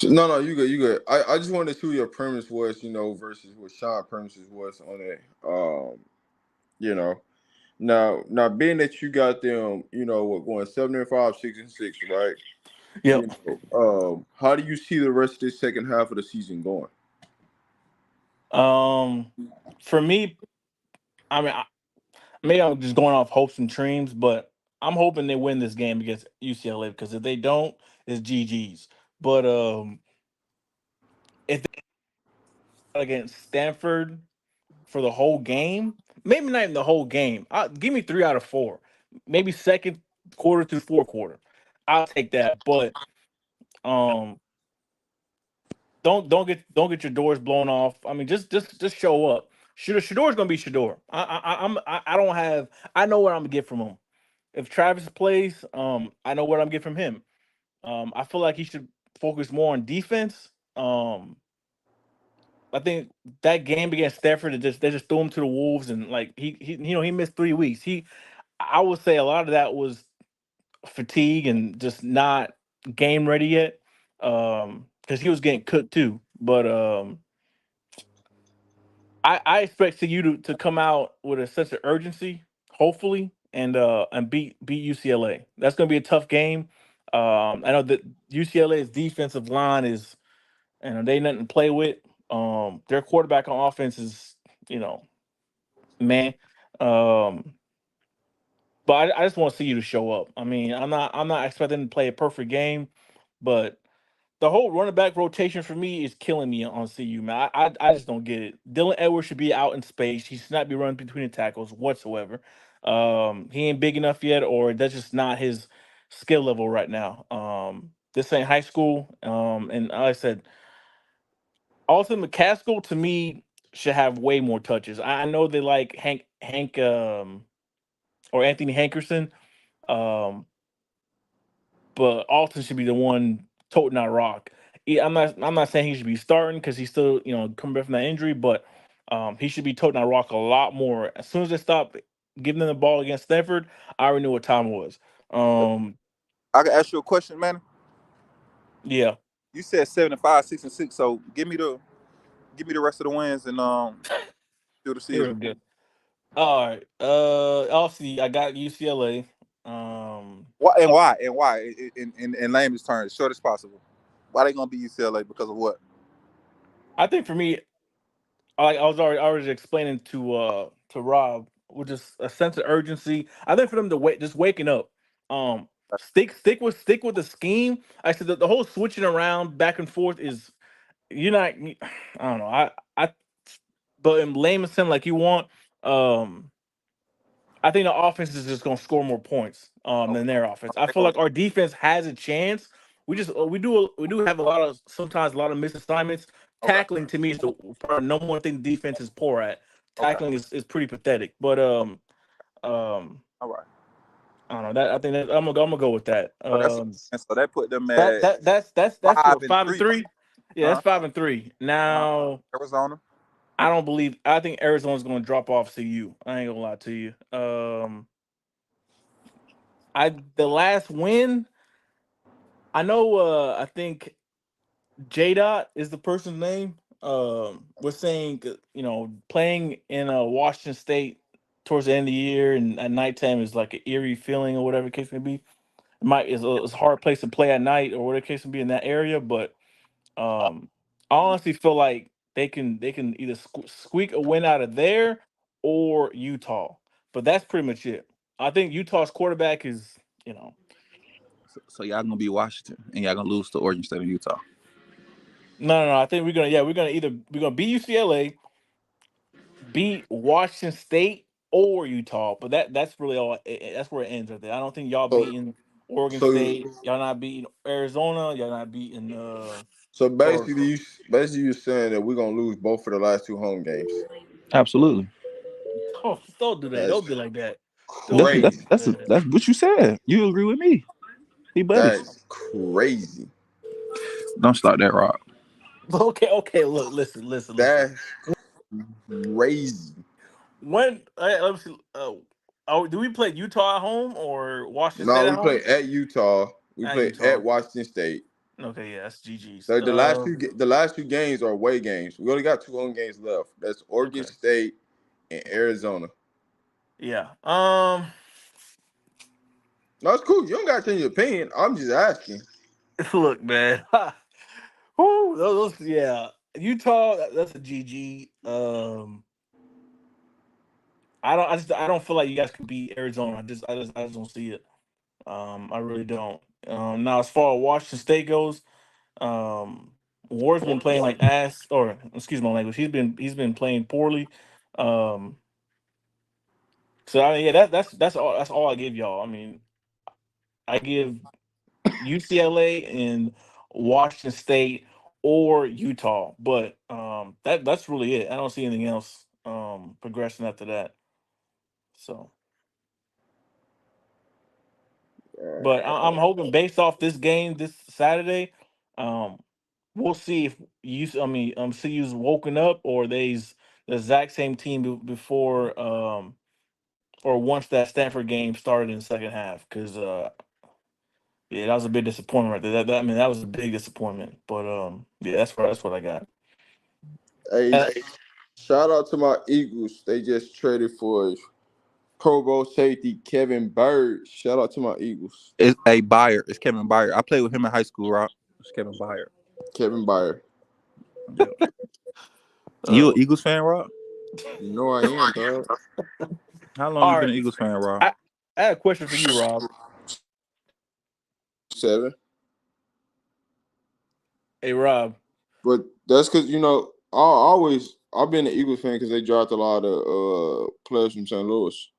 No, you good, you good. I just wanted to see what your premise was, versus what Sean premises was on it. You know. Now being that you got them, what going 7-5, 6-6, right? Yep. How do you see the rest of this second half of the season going? For me, I mean, maybe I'm just going off hopes and dreams, but I'm hoping they win this game against UCLA because if they don't, it's GG's. But if they against Stanford for the whole game, maybe not even the whole game. Give me 3 out of 4, maybe second quarter through fourth quarter. I'll take that. But um, don't get your doors blown off. I mean, just show up. Shador's gonna be Shador. I don't have. I know what I'm gonna get from him. If Travis plays, I know what I'm getting from him. I feel like he should focus more on defense. I think that game against Stafford, they just threw him to the wolves, and like he missed 3 weeks. I would say a lot of that was fatigue and just not game ready yet. Because he was getting cooked too. But I expect you to come out with a sense of urgency, hopefully, and beat UCLA. That's going to be a tough game. I know that UCLA's defensive line is, and they nothing to play with. Their quarterback on offense is, you know, man. Um, but I just want to see you to show up. I mean, I'm not expecting to play a perfect game, but the whole running back rotation for me is killing me on CU, man. I just don't get it. Dylan Edwards should be out in space. He should not be running between the tackles whatsoever. He ain't big enough yet, or that's just not his skill level right now. This ain't high school. And like I said, Alton McCaskill to me should have way more touches. I know they like Hank or Anthony Hankerson. Um, but Alton should be the one toting that rock. I'm not saying he should be starting because he's still coming back from that injury, but he should be toting that rock a lot more. As soon as they stop giving them the ball against Stanford, I already knew what time it was. I can ask you a question, man. Yeah. You said 7-5, 6-6. So give me the rest of the wins and through the Here season. we go. All right. Obviously I got UCLA. Why and why and why in layman's terms, short as possible. Why they gonna be UCLA? Because of what? I think for me, I was already explaining to Rob, with just a sense of urgency. I think for them to just waking up. Stick with the scheme. I said the whole switching around back and forth is you're not. I don't know. But in layman's terms, like you want. I think the offense is just going to score more points than their offense. I feel like our defense has a chance. We do have sometimes a lot of misassignments. Okay. Tackling to me is the probably number one thing the defense is poor at. Okay. Tackling is pretty pathetic. But All right. I don't know that. I think that I'm gonna go with that. So so that put them That at that that's five what, and 5 and three. 3. Yeah, Uh-huh. that's 5 and 3. Now Arizona. I don't believe. I think Arizona's going to drop off CU. I ain't gonna lie to you. The last win, I know. I think J Dot is the person's name. Was saying playing in Washington State towards the end of the year and at nighttime is like an eerie feeling or whatever the case may be. It's a hard place to play at night or whatever the case may be in that area. But I honestly feel like they can either squeak a win out of there or Utah. But that's pretty much it. I think Utah's quarterback is So y'all gonna be Washington and y'all gonna lose to Oregon State and Utah. no. I think we're gonna beat UCLA, beat Washington State or Utah. But that's really all. That's where it ends right there. I don't think y'all So beating Oregon so State. Y'all not beating Arizona. Y'all not beating so or basically you're saying that we're gonna lose both of the last two home games. Absolutely. don't do that. That's Don't be like that. Don't That's be that's crazy. that's man. that's what you said. You agree with me? He buddies. That's crazy. Don't start that, Rob. Okay. Look, listen. That's crazy. When let me see. Do we play Utah at home or Washington No, State at we play home? at Utah. We At play Utah. at Washington State. Okay, yeah, that's GG's. So the last two games are away games. We only got two home games left. That's Oregon Okay, State and Arizona. yeah. No, it's cool. You don't gotta change your opinion. I'm just asking. Look, man. Whoo, yeah. Utah, that's a GG. I don't feel like you guys can beat Arizona. I just don't see it. I really don't. Now, as far as Washington State goes, um, Ward's been playing like ass, or excuse my language. He's been playing poorly. Um, so I mean, yeah, that's all I give y'all. I mean, I give UCLA and Washington State or Utah, but that's really it. I don't see anything else progressing after that. So, but I'm hoping based off this game this Saturday, um, we'll see if CU's woken up or they's the exact same team before or once that Stanford game started in the second half. Because yeah, that was a big disappointment right there. I mean, that was a big disappointment. But yeah, that's what I got. Hey, Uh, shout out to my Eagles. They just traded for Pro Bowl safety Kevin Bird. Shout out to my Eagles. It's a Buyer. It's Kevin Buyer. I played with him in high school, Rock. It's Kevin Buyer. Kevin Byard. Yeah. You an Eagles fan, Rock? You know I am, dog. How long all you been right, an Eagles fan, Rock? I had a question for you, Rob. 7. Hey, Rob. But that's because I've been an Eagles fan because they dropped a lot of players from St. Louis.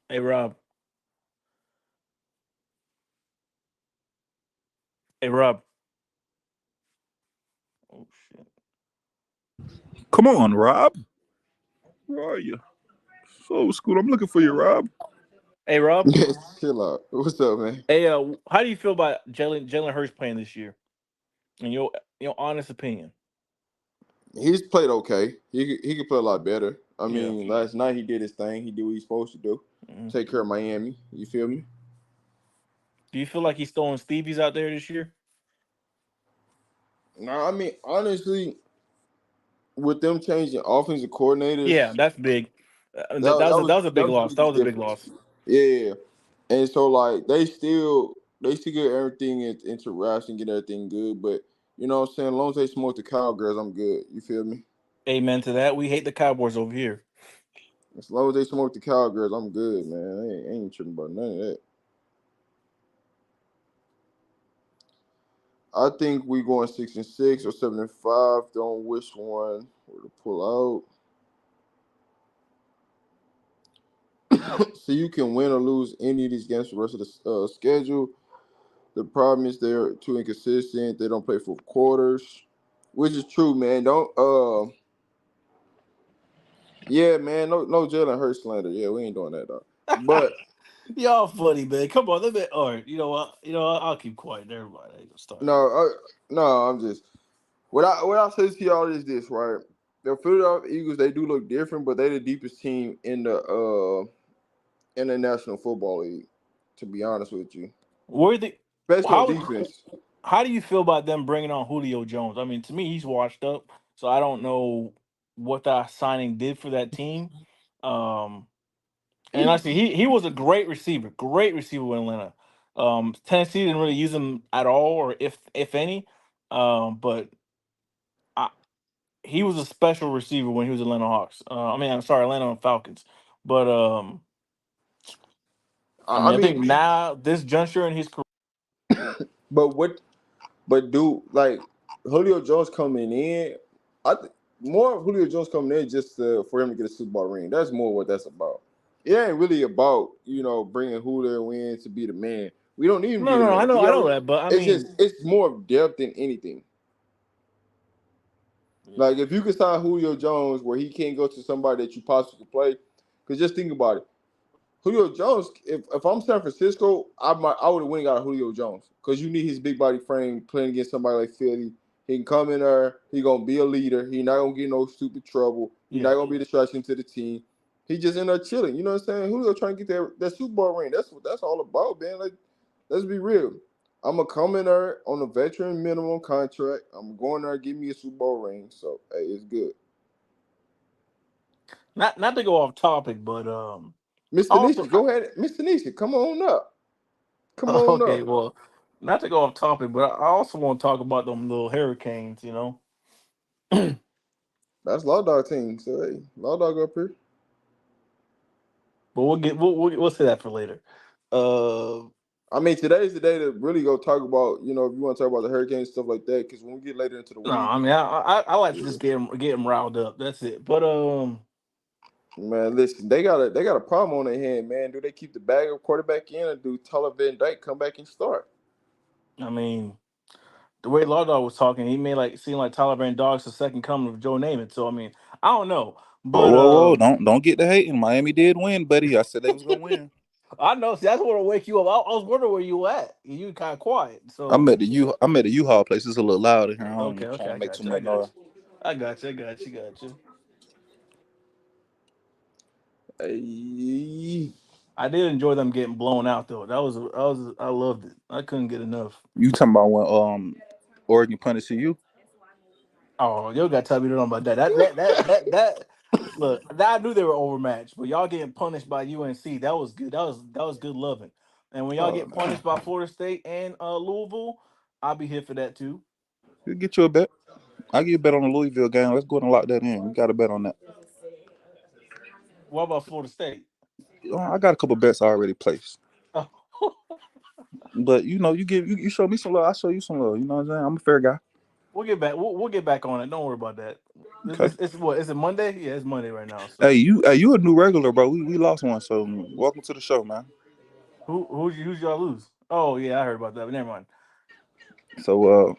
Hey, Rob. Hey, Rob. Oh shit. Come on, Rob. Where are you? So school. I'm looking for you, Rob. Hey, Rob. Yes, chill out. What's up, man? Hey, how do you feel about Jalen Hurts playing this year? In your honest opinion. He's played okay. He could play a lot better. I Yeah. mean, last night he did his thing. He did what he's supposed to do. Mhm. Take care of Miami. You feel me? Do you feel like he's throwing Stevies out there this year? No, I mean honestly, with them changing offensive coordinators, Yeah, that's big. That, that, that that was a, was that was a that big was the loss. That biggest was a big difference. loss. Yeah, and so like they still get everything into wraps and get everything good. But you know what I'm saying? As long as they smoke the cowgirls, I'm good. You feel me? Amen to that. We hate the Cowboys over here. As long as they smoke the cowgirls, I'm good, man. I ain't tripping about none of that. I think we going 6-6 or 7-5. Don't wish one or to pull out. So you can win or lose any of these games for the rest of the schedule. The problem is they're too inconsistent. They don't play for quarters, which is true, man. Don't yeah, man. No Jalen Hurts slander. Yeah, we ain't doing that though. But Y'all funny, man. Come on, let me. All right, you know what? I'll keep quiet. Everybody, I ain't gonna start. no, I'm just what I say to y'all is this, right? The Philadelphia Eagles, they do look different, but they're the deepest team in the National Football League. To be honest with you, Where the especially on how defense. how do you feel about them bringing on Julio Jones? I mean, to me, he's washed up, so I don't know what that signing did for that team. Um, and He actually, he was a great receiver with Atlanta. Tennessee didn't really use him at all, or if any. But I, he was a special receiver when he was Atlanta Hawks. I'm sorry, Atlanta Falcons. But I I think mean, now this juncture in his career. but what? But dude, like Julio Jones coming in, more of Julio Jones coming in just for him to get a Super Bowl ring. That's more what that's about. It ain't really about bringing Julio in to be the man. We don't need him to No, be the no, man. I know that, but I mean, It's more of depth than anything. yeah, Like if you could sign Julio Jones where he can't go to somebody that you possibly could play, because just think about it. Julio Jones, if I'm San Francisco, I would have went and got Julio Jones because you need his big body frame playing against somebody like Philly. He can come in there. He gonna be a leader. He not gonna get no stupid trouble. He not gonna be a distraction to the team. He just in there chilling. You know what I'm saying? Julio trying to get that Super Bowl ring. That's what that's all about, man. Like, let's be real. I'm gonna come in there on a veteran minimum contract. I'm going there, give me a Super Bowl ring. So hey, it's good. not to go off topic, but Mr. also Nisha, go ahead. Mr. Nisha, come on up. Come on okay, up. well, not to go off topic, but I also want to talk about them little hurricanes. That's Law Dog team. So hey, Law Dog up here. But we'll say that for later. I mean, today's the day to really go talk about, you know, if you want to talk about the Hurricanes stuff like that, because when we get later into the No, week, I mean I like to just get him riled up. That's it. But man, listen, they got a problem on their hand, man. Do they keep the bag of quarterback in, or do Tyler Van Dyke come back and start? I mean, the way Law Dog was talking, he made like seem like Tyler Van Dog's the second coming of Joe Namath. So I mean, I don't know, Whoa, but whoa, whoa! Don't get the hating. Miami did win, buddy. I said they was gonna win. I know. See, that's what will wake you up. I was wondering where you at. You kind of quiet. So I'm at the U-Haul place. It's a little loud in here. I don't okay, even trying to I make too got you. I much got noise. you. I got you. I got you. Got you. Hey, I did enjoy them getting blown out though. I loved it. I couldn't get enough. You talking about when Oregon punished you? Oh, you got to tell me nothing about that. That. Look, I knew they were overmatched, but y'all getting punished by UNC. That was good. That was good loving. And when y'all oh, get punished by Florida State and Louisville, I'll be here for that too. You get you a bet. I give you a bet on the Louisville game. Let's go ahead and lock that in. You got a bet on that. What about Florida State? I got a couple bets already placed. Oh, But you know, you show me some love, I show you some love. You know what I'm saying? I'm a fair guy. we'll get back. We'll get back on it. Don't worry about that. Okay. It's what? Is it Monday? Yeah, it's Monday right now. Hey, So you a new regular, bro. We lost one, so welcome to the show, man. who's y'all lose? Oh yeah, I heard about that. But never mind. So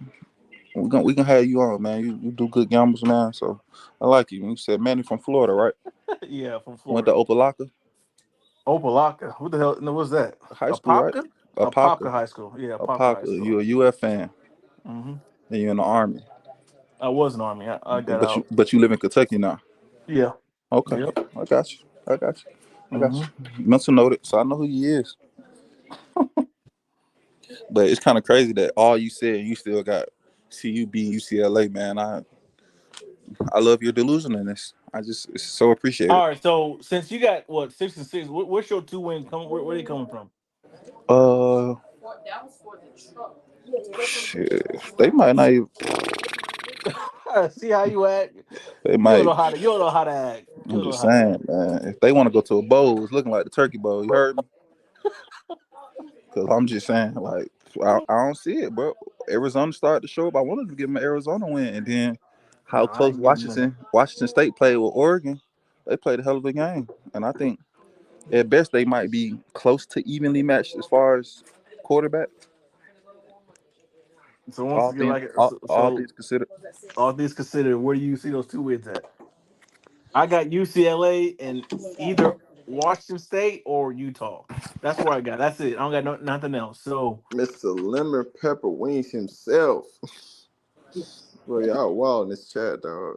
we can have you on, man. You do good gambles, man. So I like you. You said Manny from Florida, right? Yeah, from Went to Florida. Opelika Opelika. What the hell? No, what's that? High School, right? Apopka? Apaka. Apopka High School. Yeah, Apopka High Apaka. School. You're a UF fan, Mm-hmm. and you're in the Army, I was an Army. I got but you out. but you live in Kentucky now. Yeah. Okay, Yep. I got you. I got you. I got Mm-hmm. you. Mental noted, so I know who he is. But it's kind of crazy that all you said, you still got CUB, UCLA, man. I love your delusionalness. It's so appreciated. All right. So since you got what 6-6, what's your 2 wins coming? Where they coming from? Uh, shit, they might not even. See how you act. They You don't might. know how to. You don't know how to act. You I'm don't know just how to saying, act. man. If they want to go to a bowl, it's looking like the Turkey Bowl. You heard me? Because I'm just saying, like, I don't see it, bro. Arizona started to show up. I wanted to give them an Arizona win, and then how No, I close ain't giving them. Washington State played with Oregon. They played a hell of a game, and I think at best they might be close to evenly matched as far as quarterback. So once again, like All so, things considered. all things considered, where do you see those 2 wins at? I got UCLA and either Washington State or Utah. That's where I got. That's it. I don't got nothing else. So Mr. Lemon Pepper Wings himself. Well, y'all wild in this chat, dog.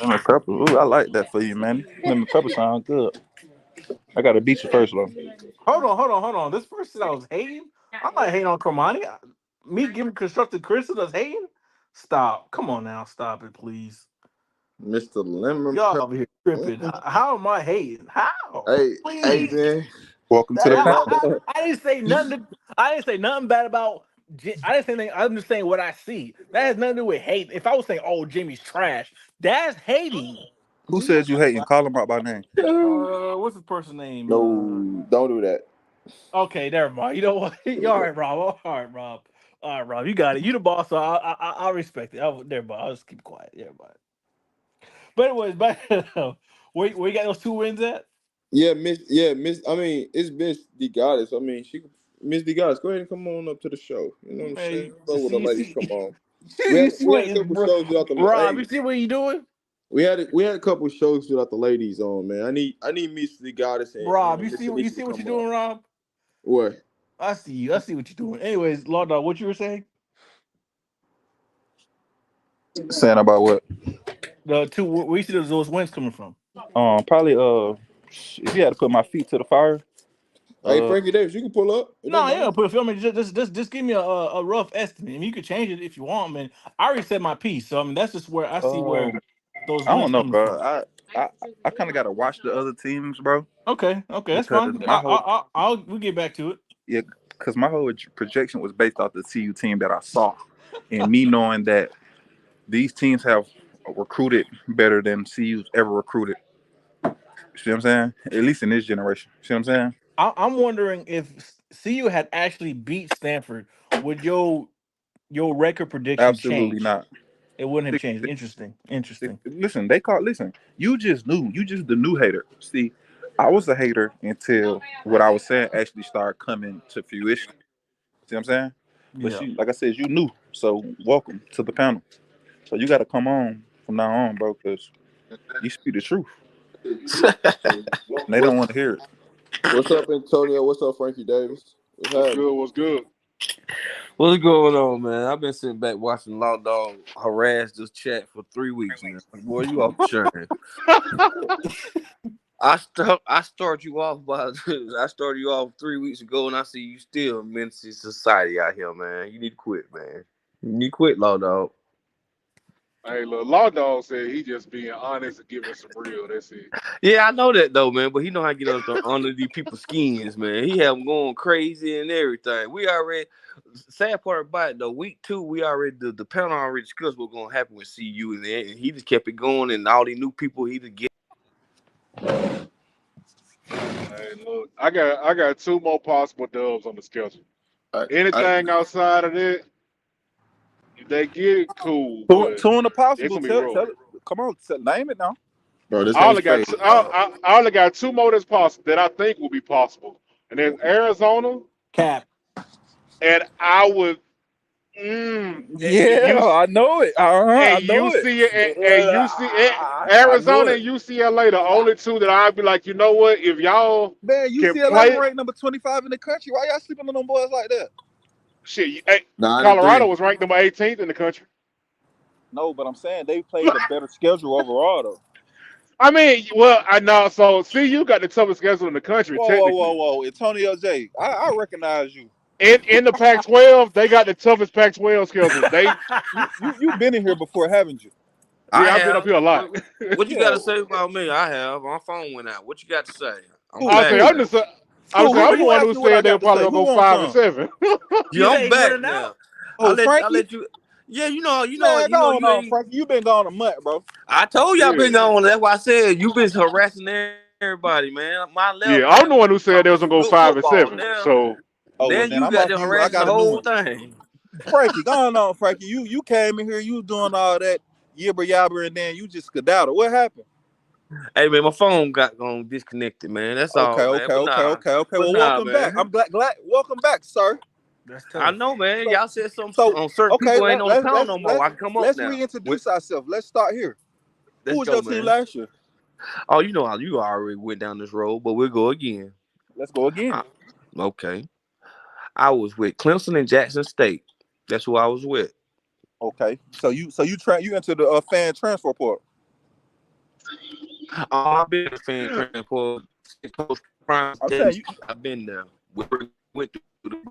Lemon pepper. Ooh, I like that for you, man. Lemon pepper sounds good. I got to beat you first, though. hold on. This person I was hating. I'm not hating on Cormani. Me giving constructive criticism is hating. Stop. Come on now. Stop it, please. Mr. Lemon Y'all Pepper over here tripping. Wings. How am I hating? How? Hey, Please. man. Welcome to the Hey, y'all. club. I didn't say nothing. I didn't say nothing bad about. I didn't say anything. I'm just saying what I see. That has nothing to do with hate. If I was saying, "Oh, Jimmy's trash," that's hating. Who says you hating? Call him out by name. What's the person's name? No, don't do that. Okay, never mind. You know what? You all right, Rob? All right, Rob. All right, Rob. You got it. You the boss, so I respect it. Never mind. I'll just keep quiet. Never mind. But anyways, back where you got those 2 wins at? Miss. I mean, it's Miss the Goddess. I mean, Miss the Goddess. Go ahead and come on up to the show. You know what I'm saying? Hey, Love when the you ladies see, come on. you see We what had a couple shows without the Rob? hey. You see what you doing? We had a couple shows without the ladies on, man. I need Miss the Goddess and Rob, you Miss see Anisha to what come you're up. doing, Rob? What? I see you. I see what you're doing. Anyways, Law Dog, what you were saying? Saying about what? The two where you see those wins coming from? Probably if you had to put my feet to the fire, Hey, uh, Frankie Davis, you can pull up. It don't No, matter. yeah, put a film in. Just give me a rough estimate. I mean, you could change it if you want, man. I already said my piece, so I mean that's just where I see where those I don't wins know, coming bro. from. I kind of got to watch the other teams, bro, Okay, that's because fine. my whole We'll get back to it. yeah, because my whole projection was based off the CU team that I saw, and me knowing that these teams have recruited better than CU's ever recruited. See what I'm saying? At least in this generation. See what I'm saying? I'm wondering if CU had actually beat Stanford, would your record prediction Absolutely change? not. It wouldn't have See, changed. Interesting. listen, listen. You just knew. You just the new hater. See, I was a hater until what I was saying actually started coming to fruition. See what I'm saying? But Yeah. you, like I said, you knew. So welcome to the panel. So you got to come on from now on, bro, because you speak the truth. And they don't want to hear it. What's up, Antonio? What's up, Frankie Davis? What's happening? What's good? What's going on, man? I've been sitting back watching Law Dog harass this chat for 3 weeks now. Boy, you off the chain. I started you off I started you off 3 weeks ago, and I see you still menacing society out here, man. You need to quit, man. You need to quit, Law Dog. Hey, look, Law Dog said he just being honest and giving some real. That's it. Yeah, I know that though, man. But he know how to get under these people's skins, man. He have them going crazy and everything. We already sad part about it though. Week 2, we already the panel already discussed what's gonna happen with CU, and he just kept it going, and all these new people he just get. Hey, look, I got 2 more possible dubs on the schedule. I, Anything outside of that, if they get it, cool. Two But in the it's possible. gonna be Tell rough. it. Come on, name it now. bro, this I ain't only got straight. I only got 2 more that's possible that I think will be possible, and then Arizona, Cap. and I would Yeah, I know it. I and know it. UC and UC I know Arizona it. and UCLA the only 2 that I'd be like, you know what, if y'all Man, can UCLA play ranked number 25 in the country. Why y'all sleeping on them boys like that? shit, 9-3. Colorado was ranked number 18th in the country. No, but I'm saying they played a better schedule overall, though. I mean, well, I know. So, CU got the toughest schedule in the country, technically. Whoa. Antonio J, I recognize you. In the Pac-12, they got the toughest Pac-12 schedule. You've been in here before, haven't you? I've been up here a lot. What you got to say about me? I have. My phone went out. What you got to say? I'm I'll back say now. I'm the one who asked me what I said they were got to probably say? gonna Who go wants 5 and some? 7. Yeah, I'm ain't back running now. out. Oh, I Frankie? let you. Yeah, you know, Man, go you on, ain't. Frankie. You been gone a month, bro. I told you I've been Yeah. gone. That's why I said you been harassing everybody, man. My Yeah, left, I'm the man. one who We said they talking was some gonna go good 5 and football 7. now. So Oh, well, Then then you I'm got off to you. I harassing got the a new whole one. thing. Frankie, go on, Frankie. You came in here, you was doing all that yibber yabber, and then you just skedaddled. What happened? Hey, man, my phone got disconnected, man. That's all, man. But Well, nah, welcome back. man. I'm glad. Welcome back, sir. That's I tough. know, man. So, Y'all said something so on certain okay. people ain't on the panel no more. I can come up Let's now. reintroduce ourselves. Let's start here. Who Let's was go, your team man. last year? Oh, you know how you already went down this road, but we'll go again. Let's go again. Okay. I was with Clemson and Jackson State. That's who I was with. Okay. So you entered the fan transfer portal. I've been a fan for Coach Prime. I'm saying you. I've been there. We went through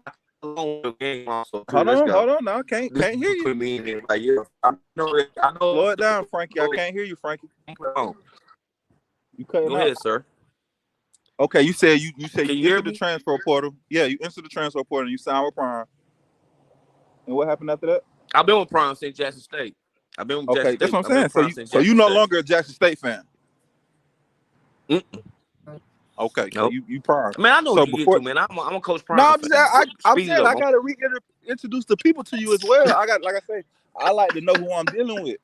the game also too. Hold Let's go. on. Now can't hear you. Put me in there. Like, yeah, I know. Slow it down, Frankie. I can't hear you, Frankie. You cutting Go out. ahead, sir. Okay, you said you hear entered the transfer portal. Yeah, you entered the transfer portal and you signed with Prime. And what happened after that? I've been with Prime St. Jackson State. I've been with Jackson State. That's what I'm saying. So you no longer a Jackson State fan. Okay, so nope. you Prime. Man, I know so what you before, get to, man. I'm a Coach Prime. No, fan. I'm saying I gotta reintroduce the people to you as well. I got, like I say, I like to know who I'm dealing with.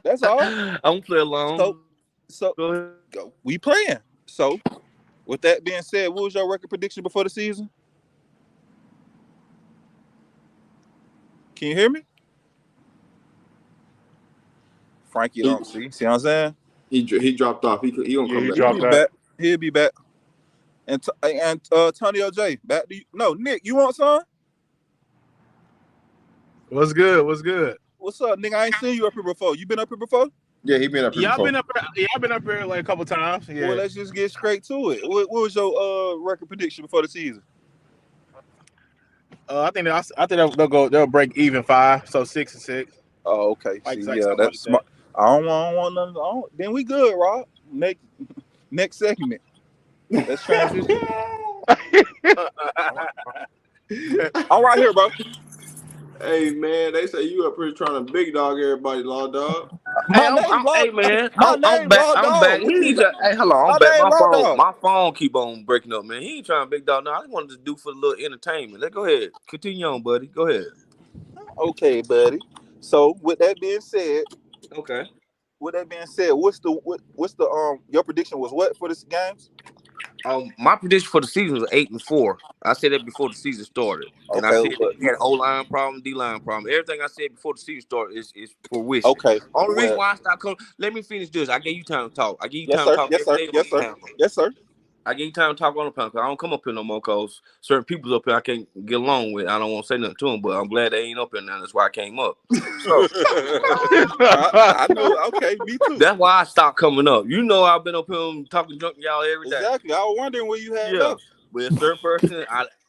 That's all. I'm gonna play along. So we playing. So with that being said, what was your record prediction before the season? Can you hear me? Frankie don't see. See what I'm saying? He dropped off. He gonna come back. dropped out. He'll be back. And Antonio J, back to you. No, Nick, you want some? What's good? What's good? What's up, nigga? I ain't seen you up here before. You been up here before? Yeah, he been up here Yeah, before. I've been up here like a couple times. Yeah. Well, let's just get straight to it. What was your record prediction before the season? I think they'll break even 5, so 6 and 6. Oh, okay. Like, See, like yeah, that's smart. I don't want nothing. Then we good, Rob. Next segment. Let's transition. I'm right here, bro. Hey man, they say you up here trying to big dog everybody, law dog. My name Law. Hey man, My I'm name back. Law I'm Dog. back. What you? Hey, hold on, My I'm back. name Law Dog. My phone keep on breaking up, man. He ain't trying to big dog. No, I just wanted to do for a little entertainment. Let's go ahead. Continue on, buddy. Go ahead. Okay, buddy. So with that being said, Okay. what's the your prediction was what for this games? My prediction for the season was 8-4. I said that before the season started, and I Okay, said that we had O line problem, D line problem. Everything I said before the season started is fruition. okay. Only reason Well, why I stopped coming. Let me finish this. I gave you time to talk. I gave you yes, time to sir. talk Yes, every sir. day on Yes, this sir. panel. Yes, sir. I gave you time to talk on the panel. I don't come up here no more because certain people up here I can't get along with. I don't want to say nothing to them, but I'm glad they ain't up here now. That's why I came up. So I know. Okay, me too. that's why I stopped coming up. You know I've been up here talking junk to y'all every day. Exactly. I was wondering where you had Yeah. left. With a certain person,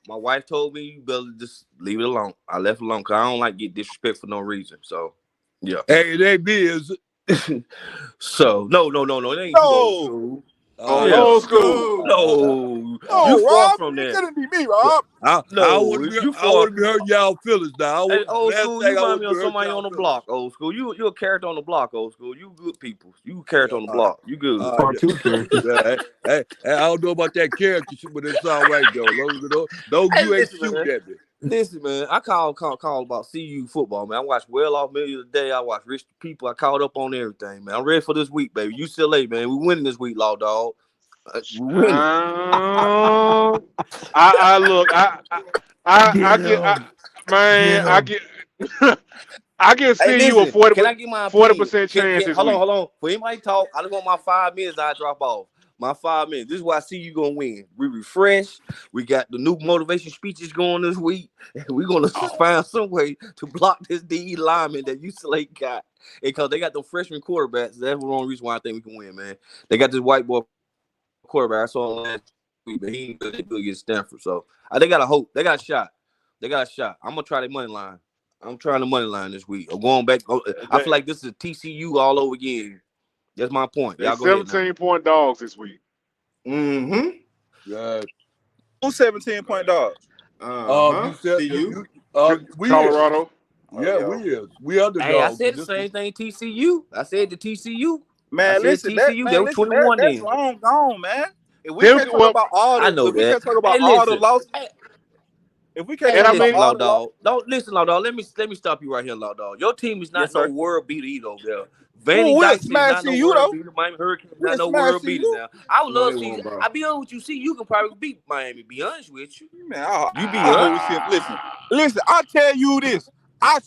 my wife told me you better just leave it alone. I left it alone because I don't like get disrespect for no reason. So yeah. Hey, it ain't me, is it? So no. It ain't you old No. school. Old school. No, No, you far Rob. from It that. couldn't be me, Rob. I No, wouldn't be, you I far. wouldn't be hurting y'all feelings now. Hey, old Last school, thing you I remind wouldn't me be of hurting somebody y'all on the feelings. block, old school. You a character on the block, old school. You good people. You a character on the block. You good. Cartoon character. Hey, I don't know about that character shit, but it's all right though. Long as Hey, you ain't listen, shooting man. at me. Listen, man. I call about CU football, man. I watched Well Off Million today. I watched Rich People. I caught up on everything, man. I'm ready for this week, baby. UCLA, man. We winning this week, Law Dog. We winning. I look. I get. Man, I Get get. I give Hey, CU a listen. 40 Can I get my opinion? 40% chance this Hold week. on. For anybody talk, I just want my 5 minutes. I drop off. My 5 minutes. This is why I see you gonna win. We refresh. We got the new motivation speeches going this week. We're gonna find some way to block this DE lineman that UCLA got. Because they got the freshman quarterbacks. That's the only reason why I think we can win, man. They got this white boy quarterback. I saw him last week, but he ain't good against Stanford. So they got a hope. They got a shot. I'm gonna try the money line. I'm trying the money line this week. I'm going back. I feel like this is TCU all over again. That's my point. They Y'all go ahead now. 17-point dogs this week. Mm-hmm. Who's 17-point dogs? You said CU. we Colorado. is. Yeah, we underdogs. Hey, I said the same thing. TCU. I said the TCU. Man, listen, TCU. They were 21 that's then. long gone, man. If we can't talk about all I the, know if we that. can't talk about Hey, all the listen. losses, Hey, if we can't Hey, talk listen, about Law all the losses, Dog. Don't listen, Law Dog. Let me stop you right here, Law Dog. Your team is not yes, sir. no world beater either over there. Well, Vanny we'll Dyson is smash not no CU world though. beater. Miami Hurricane is We'll not no smash world beaters CU. now. I would No, love they to see. won't, bro. I'll be honest with you. See, you can probably beat Miami. Be honest with you. Man, You be I hope we honest. see him. Listen. I tell you this. I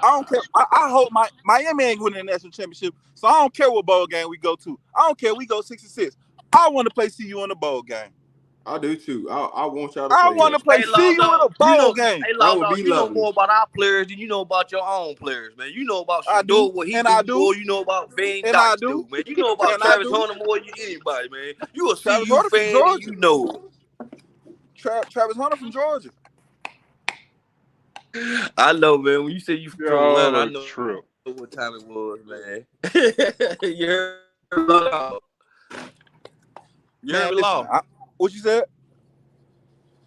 don't care. I hope Miami ain't winning the national championship. So I don't care what bowl game we go to. I don't care. We go 6-6. I want to play CU in the bowl game. I do too. I want y'all to I play want to that. play Hey, CU Law in Dog. a bowl game. Hey, That Law would Dog. be You know lovely. more about our players than you know about your own players, man. You know about I Shador, do, what he and do, I do, more. You know about Van and I Dyke do, do, man. You know about and I Travis do. Hunter more than anybody, man. You a Travis CU Hunter from fan and Georgia. you know it. Travis Hunter from Georgia. I know, man. When you say you from Atlanta, I know True. what time it was, man. You heard Law. You heard me, Listen, Law. what you said?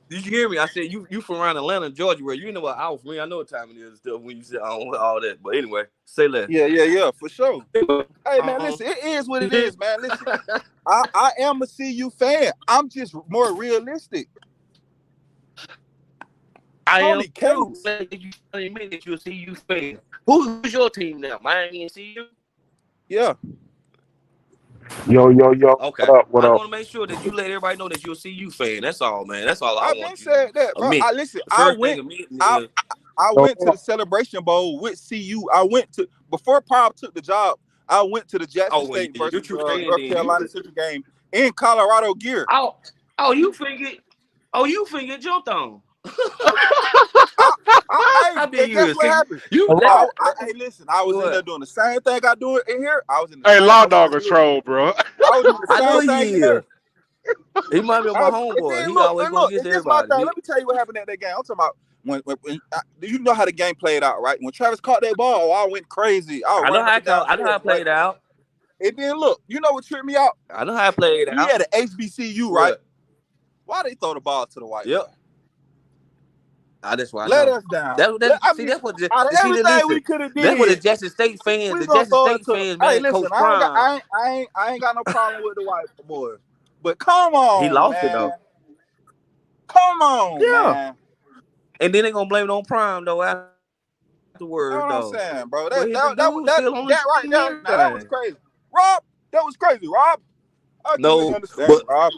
Did you hear me? I said you from around Atlanta, Georgia, where you know what I was from. I know what time it is and stuff when you said all that. But anyway, say less. Yeah, for sure. Hey man, listen, it is what it is, man. Listen, I am a CU fan. I'm just more realistic. I am Tony too. Cates. You admit that you're a CU fan. Who's your team now? Miami and CU? Yeah. Yo. Okay. What I up? want to make sure that you let everybody know that you're a CU fan. That's all, man. That's all I I've been want you saying to that, bro. admit. Listen, The first thing admit is I went to the Celebration Bowl with CU. I went to before Pop took the job. I went to the Jackson State you're versus true fan. North Carolina Central game in Colorado gear. You finna jumped on. Hey, guess what happened? Hey, listen, I was in there doing the same thing I do in here. I was in the Hey, same. Law Dog a troll, bro. I was doing the I know same he thing in there. He might be my homeboy. He always going against and this my everybody. thing. Let me tell you what happened at that game. I'm talking about when you know how the game played out, right? When Travis caught that ball, I went crazy. I know how it go. I know how it played out. And then look, you know what tripped me out? I know how it played out. We had an HBCU, right? Why they throw the ball to the white boy? That's why I Let know. us down. See, that's what. Out of See, everything we listen. could have That's what the did, Jackson State fans. we The gonna Jackson throw it State to. fans, Hey, man. listen, Coach Prime. I ain't got no problem with the white boys, but come He on, lost it man. though. Come on, Yeah. man. And then they gonna blame it on Prime though That's afterwards what I'm though. saying, bro. Well, That dude still on the right team there. and Now that was everything. crazy, Rob. That was crazy, Rob. I completely No, understand, Rob.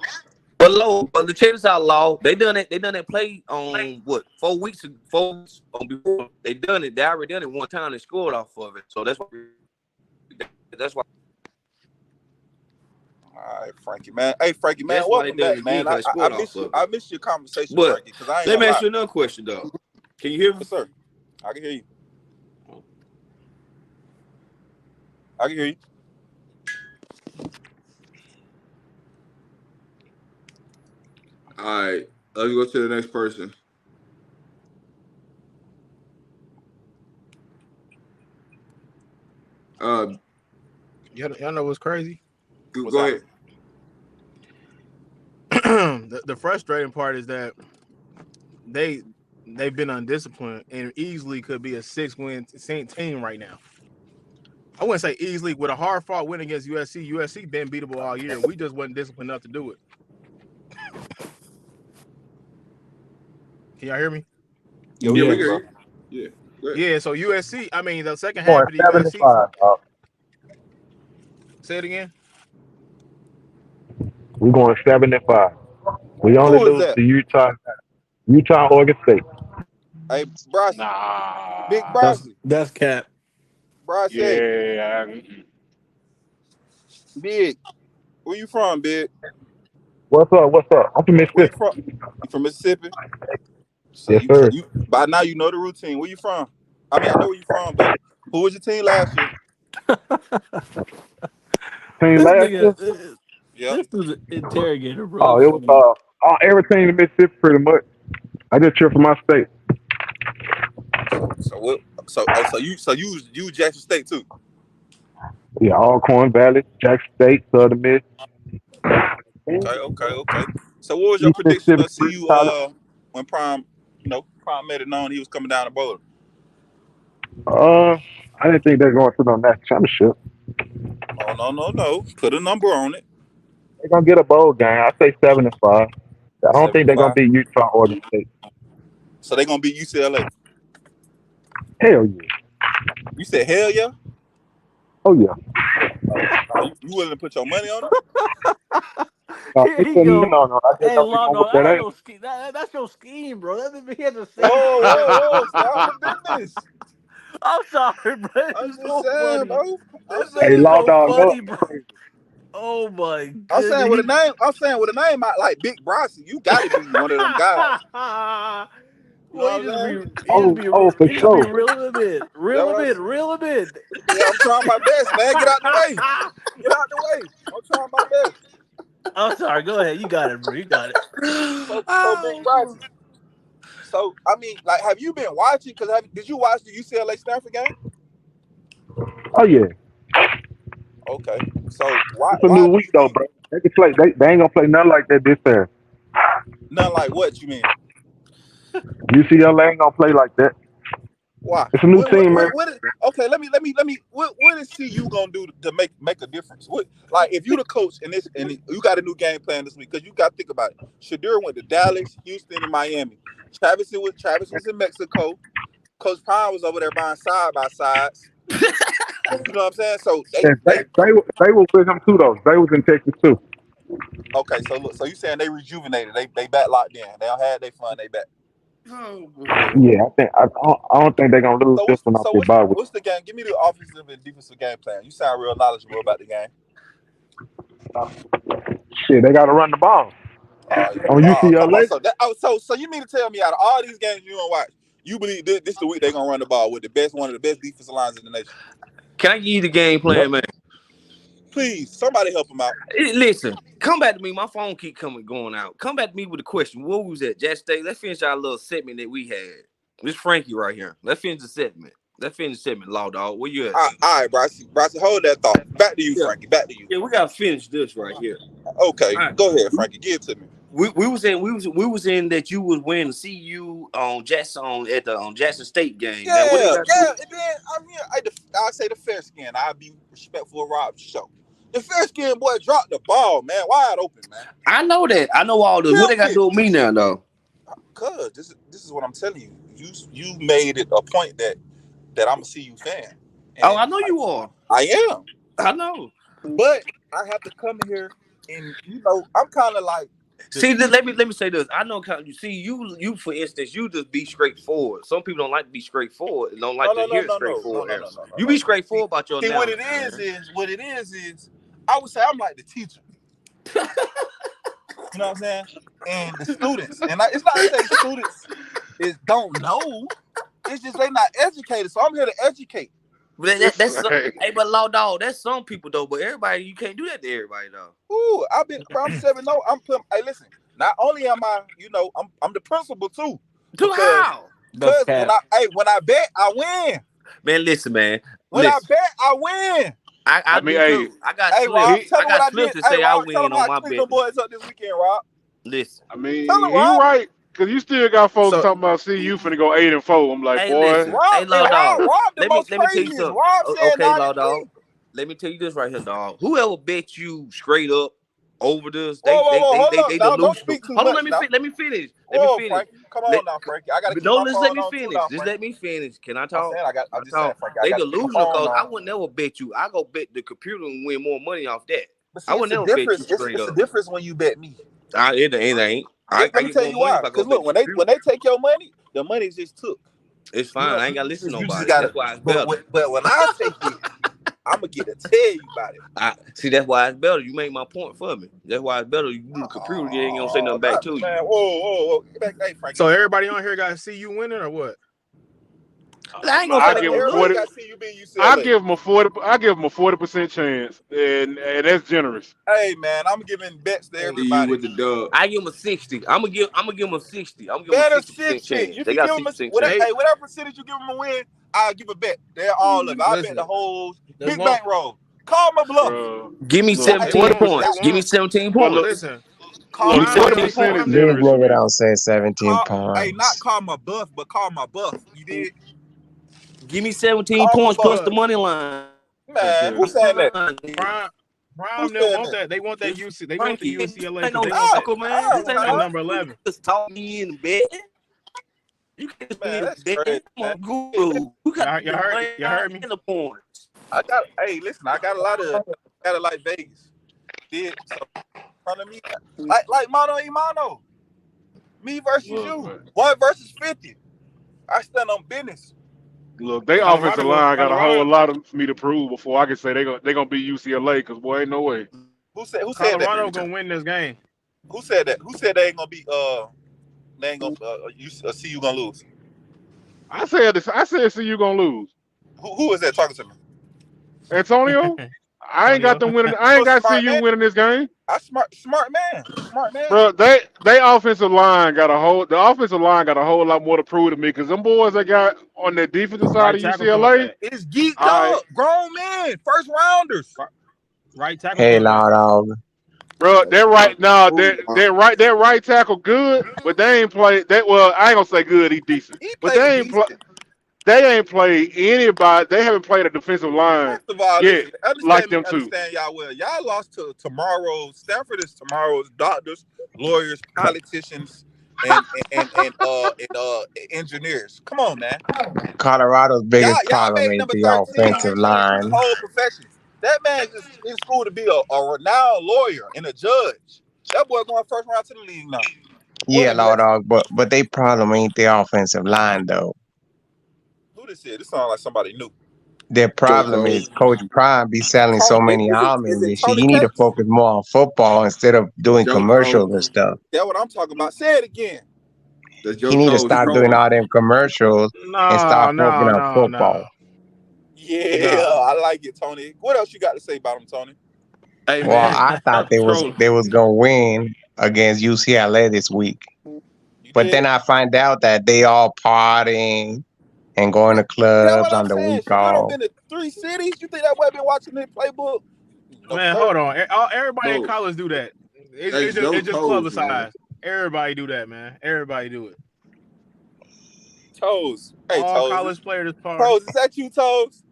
but the Chase outlaw, they done it. They done that play on what 4 weeks before they done it. They already done it one time. They scored off of it, so that's why. All right, Frankie, man. Hey, Frankie, man. That's why they Welcome done it back, again, man. because they I scored miss off you. of I it. miss your conversation, But Frankie, because I ain't let gonna me lie. ask you another question though. Can you hear me? Yes, sir. I can hear you. I can hear you. All right, let's go to the next person. Y'all know what's crazy? What's Go ahead. The frustrating part is that they've been undisciplined and easily could be a 6-win team right now. I wouldn't say easily. With a hard fought win against USC, USC been beatable all year. We just wasn't disciplined enough to do it. Can y'all hear me? Yeah, we hear We you, hear bro. you. Yeah. Go ahead. Yeah, so USC, I mean, the second Going half of the 75. USC. Say it again. We're going 75. We only Who is lose that? to Utah, Oregon State. Hey, Bryce. Big Nah. Bryce. That's cap. Bryce, hey. Yeah. Big. Where you from, Big? What's up? I'm from Where you Mississippi. from? You from Mississippi? So Yes, you, sir. by now you know the routine. Where you from? I mean, I know where you from, but who was your team last year? Team This last year? nigga, Yep. this is an interrogator, bro. Oh, It's it was funny. every team in Mississippi pretty much. I just cheer for my state. So what? So you Jackson State too? Yeah, Alcorn Valley, Jackson State, Southern Miss. Okay. So what was your East prediction Mississippi of Community CU College. when Prime made it known he was coming down the boulder? I didn't think they're going to the national championship. Oh no. Put a number on it. They're gonna get a bowl game. I say 75. I don't think they're gonna 75. beat Utah or Oregon State. So they're gonna beat UCLA. Hell yeah. You said hell yeah? Oh yeah. You willing to put your money on it? Here he go. No. I just Hey, don't be Law, going with no, that that ain't ain't. no scheme. That's your scheme, bro. He had to say. Whoa. Stay out the business. I'm sorry, bro. I'm It's just so saying, funny. bro. I'm This Hey, nigga's saying. Law so Dog, no. funny, bro. Oh my I'm saying with a goodness. name. I'm saying with a name like Big Bryson, you got to be one of them guys. You know Well, what I'm saying? For he just be sure. reeling a bit, That's reel a what I'm bit, saying. reel a bit. Yeah, I'm trying my best, man. Get out the way. Get out the way. I'm trying my best. I'm sorry. Go ahead. You got it, bro. You got it. So Big Bryson. So I mean, like, have you been watching? Did you watch the UCLA Stanford game? Oh yeah. Okay. So why It's a new do week you though, think bro. They can play. They ain't gonna play nothing like that this time. nothing like what you mean? UCLA ain't gonna play like that. Why? It's a new team, man. Okay, let me. What is CU gonna do to make a difference? What, like, if you the coach and you got a new game plan this week, because you got to think about it. Shadur went to Dallas, Houston, and Miami. Travis was in Mexico. Coach Prime was over there buying side by sides. You know what I'm saying? So And they were with him too though. They was in Texas too. okay. So look, so you saying they rejuvenated? They back locked in. They don't had they fun. They back. Oh boy. Yeah, I don't think they're gonna lose So this one off their bye week. what's the game? Give me the offensive and defensive game plan. You sound real knowledgeable about the game. Shit, they gotta run the ball. On Come on. UCLA, So you mean to tell me out of all these games you don't watch, you believe this the week they're gonna run the ball with one of the best defensive lines in the nation? Can I give you the game plan, man? Please, somebody help him out. Listen, come back to me. My phone keep going out. Come back to me with a question. What was that? Jackson State. Let's finish our little segment that we had. This Frankie right here. Let's finish the segment. Law Dog. Where you at? All right, Bryce, hold that thought. Back to you, Yeah. Frankie. Back to you. Yeah, we gotta finish this right here. Okay, All right. go ahead, Frankie. Give it to me. we was in that you was wearing the CU on Jackson at the Jackson State game. Yeah, Now, what they got to do? and then I say the fair skin. I'll be respectful of Rob's show. The fair skin boy dropped the ball, man, wide open, man. I know that. I know all this. What they got to do with me now, though? Cause this is what I'm telling you. You made it a point that I'm a CU fan. Oh, I know you are. I am. I know. But I have to come here and I'm kind of like. See, let me say this. I know. You see, you for instance, you just be straightforward. Some people don't like to be straightforward and don't like to hear straightforward. You be straightforward about your. See, what it is, I would say I'm like the teacher. You know what I'm saying? And the students, and it's not to say students don't know. It's just they not educated. So I'm here to educate. But that's hey, but Law Dog, that's some people though. But everybody, you can't do that to everybody though. Ooh, I'm 7-0. I'm putting. Hey, listen. Not only am I, I'm the principal too. To how? Because when I bet, I win. Man, listen, man. When I bet, I win. I mean, I got slips. I got slips to say I win on my bet. Boys up this weekend, Rob. Listen, I mean, you right. Cause you still got folks talking about CU finna go 8-4. I'm like, boy. Listen, hey, Law Dog. Let me tell you something. Okay, Law Dog. Let me tell you this right here, dog. Whoever bet you straight up over this, they delusional. Hold on, let me finish. Frankie, come on now, Frankie. I gotta let me finish. Just let me finish. Can I talk? I'm just saying, Frankie. They delusional because I would never bet you. I go bet the computer and win more money off that. I would never bet you straight up. It's a difference when you bet me. It ain't. Let me tell you why. Because look, when they take your money, the money just took. It's fine. I ain't gotta listen to nobody. That's why it's better. But when I take it, I'm gonna get to tell you about it. See, that's why it's better. You make my point for me. That's why it's better. You do the computer, you ain't gonna say nothing back to you. Man, whoa. Hey, Frankie. So everybody on here got to see you winning or what? I ain't gonna say I give them a 40% chance, and that's generous. Hey man, I'm giving bets to everybody with the dub. I give them a 60. I'm gonna give them a 60. I'm gonna give them a 60% chance. They got 60%. Whatever percentage you give them a win, I'll give a bet. They're all of it. I bet the whole big bankroll. Call my bluff. Give me 17 points. Give me 17 points. Listen. Look, 40% is generous. Nigga don't say 17 pounds. Hey, not call my bluff, but call my buff. You did? Give me 17 points plus the money line. Man, who's saying that? Brown, they want that. They want that UC. They want the UCLA. Ain't no sucker, man. This ain't number 11. Just talk me in bed. You can't be in bed. Come on, guru. You heard me. In the points. I got a lot of like Vegas. Did so front of me like mano y mano. Me versus you. 1 versus 50. I stand on business. Look, they offensive line got a whole lot of me to prove before I can say they gonna beat UCLA. Because boy, ain't no way. Who said Colorado that? gonna win this game? Who said that? Who said they ain't gonna be they ain't gonna see you gonna lose? I said see you gonna lose. Who is that talking to me? Antonio? I ain't got them winning. I ain't got CU winning this game. I smart man. Bro, they offensive line got a whole lot more to prove to me because them boys they got on their defensive side of UCLA. It's geeked up, grown men, first rounders. Right tackle. Hey, Lord. Bro, they're right now. They're right. Their right tackle good, but they ain't played. Well, I ain't gonna say good. He decent, but they ain't play. They ain't played anybody. They haven't played a defensive line yet, like them two. Understand y'all well. Y'all lost to tomorrow. Stanford is tomorrow's doctors, lawyers, politicians, and engineers. Come on, man. Colorado's biggest problem is the offensive line. Whole profession. That man is in school to be a renowned lawyer and a judge. That boy going first round to the league now. Yeah, Lord, but they problem ain't the offensive line though. This sounds like somebody new. Their problem is Coach Prime be selling so many almonds and shit. He need to focus more on football instead of doing commercials and stuff. That's what I'm talking about. Say it again. He need to stop doing all them commercials and start focusing on football. Yeah, I like it, Tony. What else you got to say about him, Tony? Hey, well, I thought they was gonna win against UCLA this week, but then I find out that they all partying and going to clubs on the week off. Been to 3 cities. You think that boy been watching the playbook? Man, hold on. Everybody in college do that. It's just club size. Everybody do that, man. Everybody do it. Toes. Hey, All Toes. college players party. Toes, is that you, Toes?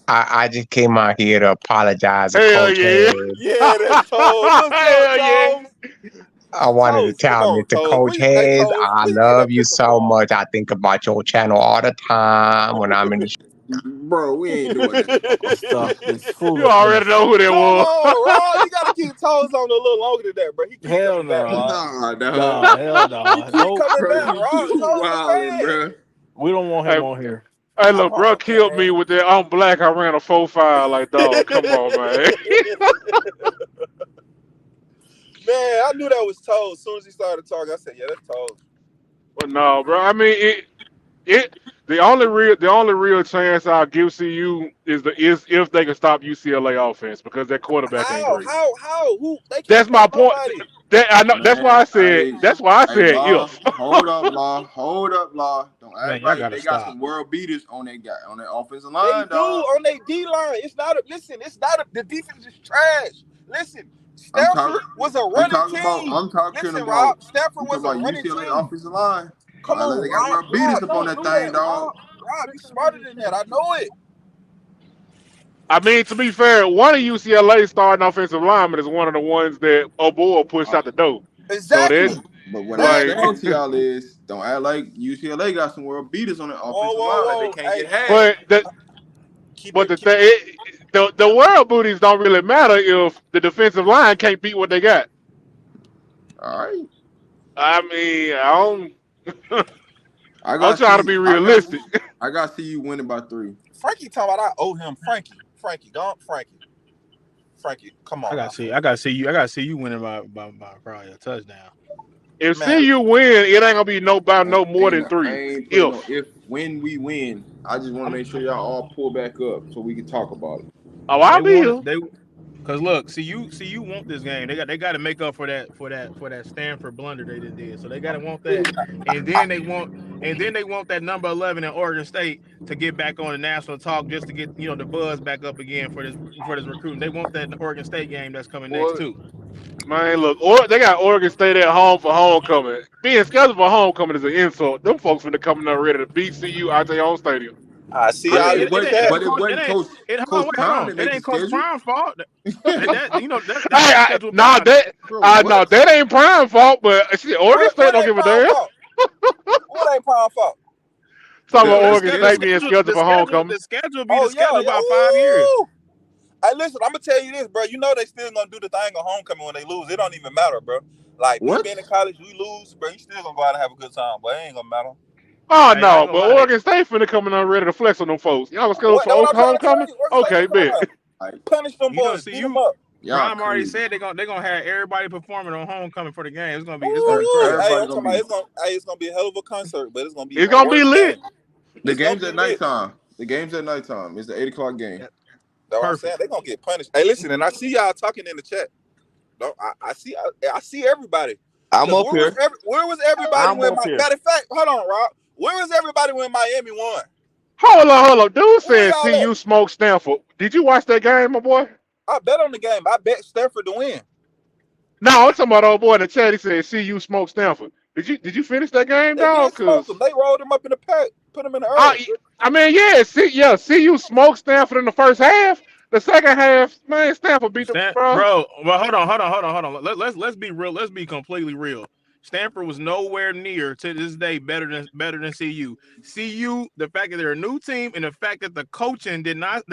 I just came out here to apologize to Hell Coach yeah. Hayes. Yeah, that's Toes. What's up, Hell yeah. Toes? I wanted to Toes, come tell on, Mr. Toes. Coach Hey, Hayes, Toes, I where you get love that you picture so from? much. I think about your channel all the time when I'm in the Bro, we ain't doing that. Stop this You foolishness. already know who that Come was. on, Rob. You gotta keep Toes on a little longer than that, bro. He keep Hell coming back, no. Rob. Nah, Nah, hell He no. keep Nope. coming bro, back, Rob. you Toes the wildin', man. bro. We don't want him Hey, on here. hey, Come look, bro on, killed me man. with that. I'm black. I ran a 4.5. Like, dog, come on, man. Man, I knew that was Toes. As soon as he started talking, I said, "Yeah, that's Toes." But no, bro. I mean, the only real chance I'll give CU is if they can stop UCLA offense because their quarterback ain't great. How? Who? They can't That's my stop point. nobody. I know. That's why I Man, said. That's why I hey, said Law, if. hold up, Law. Don't Man, act y'all like gotta they got stop. some world beaters on their offensive They line, do dog. on their D line. It's not. The defense is trash. Listen, I'm Stanford talking. was a I'm running talking about. team. I'm talking Listen, about. Rob. Stanford I'm was talking a about running UCLA team. offensive line. Don't Come act like on, they got Rob. world beaters up on Don't that do thing, that, dog. Rob, you smarter than that. I know it. I mean, to be fair, one of UCLA's starting offensive linemen is one of the ones that O'Boyle pushed out the door. So Exactly. that's But what I'm There you like, go. saying to y'all is, don't act like UCLA got some world beaters on the Whoa, offensive whoa, line that they whoa. can't Hey, get had. but the keep but it. the Keep it. thing, the world booties don't really matter if the defensive line can't beat what they got. All right. I mean, I I'm got trying to see. be realistic. I got see you winning by 3. Frankie talking about I owe him Frankie, don't Frankie, come on now. I gotta see you winning by probably a touchdown. If Man, CU win, it ain't gonna be no more than I 3. ain't putting no If if when we win. I just want to I'm, make sure y'all all pull back up so we can talk about it. I'll they be want it. here. Cause look, see you want this game. They got to make up for that Stanford blunder they just did. So they got to want that, and then they want that number 11 in Oregon State to get back on the national talk just to get the buzz back up again for this recruiting. They want that Oregon State game that's coming next Boy, too. man, look, they got Oregon State at home for homecoming. Being scheduled for homecoming is an insult. Them folks finna come in there ready to beat CU out their own stadium. I see But y'all it in the wasn't. chat. But it wasn't Coach Hold Prime on. that It made the ain't Coach schedule. Prime's fault. That's Hey, their schedule nah, bad. Bro, what? that ain't Prime fault, but see, Oregon State What don't ain't give a Prime damn. fault? What ain't Prime fault? Talking about The The Oregon schedule, State being scheduled for homecoming. the schedule be the Oh schedule yeah. about 5 years. Ooh. Hey, listen, I'm gonna tell you this, bro. You know they still gonna do the thing on homecoming when they lose. It don't even matter, bro. Like me What? being in college, we lose, bro. You still gonna go out and have a good time, but it ain't gonna matter. Oh Hey, I ain't no, gonna but lie. Oregon State finna come in there ready to flex on them folks. Y'all was scheduled What? That's for what I'm trying to tell homecoming? you. Oregon State Okay, gonna come in bet. there, Like, punish them boys, See beat them you. up. y'all Prime already crazy. said they're gonna have everybody performing on homecoming for the game. It's gonna be Ooh, crazy. hey, Everybody I'm gonna talking about be. it's gonna be a hell of a concert, but it's gonna be It's a gonna be worse lit. game. The It's gonna game's be at lit. nighttime. The game's at nighttime. It's the 8 o'clock game. Yeah, That's what I'm saying. perfect. They're gonna get punished. Hey, listen, and I see y'all talking in the chat. No, I see everybody. I'm Look, up here. where was everybody I'm when up here. matter of fact, hold on, Rob. Where was everybody when Miami won? Hold on. Dude Where said y'all at? CU smoked Stanford. Did you watch that game, my boy? I bet on the game. I bet Stanford to win. No, I'm talking about old boy in the chat. He said CU smoked Stanford. Did you finish that game, They dog? did smoke Cause them. They rolled them up in the pack, put them in the earth. I mean, CU smoked Stanford in the first half. The second half, man, Stanford beat the bro. Bro, well, hold on. Let's be real. Let's be completely real. Stanford was nowhere near to this day better than CU. CU, the fact that they're a new team and the fact that the coaching did not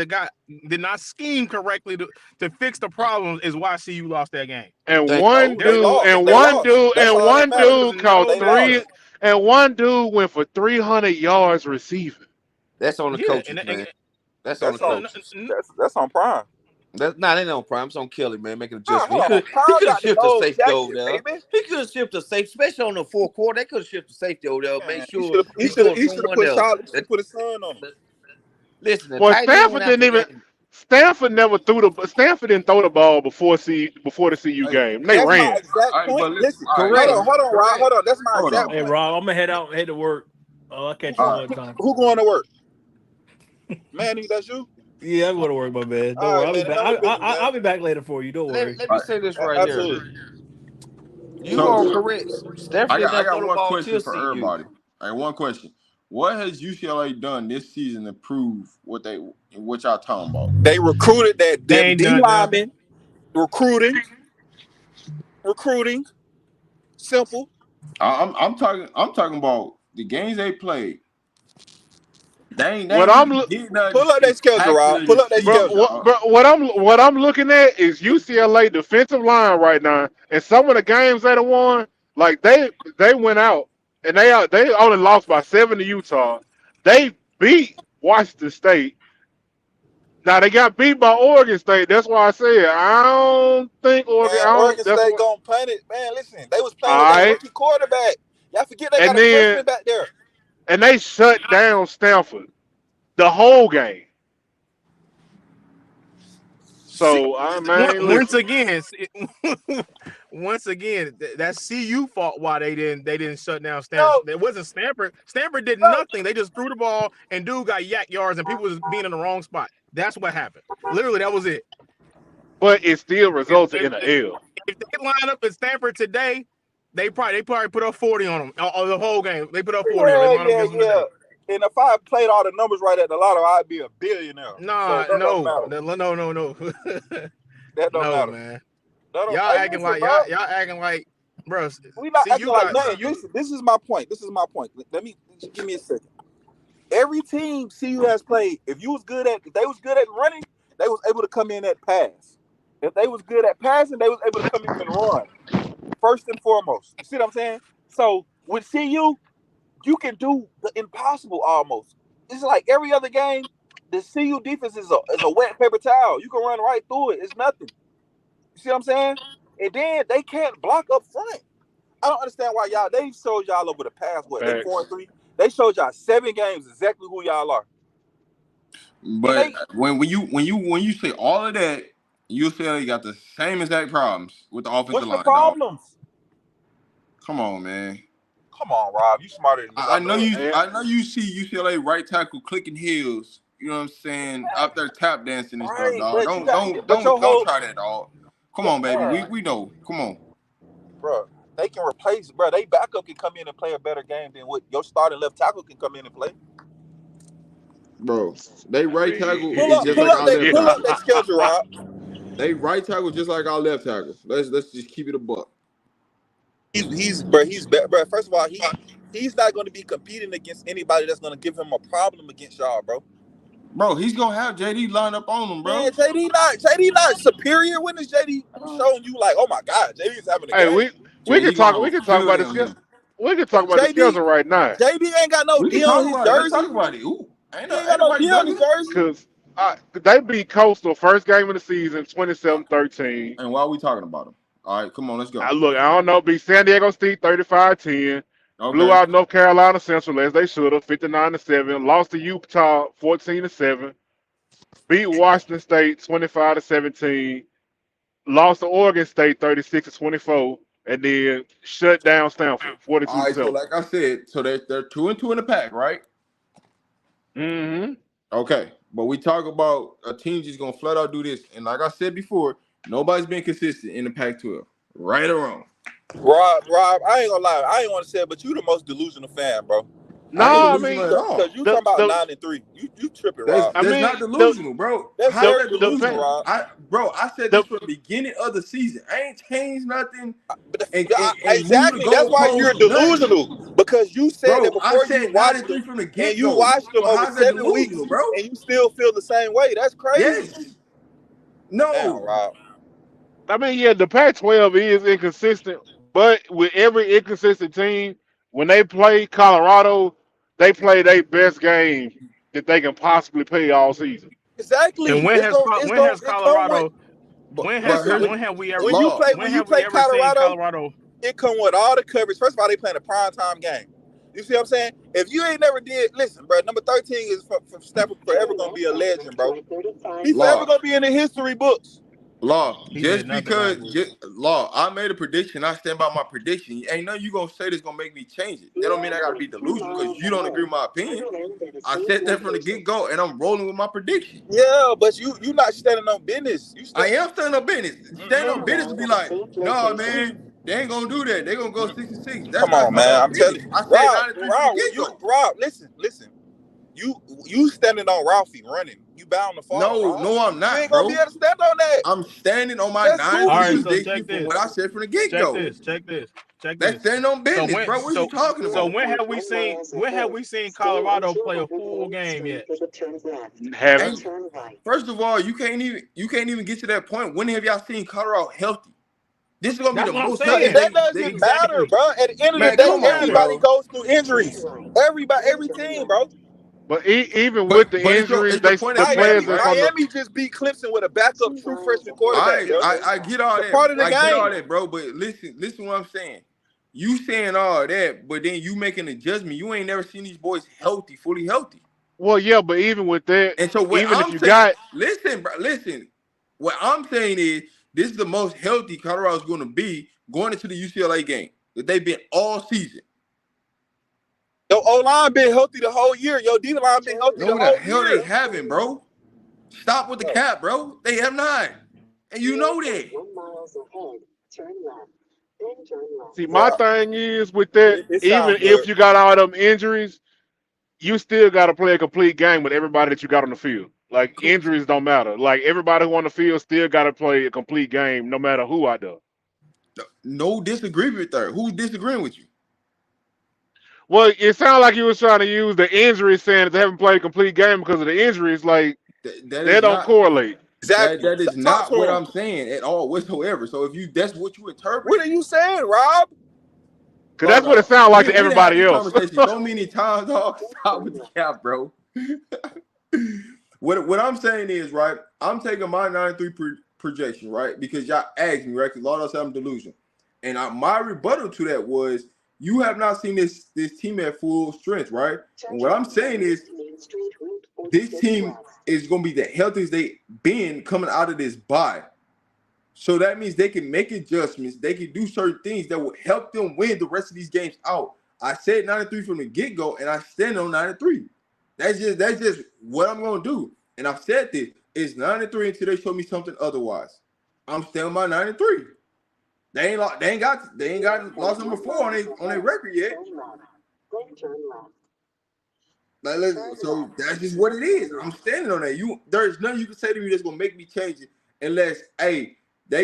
scheme correctly to fix the problems is why CU lost that game. And Thank one No, they dude, lost. and They one lost. dude, That's and all that one There matters. was dude caught no They way. lost. and one dude went for 300 yards receiving. That's on the Yeah, coaches, and man. That's on the That's on. coaches. That's on Prime. They ain't on Prime. It's on Kelly, man. Making Nah, adjustment. hold on. He Prime could have got the shifted gold safety over jacket, there. baby. He could have shifted safety, especially on the fourth quarter. They could have shifted safety over there. Make Man, sure he he's should have doing he should have someone put else. Charlotte. He should have put his son on him. Listen, the Well, tight end went out the game. Stanford never threw the Stanford didn't throw the ball before the CU Hey, game. They That's my ran. exact all right, point. but listen. Listen, All right, hold Correct. on, Rob. Hold on. That's my hold exact on. Hey point. Rob, I'm gonna head to work. I'll catch you All right. another time. Who going to work? Manny, that's you. Yeah, I'm going to work, my man. Don't All worry. right, I'll be man. back. Handle business, man. I'll be back later for you. Don't worry. Let All me right. say this right here. Absolutely. You So are correct. Stanford didn't I have to got throw the one ball question till for CU. everybody. I got one question. What has UCLA done this season to prove what y'all talking about? They recruited that They them ain't D done nothing. lineman. Recruiting. Simple. I'm talking about the games they played. They What ain't I'm really look, did nothing Pull up their schedule, Rob. spectacular Pull this up their but season, schedule. what dog. but what I'm looking at is UCLA defensive line right now, and some of the games they done won, like they went out and they only lost by 7 to Utah. They beat Washington State. Now they got beat by Oregon State. That's why I said I don't think Oregon. Man, I don't. Oregon That's State what. gonna punt it. Man, listen, they was playing with All their right, rookie quarterback. Y'all forget they got and a then freshman back there. and they shut down Stanford the whole game. See, So I mean, Once listen. again, once again, that's CU fault why they didn't shut down Stanford. no, It wasn't Stanford. Stanford did no. nothing. They just threw the ball and dude got yak yards and people was being in the wrong spot. That's what happened. Literally, that was it. But it still If, resulted if, in an L. if they line up at Stanford today, they probably put up 40 on them the whole game. They put up 40 on them. They line up against them Yeah. today. And if I played all the numbers right at the lotto, I'd be a billionaire. So Nah, that don't no, matter. no. That don't No, matter. man. That don't. Y'all Hey, acting listen, like bro. y'all acting like, bro. We not acting like nothing. CU. This is my point. Let me give me a second. Every team CU has played, if they was good at running, they was able to come in at pass. If they was good at passing, they was able to come in and run. First and foremost. You see what I'm saying? So with CU, you can do the impossible almost. It's like every other game, the CU defense is a wet paper towel. You can run right through it. It's nothing. You see what I'm saying? And then they can't block up front. I don't understand why they showed y'all over the past, what, they Facts. 4-3. They showed y'all 7 games exactly who y'all are. But when you say all of that, UCLA got the same exact problems with the offensive What's the line, dog. problems? Come on, man. Come on, Rob. You smarter than this. I I know know it. And, I know you see UCLA right tackle clicking heels. You know what I'm saying? Out there tap dancing and stuff, Right, dog. but you got, but your Don't whole, try that, dog. Come on, baby. We know. Come on, bro. They can replace, bro. They backup can come in and play a better game than what your starting left tackle can come in and play. bro. They I right tackle is mean, just like our left Pull up tackle. their schedule, Rob. They right tackle just like our left tackle. Let's just keep it a buck. He's bro. First of all, he's not going to be competing against anybody that's going to give him a problem against y'all, bro. Bro, he's gonna have JD line up on him, bro. Man, JD not superior. When is JD showing you like, oh my God, JD's having a hey, game? we JD can gonna talk. go We can talk field about the on schedule. him. We can talk about the JD schedule right now, ain't got no We can D talk on his about it. Let's jersey. talk about it. Ooh, ain't He ain't got no nobody D on his ducking it. jersey. because they beat Coastal first game of the season, 27-13. And why are we talking about him? All right, come on, let's go. I don't know. Beat San Diego State 35-10. Blew Okay. out North Carolina Central as they should have, 59-7. Lost to Utah 14-7. Beat Washington State 25-17. Lost to Oregon State 36-24, and then shut down Stanford All right, so 42-7. like I said, so they're 2-2 in the pack, right? Mm-hmm. Okay. But we talk about a team just gonna flat out do this. And like I said before, nobody's been consistent in the Pac-12. Right or wrong. Rob, I ain't gonna lie. I ain't want to say it, but you the most delusional fan, bro. I ain't No, I delusional mean at all. Because you the talking about the 9-3. You tripping, Rob. I That's mean not delusional, bro. That's How's the very that the delusional, delusional? Rob. I said the this from the beginning of the season. I ain't changed nothing But and moved the exactly, that's why you're goalposts, nothing. delusional. Because you said that Bro, I before you said 9 watched and 3 them, from the and you get-go. watched them So over how's that 7 weeks, delusional, bro? and you still feel the same way. That's crazy. Yes. Damn, No. Rob. I mean, yeah, the Pac-12 is inconsistent, but with every inconsistent team, when they play Colorado, they play their best game that they can possibly play all season. And Exactly. when has It come with. Colorado But here's Listen, when have we ever law. when you we play ever seen Colorado, Colorado? it come with all the coverage. First of all, they playing a primetime game. You see what I'm saying? If you ain't never did, listen, bro. Number 13 is from Stanford forever gonna be a legend, bro. He's forever Law. gonna be in the history books. Law. He did Just nothing because last week. law, I made a prediction. I stand by my prediction. Ain't nothing you gonna say that's gonna make me change it. That don't mean I gotta be delusional because you don't agree with my opinion. I said that from the get-go and I'm rolling with my prediction. Yeah, but you not standing on business. You I stand. am standing on business. Standing on business to be like, no, man. They ain't gonna do that. They gonna go 6-6. That's Come not on, man. Colorado's I'm telling business. you, I said Rob. 9-3 from the get-go. Rob, listen. You standing on Ralphie running. You bound to fall, Rob. No, I'm You not, ain't gonna be bro. able to stand on that. I'm standing on my That's 9-3 All right, goofy. so prediction check from this. what I said from the Check get-go. this. Check this. Check That's this. standing on So business, bro. What are you talking so about? when have we seen Colorado play a full game yet? Haven't. First of all, you can't even get to that point. When have y'all seen Colorado healthy? This is gonna be That's the what I'm most But healthy saying. that they doesn't can get. matter, bro. At the end of the Man, day, come on, everybody bro. goes through injuries. Every team, bro. But even with the But it's injuries, the point the that you players making, that's right? on the Miami just beat Clemson with a backup true freshman quarterback, bro. I get all It's a that. part of the I get all game. that, bro. But listen what I'm saying. You saying all that, but then you making a judgment. You ain't never seen these boys healthy, fully healthy. well, yeah. But even with that, And so what even if I'm you saying, got listen, bro, listen. What I'm saying is this is the most healthy Colorado's going to be going into the UCLA game that they've been all season. Your O-line been healthy the whole year. Your D-line been healthy the No, the whole hell they year. haven't, bro. Stop with the Bro. cap, bro. They have not, and you know that. see, my Bro, thing is with that, it even sounds if good. you got all them injuries, you still got to play a complete game with everybody that you got on the field. Like injuries don't matter. Like everybody who on the field still got to play a complete game, no matter who out there. No disagreement there. Who's disagreeing with you? Well, it sounded like you was trying to use the injuries, saying that they haven't played a complete game because of the injuries. Like That they is don't not correlate. Exactly. that is Talk not to what him. I'm saying at all whatsoever. So if you that's what you What interpret, are you saying, Rob? Cause that's what it Lord, sounded like to we done had everybody this else. conversation so many times, dog. Stop with the cap, bro. What I'm saying is, right, I'm taking my 9-3 projection, right? Because y'all asked me, right? Because a lot of us have delusion. And my rebuttal to that was you have not seen this team at full strength, right? And what I'm saying is this team is gonna be the healthiest they been coming out of this bye. So that means they can make adjustments. They can do certain things that will help them win the rest of these games out. I said 9-3 from the get-go, and I stand on 9-3. That's just what I'm gonna do. And I've said this: it's 9-3 until they show me something otherwise. I'm staying on my 9-3. They ain't got loss number 4 on their record yet. So that's just what it is. I'm standing on that. There's nothing you can say to me that's gonna make me change it unless they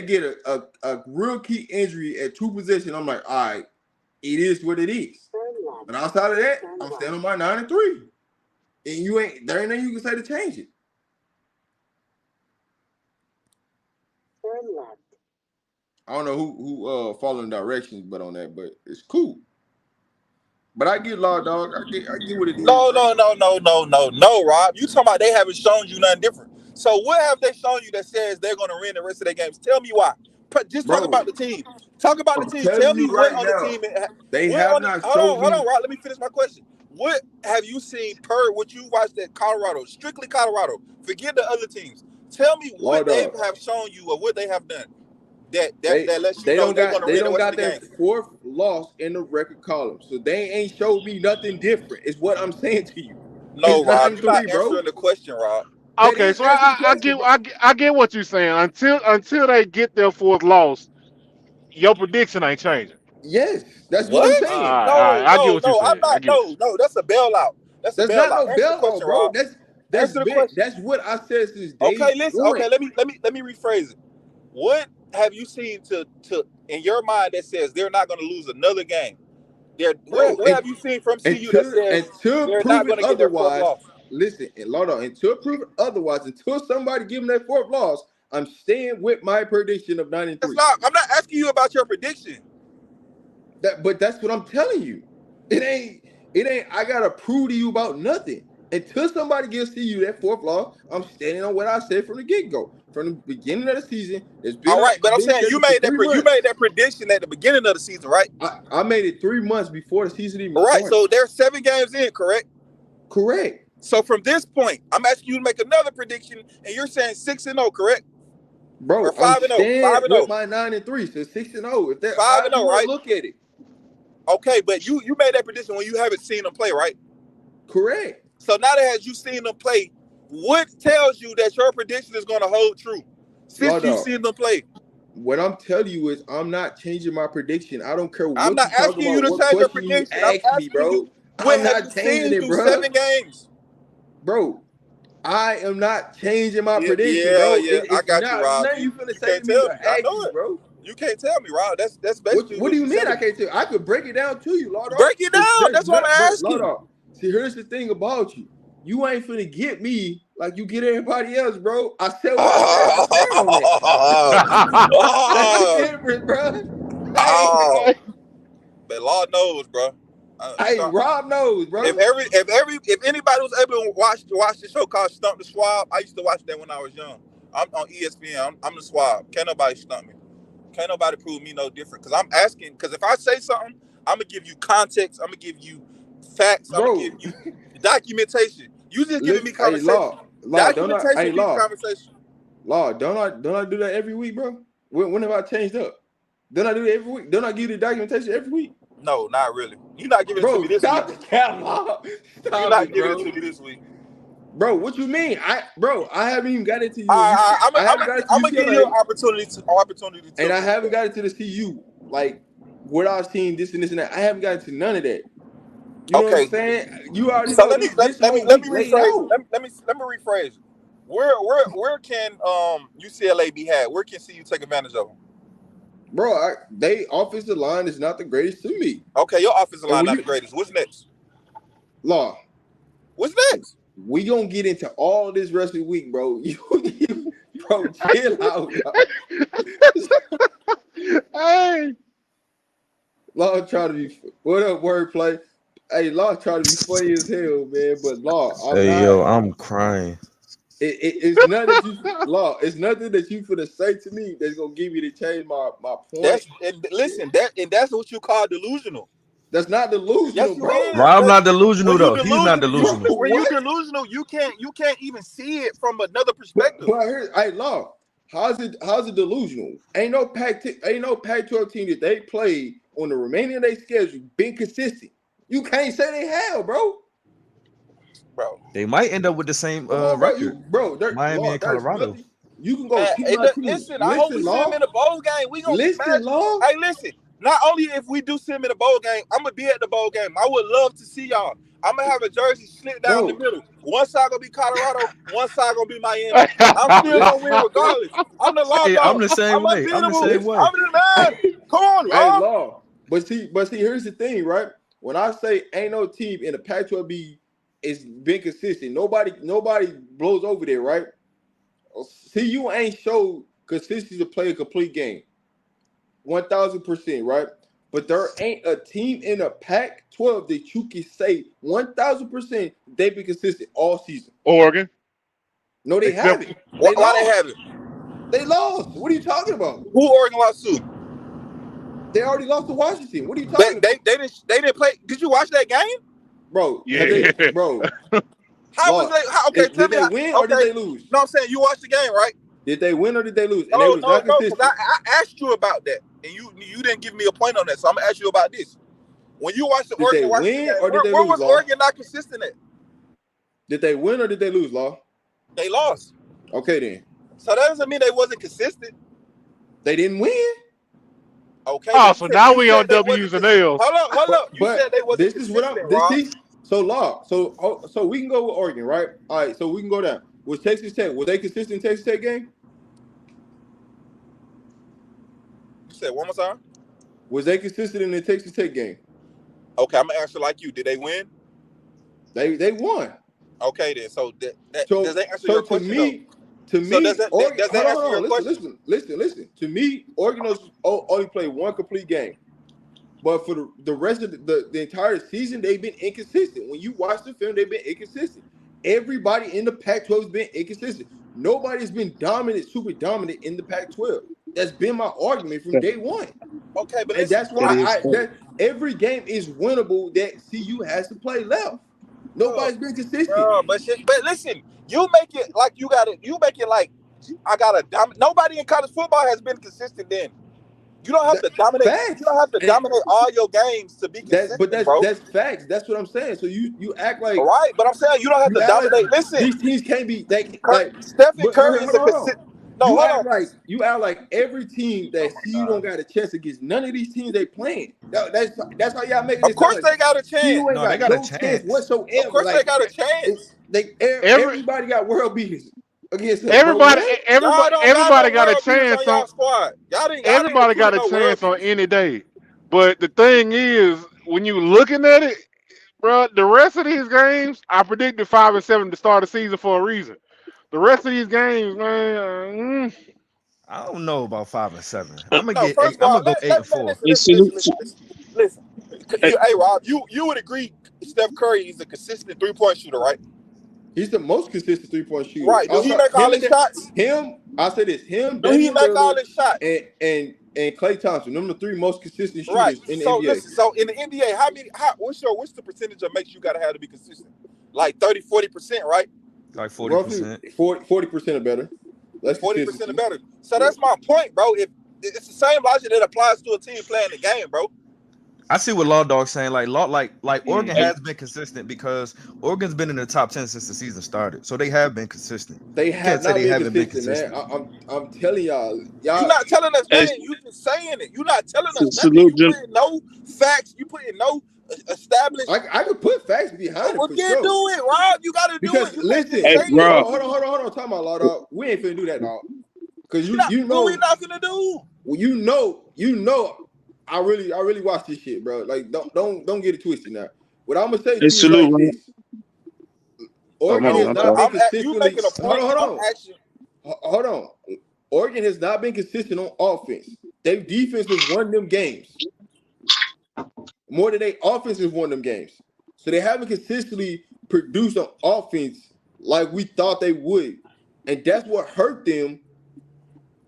get a real key injury at 2 positions. I'm like, all right, it is what it is. But outside of that, I'm standing on my 9-3. And there ain't nothing you can say to change it. I don't know who following directions, but on that, but it's cool. But I get law, dog. I get what it is, No, bro. Rob. You talking about they haven't shown you nothing different. So what have they shown you that says they're going to win the rest of their games? Tell me why. Just talk Bro, about the team. Talk about the I'm team. telling Tell me you what right on the now, team. they What have on the, not showed hold me. on, Rob. Let me finish my question. What have you seen per what you watched at Colorado? Strictly Colorado. Forget the other teams. Tell me Law, what they dog. have shown you or what they have done that They lets you they know don't they're going got to they win the don't rest of got the their game. 4th loss in the record column. So they ain't showed me nothing different. Is what I'm saying to you. No, It's Rob. You're 9-3, not bro. answering the question, Rob. That Okay, is so answering the I question, get bro. I get what you're saying. Until they get their 4th loss, your prediction ain't changing. Yes, that's what I'm What? saying. I get what you're I'm saying. I not. get what you're No. That's a bailout. That's a That's not bailout. no Answer the bailout, question, bro. Rob. Answer the question. That's what I said since day Okay, listen. one. Okay, let me rephrase it. What have you seen to in your mind that says they're not going to lose another game? Bro, What have you seen from CU that says until they're not proven going to get their 4th otherwise, loss? listen, and Lord, until proven otherwise, until somebody give them that 4th loss, I'm staying with my prediction of 9-3. I'm not asking you about your prediction. But that's what I'm telling you. It ain't. I gotta prove to you about nothing. Until somebody gives to you that 4th loss, I'm standing on what I said from the get-go. From the beginning of the season, All right, but I've I'm been saying you scheduled for made 3 you months. made that prediction at the beginning of the season, right? I made it 3 months before the season even All right, started. so they're 7 games in, correct? Correct. So from this point, I'm asking you to make another prediction, and you're saying 6-0, correct? Bro, Or I'm 5-0, staying 5-0, with my 9-3, so 6-0. If that, however 5-0, you want right? to look at it, Okay, but you made that prediction when you haven't seen them play, right? correct. So now that as you seen them play, what tells you that your prediction is going to hold true since you've Dog, seen them play? what I'm telling you is I'm not changing my prediction. I don't care what I'm not you talk asking about, you to what change your question you prediction. I'm ask me, asking you, bro. what I'm have not you changing seen it, through bro. 7 games? Bro, I am not changing my Yeah, prediction, yeah, bro. yeah. I It's got you, not Rob. nothing you You finna say can't to me tell or me. I ask know me, it. bro. You can't tell me, Rob. That's basically What do what you you mean I telling me. can't tell? I could break it down to you, Lord. Break it down. That's what I'm But Lord, asking. see, here's the thing about you. You ain't finna get me like you get everybody else, bro. I said what I said. I stand on that. That's the difference, bro. Hey, But Lord knows, bro. hey, Rob knows, bro. If anybody was able to watch the show called Stump the Swab, I used to watch that when I was young. I'm on ESPN. I'm the Swab. Can't nobody stump me. Can't nobody prove me no different. Because I'm asking. Because if I say something, I'm gonna give you context. I'm gonna give you facts. I'm gonna give you documentation. You just giving me Hey, conversation. Documentation beats conversation. Law, don't I do that every week, bro? When have I changed up? Don't I do it every week? Don't I give you the documentation every week? No, not really. You're not giving it to me this week. You're not giving it to me this week. Bro, what you mean? I haven't even got into you. I'm gonna give you an opportunity to. And I haven't got into the CU. Like what I've seen, this and this and that. I haven't got into none of that. You know what I'm saying? You already know this let me rephrase. Where can UCLA be had? Where can CU take advantage of them? Bro, they offensive line is not the greatest to me. Okay, your offensive line not the greatest. What's next? Law. What's next? We gonna get into all this rest of the week, bro. Bro, chill out, bro. Hey, Law try to be what up, wordplay? Hey, Law try to be funny as hell, man. But Law, I'm crying. It's nothing that you Law. It's nothing that you finna say to me that's gonna give me to change my point. That's what you call delusional. That's not delusional, bro. Rob's not delusional though. He's not delusional. When you're delusional, you can't even see it from another perspective. But hey, Law, how's it delusional? Ain't no Pac-12 team that they played on the remaining of their schedule been consistent. You can't say they have, bro. They might end up with the same record. Miami and Colorado. You can go. Listen, I hope we see them in the bowl game. We gonna smash. Law. Hey, listen. Not only if we do see them in the bowl game, I'm gonna be at the bowl game. I would love to see y'all. I'm gonna have a jersey slit down the middle. One side gonna be Colorado, one side gonna be Miami. I'm still gonna win regardless. I'm the law. I'm the same way. I'm the same way. I'm the man. Come on, Rob. Hey, Law. But see, here's the thing, right? When I say ain't no team in the Pac-12 is been consistent, nobody blows over there, right? See, you ain't showed consistency to play a complete game. 1,000%, right? But there ain't a team in a Pac-12 that you can say 1,000% they've been consistent all season. Oregon. No, they haven't. Why they haven't? They lost. What are you talking about? Who Oregon lost to? They already lost to Washington. What are you talking about? They didn't play. Did you watch that game? Bro, yeah. How was they? Okay, did they win or did they lose? No, I'm saying you watched the game, right? Did they win or did they lose? And No, they was not consistent. because I asked you about that, and you didn't give me a point on that. So I'm gonna ask you about this. When you watched the Oregon, did they win or did they where lose? Was Oregon not consistent at? Did they win or did they lose, Law? They lost. Okay, then. So that doesn't mean they wasn't consistent. They didn't win. Okay. Oh, so now we on W's and L's. Hold up. You said they wasn't consistent. So Law. So we can go with Oregon, right? All right. So we can go down. Was Texas Tech? Was they consistent in Texas Tech game? You said one more time. Was they consistent in the Texas Tech game? Okay, I'm gonna answer like you. Did they win? They won. Okay, then. So does that answer your question? To me, does that answer your question? Listen. To me, Oregon only played one complete game. But for the rest of the entire season, they've been inconsistent. When you watch the film, they've been inconsistent. Everybody in the Pac-12 has been inconsistent. Nobody's been super dominant in the Pac-12. That's been my argument from day one. Okay, but that's why every game is winnable that CU has to play left. Nobody's been consistent. But listen, you make it like I gotta dominate. Nobody in college football has been consistent then. You don't have to dominate. Facts. You don't have to dominate all your games to be consistent. That's facts. That's what I'm saying. So you act like right, but I'm saying you don't have to dominate. Listen, these teams can't be Stephen Curry is a consistent. You act like every team that you don't got a chance against. None of these teams they playing. That's how y'all making it. Of course they got a chance. You ain't got no chance whatsoever. Of course they got a chance. Everybody got world beaters against us. Everybody got a world beaters chance on y'all squad. Y'all didn't everybody got a recruit no chance world on any day. But the thing is, when you looking at it, bro, the rest of these games, I predicted 5-7 to start the season for a reason. The rest of these games, man, I don't know about 5-7. I'm gonna No, get. first of I'm all, gonna go 8-4. listen. Hey, Rob, you would agree Steph Curry is a consistent 3-point shooter, right? He's the most consistent 3-point shooter. Right. Do he make all his shots? I'll say this. Him, Do he make all his shots? And Klay Thompson, them the three most consistent shooters Right. in the So NBA. listen, so in the NBA, what's the percentage of makes you gotta have to be consistent? Like 30-40%, right? Like 40%. 40% or better. That's 40% or better. So that's my point, bro. If it's the same logic that applies to a team playing the game, bro. I see what Law Dog's saying. Like Oregon has been consistent because Oregon's been in the top 10 since the season started. So they have been consistent. They have not been consistent, man. I'm telling y'all. You're not telling us nothing. You just saying it. You're not telling us nothing. Salute, You putting no facts. You putting no established. I could put facts behind it. Well, then do it, Rob. You got to do it. You listen, Rob. Hold on. Talking about Law Dog. We ain't finna do that, dog. Because you know what we not finna do. Well, you know. I really watch this shit, bro. Like, don't get it twisted now. What I'm gonna say to you is like this. Oregon has not been consistently. Hold on. Oregon has not been consistent on offense. Their defense has won them games more than their offense has won them games. So they haven't consistently produced on offense like we thought they would, and that's what hurt them.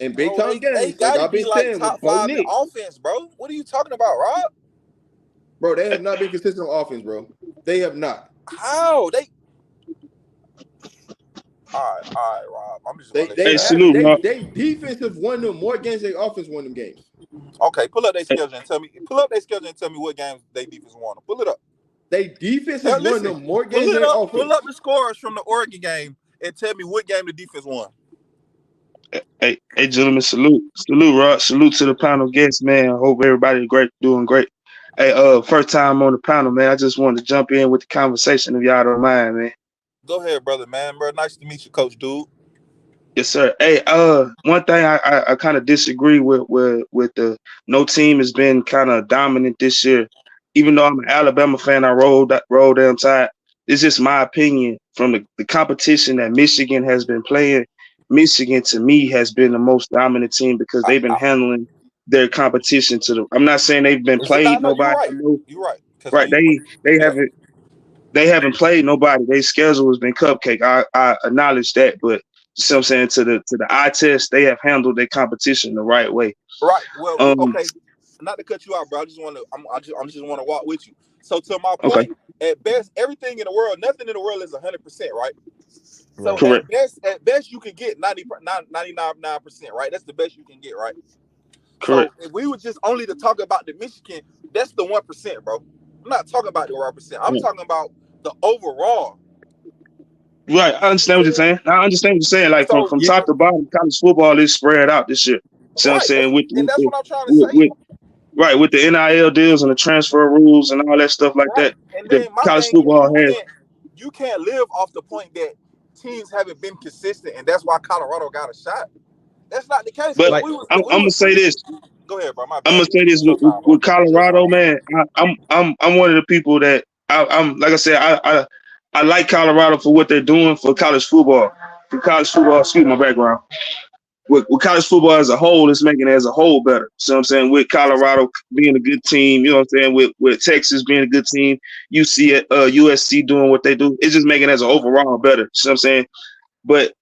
And big time games, they gotta be like top 5 in offense, bro. What are you talking about, Rob? Bro, they have not been consistent on offense, bro. They have not. How? All right, Rob. I'm just they defense have won them more games than offense won them games. Okay, pull up their schedule and tell me. What games they defense won. Pull it up. They defense has won them more games than offense. Pull up the scores from the Oregon game and tell me what game the defense won. Hey, gentlemen, salute, Rod. Salute to the panel guests, man. I hope everybody's doing great. Hey, first time on the panel, man. I just wanted to jump in with the conversation if y'all don't mind, man. Go ahead, brother, man. Bro, nice to meet you, Coach Dude. Yes, sir. Hey, one thing I kind of disagree with the no team has been kind of dominant this year. Even though I'm an Alabama fan, I rolled down tide. It's just my opinion from the competition that Michigan has been playing. Michigan, to me, has been the most dominant team because they've been handling their competition to the. I'm not saying they've been played nobody. You're right. Right. They haven't played nobody. Their schedule has been cupcake. I acknowledge that, but you see what I'm saying, to the eye test, they have handled their competition the right way. Right. Well, okay. Not to cut you out, bro. I just want to walk with you. So to my point, at best, everything in the world, nothing in the world is 100%, right? So correct. At best, you can get 99%, right? That's the best you can get, right? Correct. So if we were just only to talk about the Michigan, that's the 1%, bro. I'm not talking about the 1%. I'm talking about the overall. Right. I understand what you're saying. Like from top to bottom, college football is spread out this year. See what I'm saying? That's what I'm trying to say. With the NIL deals and the transfer rules and all that stuff like that. And then college football has. You can't live off the point that teams haven't been consistent, and that's why Colorado got a shot. That's not the case. But I'm gonna say this. Go ahead, bro. I'm gonna say this with Colorado, man. I'm one of the people that I'm like I said, I like Colorado for what they're doing for college football. Excuse my background. With college football as a whole, it's making it as a whole better. So I'm saying with Colorado being a good team, you know what I'm saying, with Texas being a good team, USC doing what they do, it's just making it as an overall better. So I'm saying, but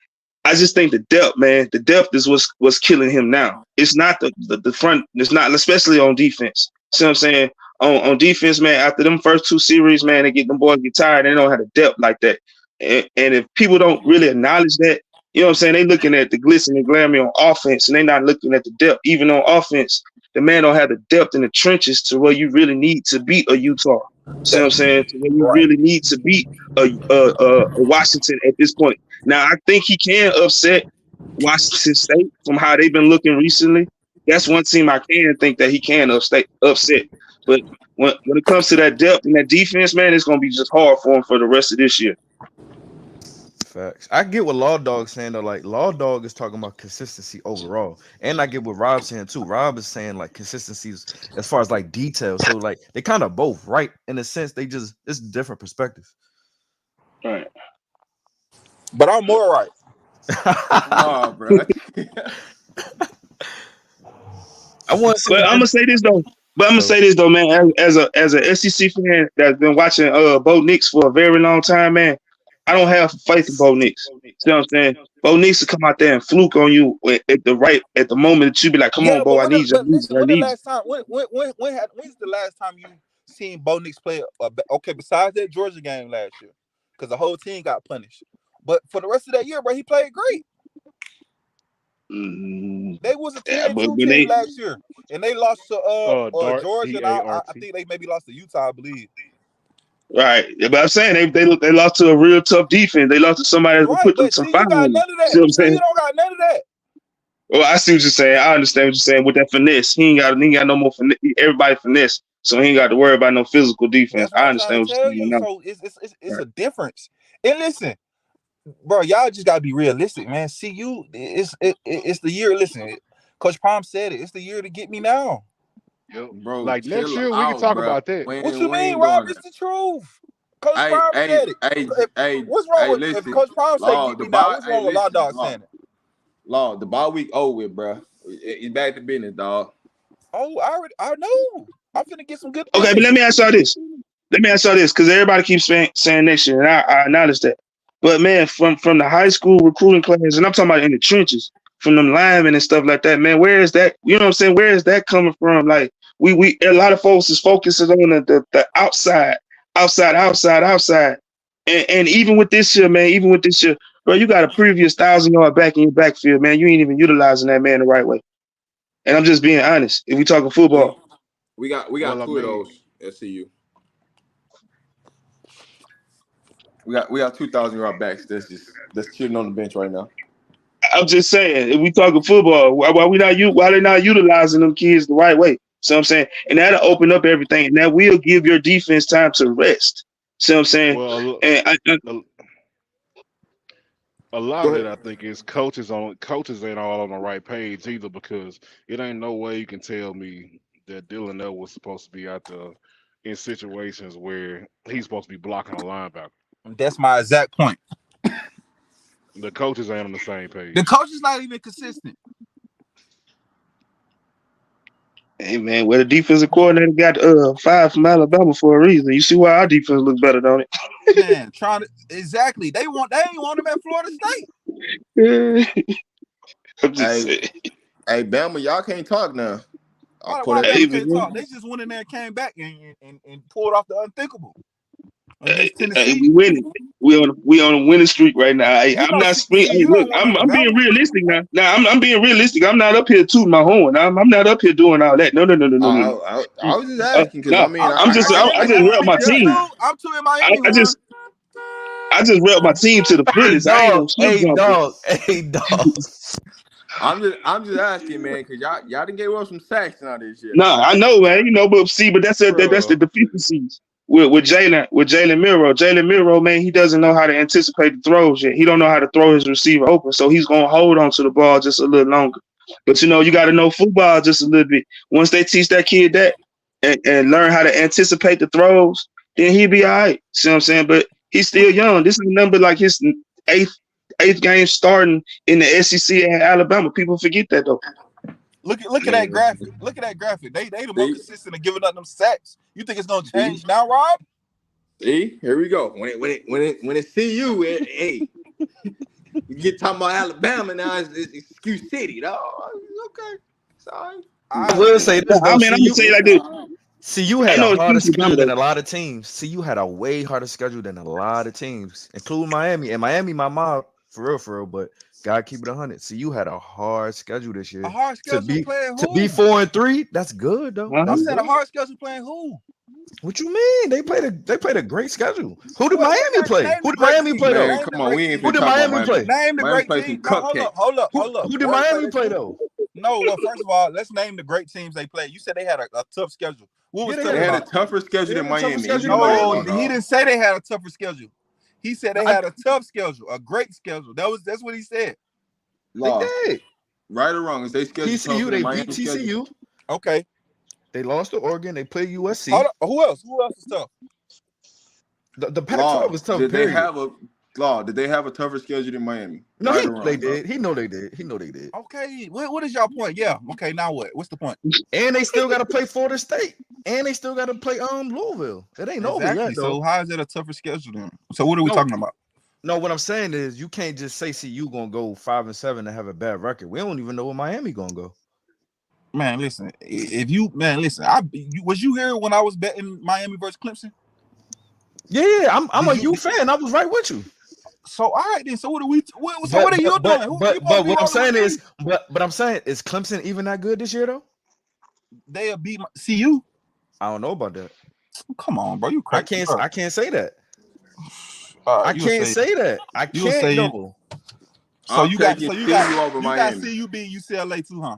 I just think the depth, man, is what's killing him now. It's not the front. It's not, especially on defense. See what I'm saying? On defense, man, after them first two series, man, them boys get tired. They don't have the depth like that. And if people don't really acknowledge that, you know what I'm saying, they looking at the glitz and the glamour on offense, and they not looking at the depth. Even on offense, the man don't have the depth in the trenches to where you really need to beat a Utah. See what I'm saying? To where you really need to beat a Washington at this point. Now, I think he can upset Washington State, from how they've been looking recently, that's one team I can think that he can upset. But when it comes to that depth and that defense, man, it's gonna be just hard for him for the rest of this year. Facts. I get what Law Dog's saying though. Like Law Dog is talking about consistency overall, and I get what Rob's saying too. Rob is saying like consistencies as far as like details. So like they kind of both right in a sense. They just it's different perspectives. Right. But I'm more right. Oh, bro. I want to say, But I'm gonna say this though. Man. As a SEC fan that's been watching Bo Nix for a very long time, man, I don't have faith in Bo Nix. See what I'm saying? Bo Nix to come out there and fluke on you at the moment that you be like, "Come on, Bo, I need you." When the last time? When's the last time you seen Bo Nix play? Okay, besides that Georgia game last year, because the whole team got punished. But for the rest of that year, bro, he played great. They was a 10-2 team last year, and they lost to Dart, Georgia. And I think they maybe lost to Utah, I believe. Right, but I'm saying they lost to a real tough defense. They lost to somebody that could put them some fire. You got none of that. See what I'm saying? You don't got none of that. Well, I see what you're saying. I understand what you're saying with that finesse. He ain't got no more finesse. Everybody finesse, so he ain't got to worry about no physical defense. I understand what you're saying. So it's a difference. And listen, bro, y'all just gotta be realistic, man. CU, it's the year. Listen, Coach Prime said it. It's the year to get me now. Yo, bro, like next year we can out, talk bro. about that. What you mean, Rob? It's the truth. Coach Prime said it. What's wrong with if Coach Prime say get me now? What's wrong with Law Dog saying it? Law, the bye week over with, bro. It's back to business, dog. Oh, I know. I'm finna get some good. Okay, but let me ask y'all this. Because everybody keeps saying next year, and I acknowledge that. But man, from the high school recruiting class, and I'm talking about in the trenches, from them linemen and stuff like that, man, where is that? You know what I'm saying? Where is that coming from? Like we a lot of folks is focusing on the outside. And even with this year, bro, you got a previous 1,000-yard back in your backfield, man. You ain't even utilizing that man the right way. And I'm just being honest. If we talking football, we got two of those at CU. We got 2,000-yard backs that's chilling on the bench right now. I'm just saying, if we talking football, why they not utilizing them kids the right way? So I'm saying, and that'll open up everything, and that will give your defense time to rest. So I'm saying, well, a lot of it, I think, is coaches ain't all on the right page either, because it ain't no way you can tell me that Dylan L was supposed to be out there in situations where he's supposed to be blocking a linebacker. That's my exact point. The coaches ain't on the same page. The coach is not even consistent. Hey man, well the defensive coordinator got 5 from Alabama for a reason. You see why our defense looks better, don't it? Man, exactly. They ain't want him at Florida State. Hey, Bama, y'all can't talk now. Why they can't talk? They just went in there and came back and pulled off the unthinkable. We winning. We on a winning streak right now. I'm not speaking. Look, I'm being realistic now. I'm being realistic. I'm not up here tooting my horn. I'm not up here doing all that. No. I was just asking because I just rep my team. I'm tooting Miami. I just rep my team to the fullest. Hey dog. I'm just asking, man, because y'all didn't get some sacks now this year. No, I know, man. But that's the deficiencies. With Jalen Miro. Jalen Miro, man, he doesn't know how to anticipate the throws yet. He don't know how to throw his receiver open, so he's gonna hold on to the ball just a little longer. But you got to know football just a little bit. Once they teach that kid that and learn how to anticipate the throws, then he'll be all right. See what I'm saying? But he's still young. This is a number like his eighth game starting in the SEC at Alabama. People forget that though. Look at that graphic. Look at that graphic. They the most consistent of giving up them sacks. You think it's gonna change now, Rob? See, here we go. When it see you, hey, you get talking about Alabama now. It's excuse city, dog. Okay, sorry. I will say this. I'm gonna say it like this. See, you had a harder schedule than a lot of teams. See, you had a way harder schedule than a lot of teams, including Miami. And Miami, my mom, for real. But God keep it 100. See, you had a hard schedule this year. A hard schedule playing who? To be 4-3, that's good though. I'm saying a hard schedule playing who? What you mean? They played a great schedule. Who did What Miami play? name Who the did great Miami team? play though? Man, Name the come on, great we ain't Who been team. did talking about Miami Miami. play? Name the Miami great played some team. No, cupcakes. hold up. Who did Wait, Miami play though? No, well, first of all, let's name the great teams they played. You said they had a tough schedule. What Yeah, was they tough They had a had a about it? tougher they schedule had than a tougher Miami, and schedule you than know that, No, Miami. law he dog. didn't say they had a tougher schedule. He said they I, had a tough schedule, a great schedule. That's what he said. they Law, did. right or wrong, is they schedule TCU, tougher than they beat Miami schedule? TCU. Okay. They lost to Oregon. They played USC. Hold up. Who else? Who else is tough? The Pac-12 Law, is tough. Period. Did they have a tougher schedule than Miami? No, Right he or know they wrong, bro? did. He know they did. He know they did. Okay. What is y'all point? Yeah. Okay. Now what? What's the point? And they still got to play Florida State. And they still got to play Louisville. It ain't over Exactly. yet though. So how is that a tougher schedule then? So what are we No, talking about? no. What I'm saying is you can't just say CU gonna go 5-7 and have a bad record. We don't even know where Miami gonna go. Man, listen. Was you here when I was betting Miami versus Clemson? Yeah, I'm a U fan. I was right with you. So all right then. So what are we? What But are you doing? Who you supposed to be what I'm rolling saying with? is, but I'm saying, is Clemson even that good this year though? They'll beat CU. I don't know about that. Come on, bro. You I crazy? can't say that. I can't say that. I can't though. So you got Miami. CU beat UCLA too, huh?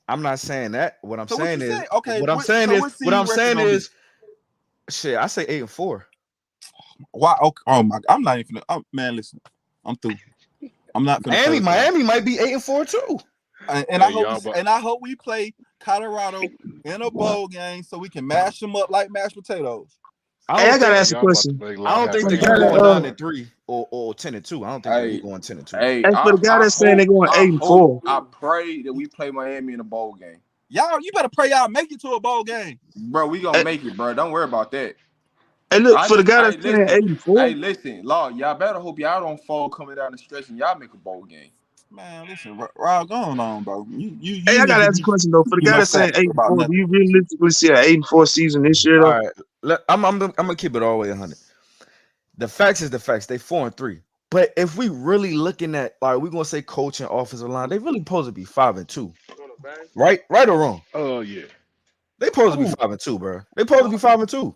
I'm not saying that. What I'm So saying what you is, say? Okay, what I'm what- saying so is, what's what CU I'm record saying gonna be? is, shit. I say 8-4. Why? Okay, oh my! I'm not even. Man, listen. I'm through. I'm not gonna. Miami might be 8-4 too. And I hope we play Colorado in a bowl game so we can mash them up like mashed potatoes. Hey, I gotta ask a question. I don't think For the that guy you going that, 9-3 or 10-2. I don't think that we going 10-2. Hey, Hey, for the guy that's saying they're going 8-4. I pray that we play Miami in a bowl game. Y'all, you better pray y'all make it to a bowl game. Bro, we gonna make it, bro. Don't worry about that. Hey, look, for the guy that's saying 8-4. Hey, listen, Law, y'all better hope y'all don't fall coming down the stretch and y'all make a bowl game. Man, listen, Rob, going on, bro. You Hey, I gotta ask a question though. For the guy that's saying 8-4, do you realistically see an 8-4 season this year though? All right, I'm gonna keep it all the way 100. The facts is the facts. They 4-3. But if we really looking at, like, we gonna say coach and offensive line, they really supposed to be 5-2. Right or wrong? Oh yeah. They supposed to be 5-2, bro. They supposed to be 5-2.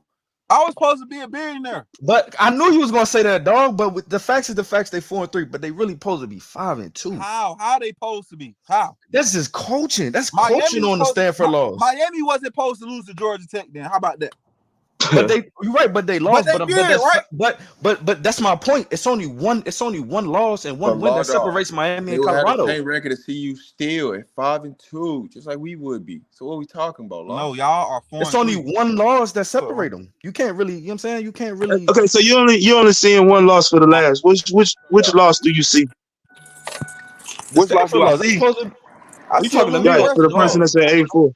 I was supposed to be a billionaire. But I knew you was gonna say that, dog. But with the facts is the facts. They 4-3, but they really supposed to be 5-2. How they supposed to be? How? This is coaching. That's Miami coaching on the Stanford loss. Miami wasn't supposed to lose to Georgia Tech. Then how about that? But you're right. But they lost. But they did, right? But that's my point. It's only one loss and one win that separates Miami and Colorado. They had the same record as CU still at 5-2, just like we would be. So what are we talking about, Law? No, y'all are 4-3. It's only one loss that separate them. You can't really. You know what I'm saying? You can't really. Okay, so you only seeing one loss for the last. Which loss do you see? Which loss do I see? You talking to me? Right, for the person that said 8-4.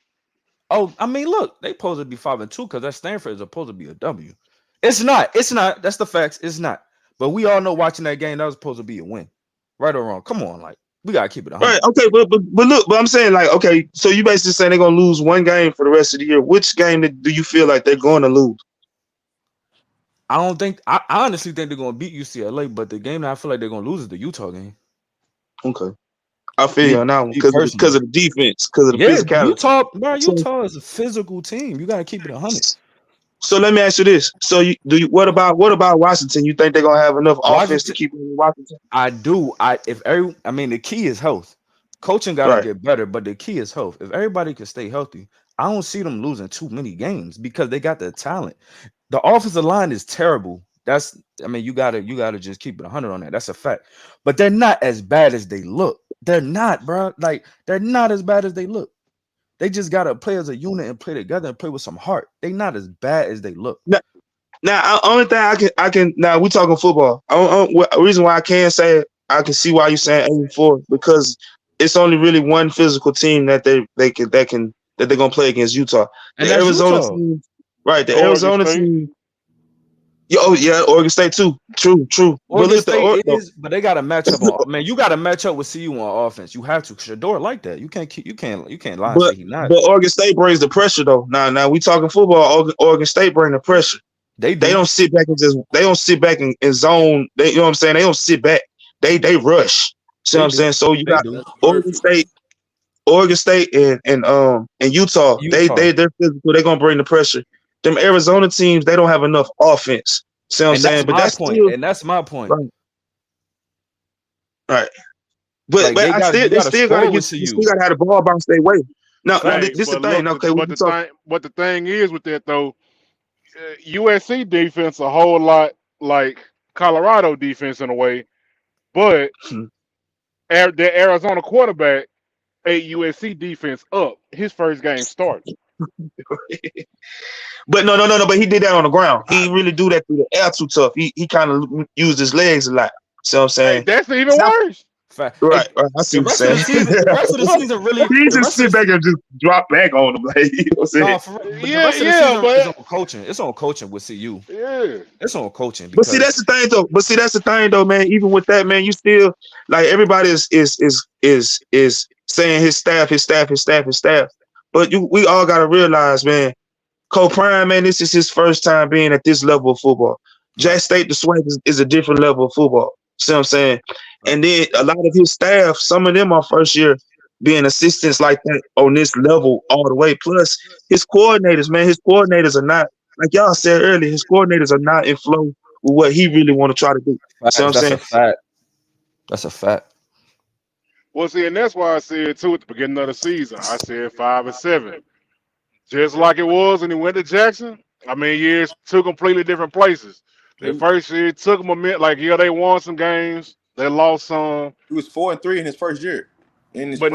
Oh, I mean, look, they supposed to be 5-2 because that Stanford is supposed to be a W. It's not. That's the facts. It's not. But we all know watching that game that was supposed to be a win, right or wrong. Come on, like we gotta keep it 100. Right. Okay, but look, I'm saying like, okay, so you basically saying they're gonna lose one game for the rest of the year. Which game do you feel like they're going to lose? I don't think. I honestly think they're gonna beat UCLA, but the game that I feel like they're gonna lose is the Utah game. Okay. I feel you on that one because of the defense, because of the physicality. Utah is a physical team. You gotta keep it 100. So let me ask you this: so what about Washington? You think they're gonna have enough offense to keep Washington? I do. The key is health. Coaching gotta get better, but the key is health. If everybody can stay healthy, I don't see them losing too many games because they got the talent. The offensive line is terrible. You gotta just keep it 100 on that. That's a fact. But they're not as bad as they look. They're not, bro. Like, they're not as bad as they look. They just gotta play as a unit and play together and play with some heart. They not as bad as they look. Now, only thing I can now we talking football. The reason why I can say it, I can see why you're saying 8-4 because it's only really one physical team that they're gonna play against Utah. And the Arizona team, right? The Arizona team. Oh yeah, Oregon State too. True. Oregon but they got to match up on. Man, you got to match up with CU on offense. You have to. Shador like that. You can't lie and say he not. But Oregon State brings the pressure though. Now we talking football. Oregon State bring the pressure. They don't sit back and zone. You know what I'm saying? They don't sit back. They rush. See what I'm saying? So you got Oregon State and Utah. They're physical. They're gonna bring the pressure. them Arizona teams, they don't have enough offense. See what I'm And saying? that's But my that's point. still And that's my point. right. But Like I still you they got to still gotta score you with still you. gotta have the ball bounce their way. Now Facts, this is the but thing. look, Okay, we can talk. but the thing is with that though, USC defense a whole lot like Colorado defense in a way, but the Arizona quarterback ate USC defense up his first game starting. But no. But he did that on the ground. He didn't really do that through the air too tough. He kind of used his legs a lot. See what I'm Hey, saying? that's even worse. Right. I see what you're saying. The rest of the season really. He The just rest of sit the back and just drop back on him. Like, you know what I'm saying? no, but the rest of the season is on coaching. It's on coaching with CU. Yeah, it's on coaching. But see, that's the thing though. Man. Even with that, man, you still like everybody is saying his staff. But we all gotta realize, man, Cole Prime, man, this is his first time being at this level of football. Jack State, the Swag is a different level of football. See what I'm saying? And then a lot of his staff, some of them are first year being assistants like that on this level all the way. Plus his coordinators, man, his coordinators are not, like y'all said earlier, his coordinators are not in flow with what he really want to try to do. See what I'm saying? A fact. That's a fact. Well, see, and that's why I said too at the beginning of the season, I said 5-7, just like it was when he went to Jackson. I mean, years two completely different places. The first year it took them a minute. Like, yeah, they won some games, they lost some. He was 4-3 in his first year. But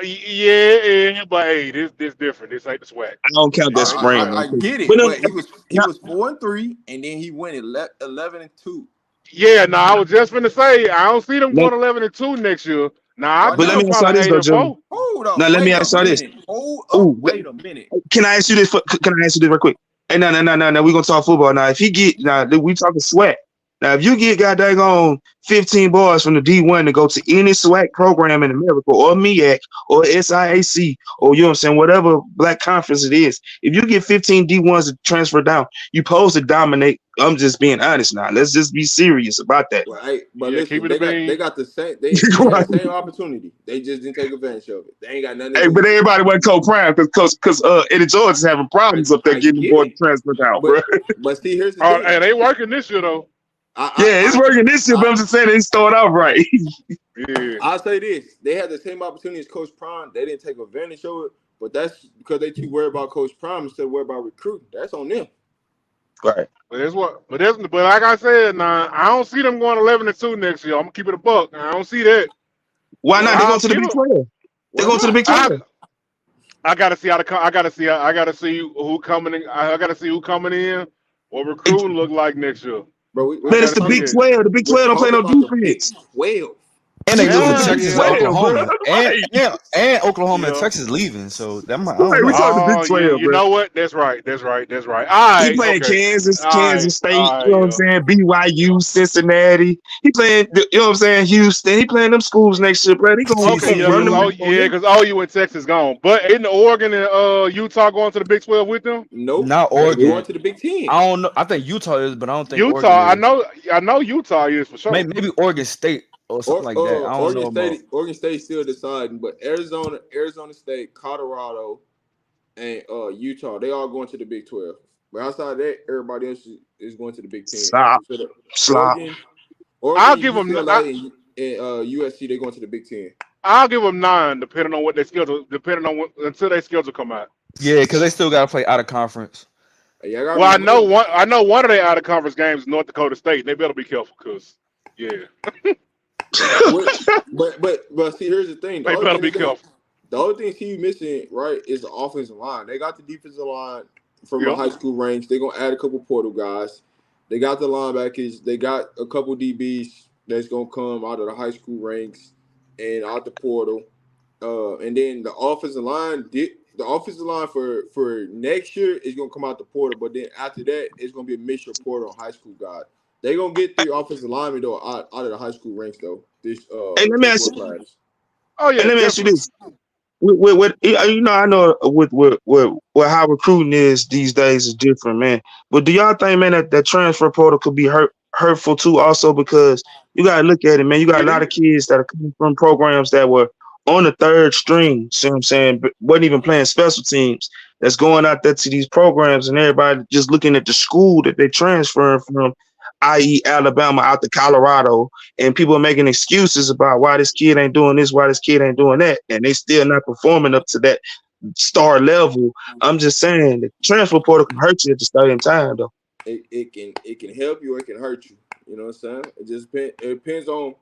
yeah, but hey, this different. This ain't the Swag. I don't count that spring. I get it, But but he was 4-3, and then he went 11-2. Yeah, now I was just gonna say I don't see them going 11-2 next year. Now I But let me ask you this though, Joe. Hold on. Now let me ask you this. Wait a minute. Can I ask you this? Can I ask you this real quick? Hey, no. We're gonna talk football now. If he get now, we talking Swag. Now, if you get goddamn on 15 boys from the D1 to go to any SWAC program in America or MEAC or SIAC or you know what I'm saying, whatever black conference it is, if you get 15 D1s to transfer down, you supposed to dominate. I'm just being honest now. Let's just be serious about that. Right. But yeah, listen, they got the same had the same opportunity. They just didn't take advantage of it. They ain't got nothing to do. But everybody went co-prime because Eddie George is having problems up there getting the boy to transfer down, bro. But see, here's the thing. Hey, they working this year though. It's working this year, but I'm just saying they start out right. Yeah. I'll say this. They had the same opportunity as Coach Prime. They didn't take advantage of it, but that's because they too worried about Coach Prime instead of worried about recruiting. That's on them. Right. But like I said, now I don't see them going 11-2 next year. I'm gonna keep it a buck. I don't see that. Why not? They go to the Big 12. They go to the Big 12. I gotta see I gotta see who coming in. I gotta see who coming in. What recruiting look like next year. Bro, man, it's the Big 12. The Big 12 don't play no defense. 12. And they losing Texas and Oklahoma. Right. And Oklahoma and Texas leaving. So that might we talking the Big 12, you know what? That's right. All right. He playing Kansas State, right, you know what I'm saying? BYU, Cincinnati. He playing, you know what I'm saying, Houston. He playing them schools next year, bro. He gonna run them. Because OU and Texas gone. But isn't Oregon and Utah going to the Big 12 with them? Nope. Not Oregon. Going to the Big 10. I don't know. I think Utah is, but I don't think Utah. Oregon is. I know Utah is for sure. Maybe Oregon State or something like that. I don't know. Oregon State still deciding, but Arizona State, Colorado, and Utah, they all going to the Big 12. But outside of that, everybody else is going to the Big 10. Stop. Oregon, I'll give them UCLA and USC. They going to the Big 10. I'll give them 9, depending on what they schedule. Until their schedule come out. Yeah, because they still got to play out of conference. Well, I know one of their out of conference games is North Dakota State. They better be careful, because but see, here's the thing. They better be careful. The only thing he's missing, right, is the offensive line. They got the defensive line from the high school range. They're gonna add a couple portal guys. They got the linebackers. They got a couple DBs that's gonna come out of the high school ranks and out the portal. And then the offensive line for next year is gonna come out the portal. But then after that, it's gonna be a mixture of portal and high school guys. They're gonna get 3 offensive linemen though out of the high school ranks though. Hey, let me ask you. Class. Oh yeah. Let me ask you this. With I know with how recruiting is these days is different, man. But do y'all think, man, that transfer portal could be hurtful too, also because you gotta look at it, man. You got a lot of kids that are coming from programs that were on the third string, see what I'm saying, but wasn't even playing special teams. that's going out there to these programs, and everybody just looking at the school that they transferring from, i.e. Alabama out to Colorado, and people are making excuses about why this kid ain't doing this, why this kid ain't doing that, and they still not performing up to that star level. I'm just saying the transfer portal can hurt you at the starting time, though. It can help you or it can hurt you. You know what I'm saying? It depends on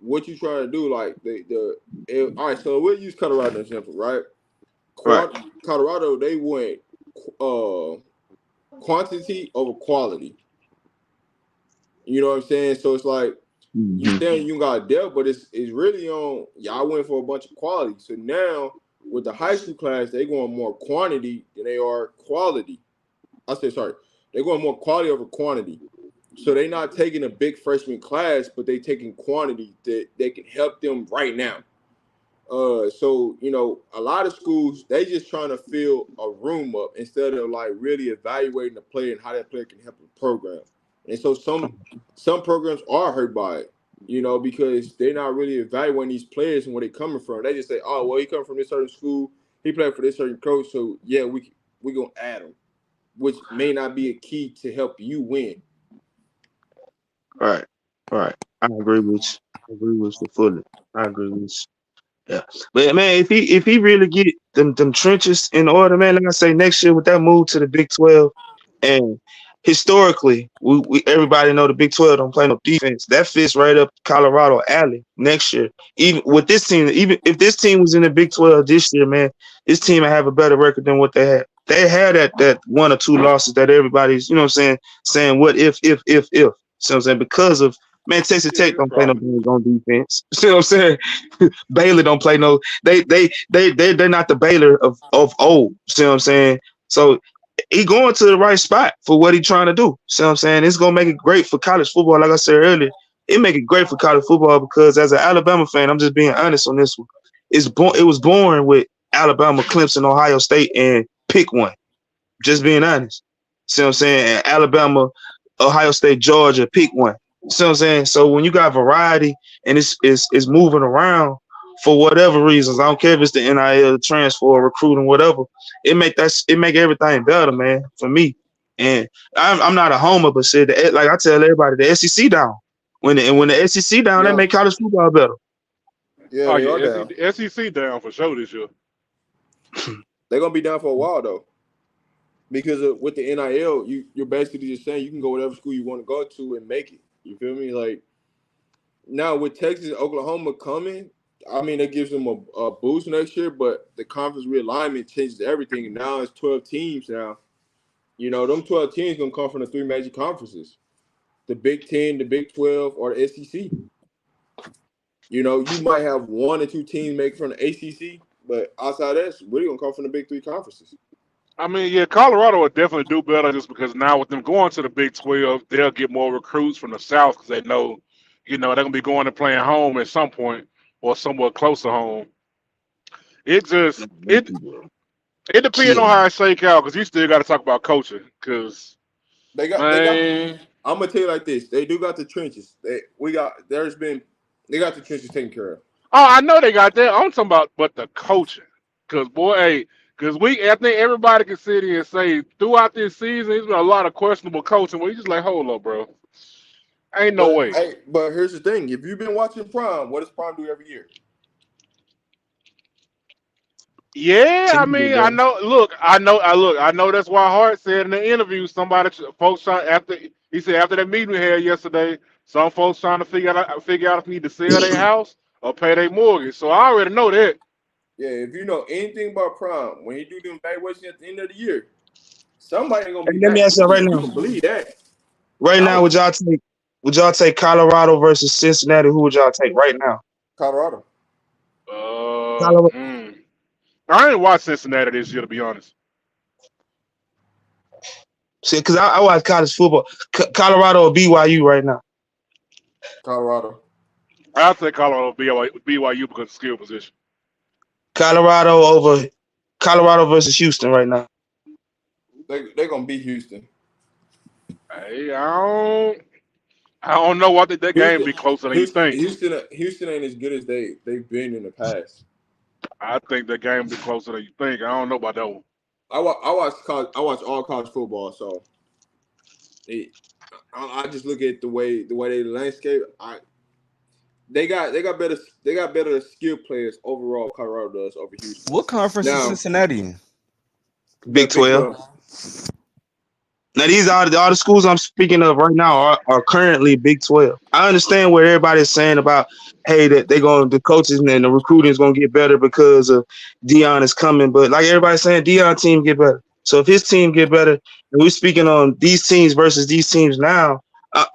what you trying to do. Like all right, so we'll use Colorado as an example, right? Right. Colorado, they went quantity over quality. You know what I'm saying? So it's like you saying you got depth, but it's really on y'all went for a bunch of quality. So now with the high school class, they going more quantity than they are quality. They're going more quality over quantity. So they're not taking a big freshman class, but they taking quantity that they can help them right now. So you know, a lot of schools they just trying to fill a room up instead of like really evaluating the player and how that player can help the program. And so some programs are hurt by it, you know, because they're not really evaluating these players and where they're coming from. They just say, "Oh, well, he come from this certain school, he played for this certain coach, so yeah, we gonna add him," which may not be a key to help you win. Right. Right. I agree with you. I agree with you fully. I agree with you. Yeah, but man, if he really get them trenches in order, man, like I say, next year with that move to the Big 12, and historically, we everybody know the Big 12 don't play no defense. That fits right up Colorado alley next year. Even with this team, even if this team was in the Big 12 this year, man, this team would have a better record than what they had. They had that one or two losses that everybody's, you know what I'm saying what if. You know what I'm saying? Because of man, Texas Tech don't play no games on defense. You know what I'm saying? Baylor don't play no. They're not the Baylor of old. See what I'm saying? So he going to the right spot for what he trying to do. See what I'm saying? It's gonna make it great for college football. Like I said earlier, it make it great for college football because as an Alabama fan, I'm just being honest on this one. It was born with Alabama, Clemson, Ohio State, and pick one. Just being honest. See what I'm saying? And Alabama, Ohio State, Georgia, pick one. See what I'm saying? So when you got variety and it's moving around for whatever reasons, I don't care if it's the NIL, the transfer, recruiting, whatever, it make everything better, man, for me. And I'm not a homer, but shit, like I tell everybody, the SEC down. When the SEC down, that Yeah, make college football better. yeah, Oh they are yeah, down. SEC down for sure this year. They're gonna be down for a while though. Because with the NIL, you're basically just saying you can go whatever school you want to go to and make it. You feel me? Like now with Texas, Oklahoma coming, I mean that gives them a boost next year. But the conference realignment changes everything, and now it's 12 teams now. You know, them 12 teams gonna come from the three major conferences: the Big 10, the Big 12, or the SEC. You know, you might have one or two teams make from the ACC, but outside that's really gonna come from the Big Three conferences. I mean, yeah, Colorado will definitely do better just because now with them going to the Big 12, they'll get more recruits from the South because they know, they're gonna be going and playing home at some point or somewhat close to home. It just it depends on how it shake out because you still got to talk about coaching because They got. man, I'm gonna tell you like this: they do got the trenches. They got the trenches taken care of. oh, I know they got that. I'm talking about, but the coaching, because boy, hey, because I think everybody can sit here and say throughout this season, there's been a lot of questionable coaching. Where you just like, hold up, bro, ain't no way. But here's the thing: if you've been watching Prime, what does Prime do every year? Yeah, I mean, I know. Look, I know. That's why Hart said in the interview, folks trying after he said after that meeting we had yesterday, some folks trying to figure out if need to sell their house or pay their mortgage. So I already know that. Yeah, if you know anything about Prime, when he do them evaluations at the end of the year, somebody ain't gonna be And let me ask you right happy. You now. can believe that. Right now, would y'all take Colorado versus Cincinnati? Who would y'all take right now? Colorado. Colorado. I ain't watched Cincinnati this year to be honest. See, because I watch college football. Colorado or BYU right now? Colorado. I'll take Colorado BYU because of skill position. Colorado versus Houston right now. They're gonna beat Houston. Hey, I don't know. I think that game be closer than you think. Houston ain't as good as they've been in the past. I think that game be closer than you think. I don't know about that one. I watch all college football, so I just look at the way they landscape. They got better skill players overall. Colorado does over Houston. What conference is Now Cincinnati in? the Big Big 12. 12. Now these are all the schools I'm speaking of right now are currently Big 12. I understand what everybody's saying about, hey, that the coaches and the recruiting is gonna get better because of Dion is coming, but like everybody's saying, Dion team get better. So if his team get better, and we're speaking on these teams versus these teams now,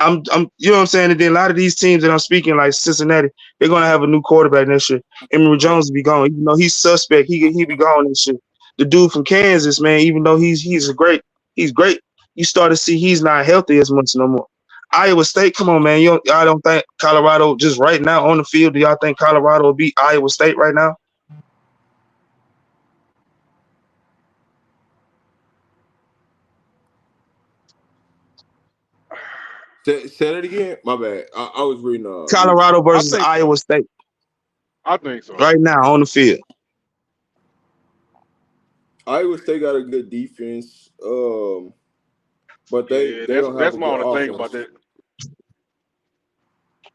I'm you know what I'm saying. And then a lot of these teams that I'm speaking, like Cincinnati, they're gonna have a new quarterback next year. Emory Jones will be gone, even though he's suspect. He be gone next year. The dude from Kansas, man, even though he's great. You start to see he's not healthy as much no more. Iowa State, come on, man. I don't think Colorado just right now on the field. Do y'all think Colorado will beat Iowa State right now? Say that again. My bad. I was reading. Colorado I versus think so. Iowa State I think so. right now on the field. Iowa State got a good defense, but Yeah, they don't have that's a my good only thing about offense. that.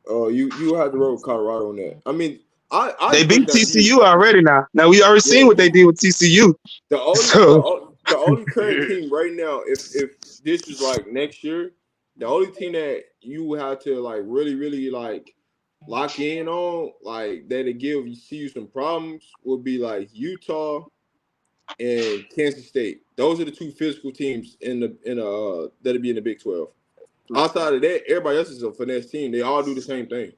You have to roll with Colorado on that. I mean, I They break beat down to you. TCU already now. Now we already seen Yeah, what they did with TCU. the only the, So o- the only current Yeah. team right now, if this is like next year, the only team that you would have to like really like lock in on, like that'll see you some problems, would be like Utah and Kansas State. Those are the two physical teams that'll be in the Big 12. Outside of that, everybody else is a finesse team. They all do the same thing.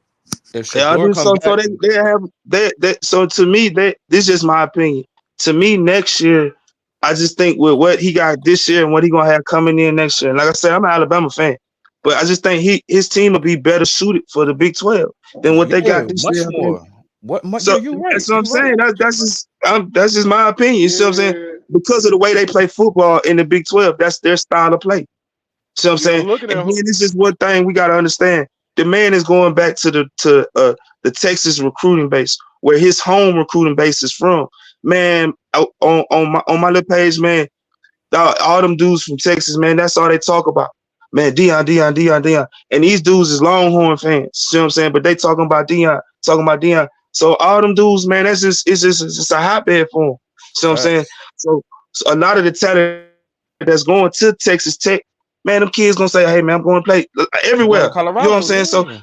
If yeah, I Shador do. come So back, they have they so to me this is just my opinion. To me, next year, I just think with what he got this year and what he gonna have coming in next year. And like I said, I'm an Alabama fan, but I just think his team will be better suited for the Big 12 than what they yeah, got this much year. I think. more. Yeah, So you right. that's what I'm You right. saying. That's just my opinion. You see what I'm saying? Yeah. Because of the way they play football in the Big 12, that's their style of play. See what I'm saying? Looking And at then this is one thing we gotta understand. The man is going back to the Texas recruiting base, where his home recruiting base is from. Man, on my little page, man, all them dudes from Texas, man, that's all they talk about. Man, Dion. And these dudes is Longhorn fans. See what I'm saying? But they talking about Dion. So all them dudes, man, it's a hotbed for them. See what I'm saying? Facts. So a lot of the talent that's going to Texas Tech, man, them kids gonna say, hey man, I'm going to play Going to everywhere. You know what I'm Colorado, saying? So yeah.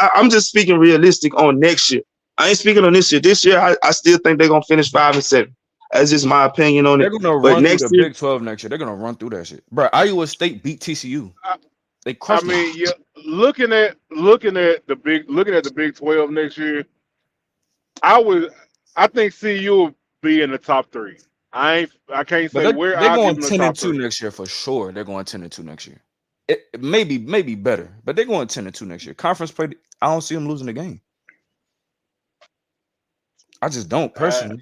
I'm just speaking realistic on next year. I ain't speaking on this year. This year, I still think they're gonna finish 5-7. That's just my opinion on They're it. gonna But run through next the year, Big 12 next year. They're gonna run through that shit. Bro, Iowa State beat TCU. I, They I crushed them. mean, yeah, looking at the Big 12 next year, I think CU will be in the top three. I can't But say where they're I'll give going them the 10 and top 2 three. next year for sure. They're going 10 and 2 next year. It maybe better, but they're going 10 and 2 next year. Conference play, I don't see them losing the game. I just don't Uh, personally.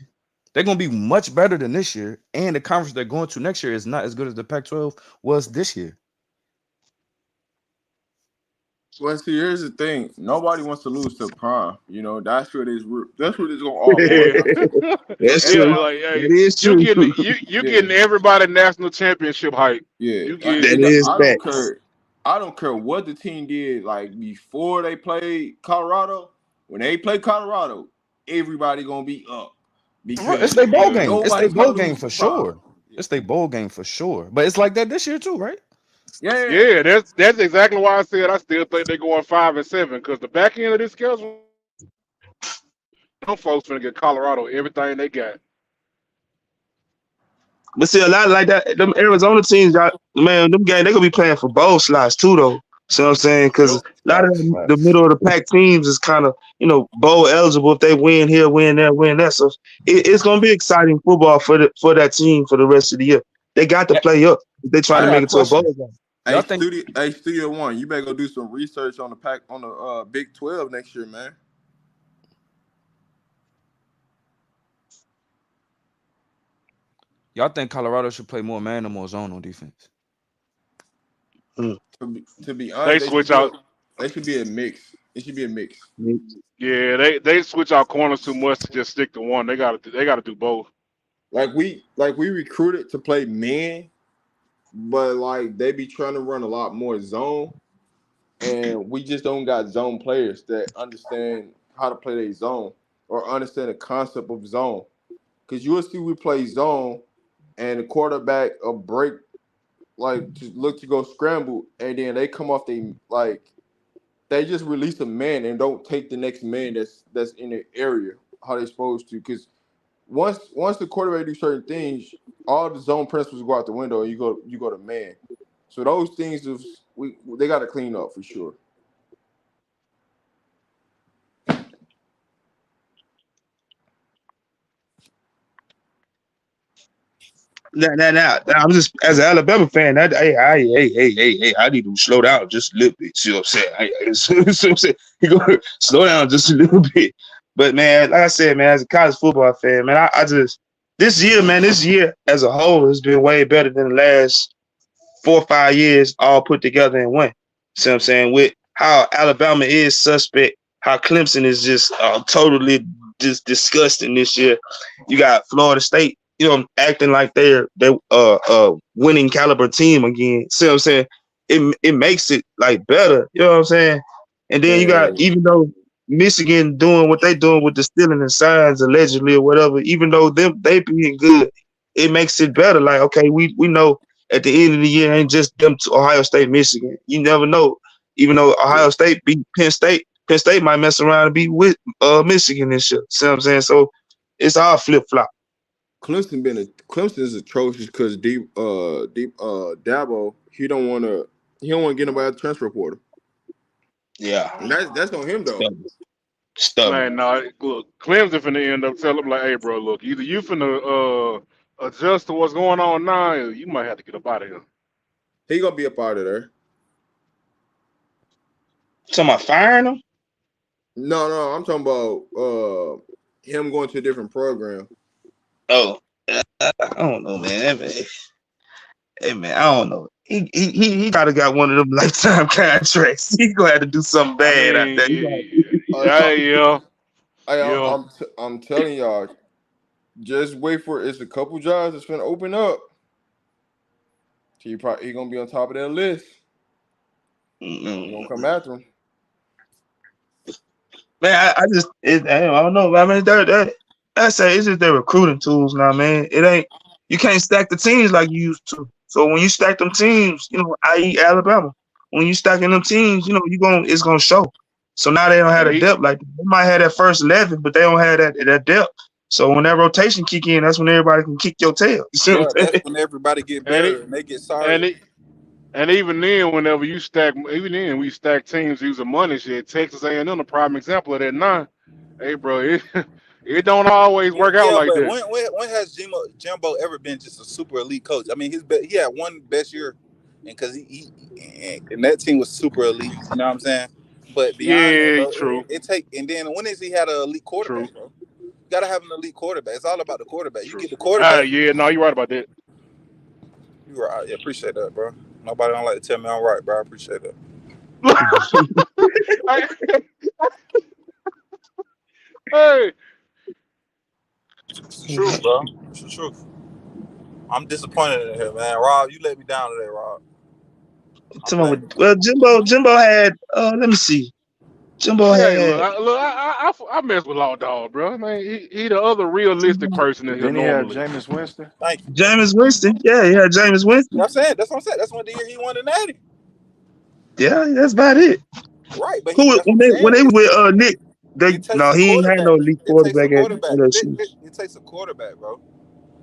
They're gonna be much better than this year, and the conference they're going to next year is not as good as the Pac-12 was this year. Well, see, here's the thing. Nobody wants to lose to Prime. You know, that's what it's gonna all boil yeah, down to. So that's yeah, true. everybody, like That hey, is you true. getting you yeah, getting everybody national championship hype. yeah. You get That It, is I don't facts. care. I don't care what the team did. Like before they played Colorado, when they play Colorado, everybody gonna be up Right, it's because their bowl ain't game. It's their nobody trying bowl to game lose for to Prime. sure. It's their bowl game for sure. But it's like that this year too, right? Yeah. yeah. That's exactly why I said I still think they're going 5-7 because the back end of this schedule, them folks finna get Colorado everything they got. But see, a lot like that, them Arizona teams, man, them games, they gonna be playing for bowl slots too, though. See what I'm saying? Because Yep. a lot of Facts, the facts. middle of the pack teams is kind of, bowl eligible if they win here, win there, win that. So it's gonna be exciting football for that team for the rest of the year. They got to Yeah, play up if they trying I to got make a it to a bowl question. game. Y'all think Studio One, you better go do some research on the Big 12 next year, man. Colorado should play more man or more zone on defense? Mm. To be They honest, switch out. they should be a mix. It should be a mix. Yeah, they switch out corners too much to just stick to one. They gotta do both. like we recruited to play man, but like they be trying to run a lot more zone, and we just don't got zone players that understand how to play their zone or understand the concept of zone. Because you will see we play zone, and the quarterback a break like to look to go scramble, and then they come off they just release a man and don't take the next man that's in the area how they supposed to. Because once the quarterback do certain things, all the zone principles go out the window, and you go to man. So those things they got to clean up for sure. Now, I'm just as an Alabama fan. Hey, I need to slow down just a little bit. See what I'm saying? See what I'm saying? You go slow down just a little bit. But man, like I said, man, as a college football fan, man, I just this year as a whole has been way better than the last 4 or 5 years all put together in one. See what I'm saying? With how Alabama is suspect, how Clemson is just totally just disgusting this year. You got Florida State, acting like they're winning caliber team again. See what I'm saying? It makes it like better. You know what I'm saying? And then you got, Man, even though Michigan doing what they doing with the stealing and signs allegedly or whatever, even though they being good, it makes it better. Like, okay, we know at the end of the year ain't just them to Ohio State, Michigan. You never know. Even though Ohio State beat Penn State might mess around and be with Michigan and shit. See what I'm saying? So it's all flip flop. Clemson is atrocious because Dabo he don't want to get nobody out the transfer portal. Yeah, And that's on him though. Stubborn. Man, no, look, Clemson finna end up telling them like, hey, bro, look, either you finna adjust to what's going on now, or you might have to get up out of here. He gonna be up out of there. Talking about firing them? No, I'm talking about him going to a different program. Oh, I don't know, man. Hey, man, I don't know. He gotta got one of them lifetime contracts. He gonna have to do something I bad out mean, there. yeah. I'm telling y'all, just wait for it. It's a couple jobs that's gonna open up. He gonna be on top of that list. He gonna come after him. Man, I don't know. I mean, I say it's just their recruiting tools now, man. It ain't, you can't stack the teams like you used to. So when you stack them teams, i.e. Alabama, when you stacking them teams, it's gonna show. So now they don't have a depth like they might have that first 11, but they don't have that depth. So when that rotation kick in, that's when everybody can kick your tail. You see what I'm saying? That's when everybody get better and they get sorry. And even then, whenever you stack, even then we stack teams using money shit. Texas A&M, a prime example of that. Now, hey, bro, it don't always work out Yeah, like but that. when has Jimbo ever been just a super elite coach? I mean, he had one best year, and because and that team was super elite. You know what I'm saying? But beyond that, Yeah, bro, true. and then when has he had an elite quarterback, bro? You gotta have an elite quarterback. It's all about the quarterback. True. You get the quarterback. Yeah, no, you're right about that. You right. Yeah, appreciate that, bro. Nobody don't like to tell me I'm right, bro. I appreciate that. Hey, It's the truth, bro. It's the truth. I'm disappointed in here, man. Rob, you let me down today, Rob. Well, Jimbo had. Let me see. Jimbo hey, had. I mess with Law Dog, bro. I mean, he the other realistic person in here Then he had normally. Jameis Winston. Thank you. Jameis Winston. Yeah, he had Jameis Winston. That's what I'm saying. That's when the year he won the Natty. Yeah, that's about it. Right, but Who that's what I'm when they saying. with Nick? It takes a He ain't had quarterback. no elite It takes a quarterback at quarterback. LSU. It takes a quarterback, bro. It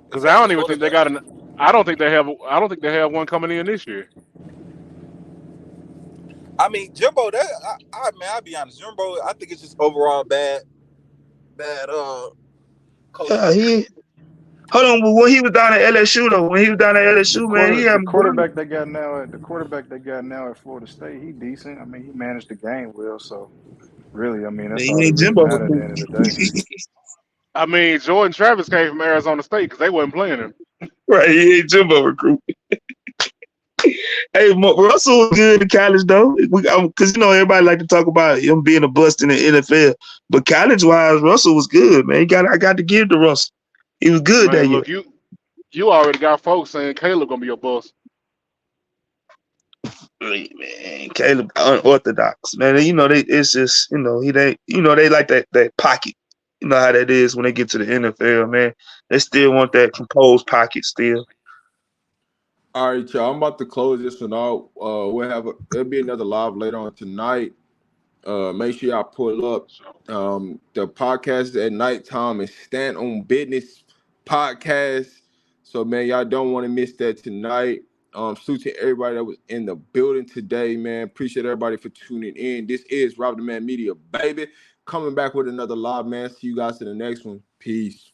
Because I takes a don't even think they quarterback. got an. I don't think they have. I don't think they have one coming in this year. I mean, Jimbo. I'll be honest. Jimbo, I think it's just overall bad. Coach. Yeah, hold on. But when he was down at LSU though, man, he had The me blown. quarterback they got now at Florida State, he decent. I mean, he managed the game well. So really, I mean, that's all He that ain't really Jimbo matter at the recruit. end of the day. I mean, Jordan Travis came from Arizona State because they wasn't playing him. Right, he ain't Jimbo recruit. Hey, Russell was good in college though, because everybody like to talk about him being a bust in the NFL, but college wise, Russell was good, man. I got to give to Russell. He was good that Man, year. look, you already got folks saying Caleb gonna be your boss. Man, Caleb unorthodox, man. You know it's just they like that pocket. You know how that is when they get to the NFL, man. They still want that composed pocket still. All right, y'all. I'm about to close this one out. There'll be another live later on tonight. Make sure y'all pull up. The podcast at nighttime is Stand on Business podcast. So man, y'all don't want to miss that tonight. Salute to everybody that was in the building today, man. Appreciate everybody for tuning in. This is Rob the Man Media, baby. Coming back with another live, man. See you guys in the next one. Peace.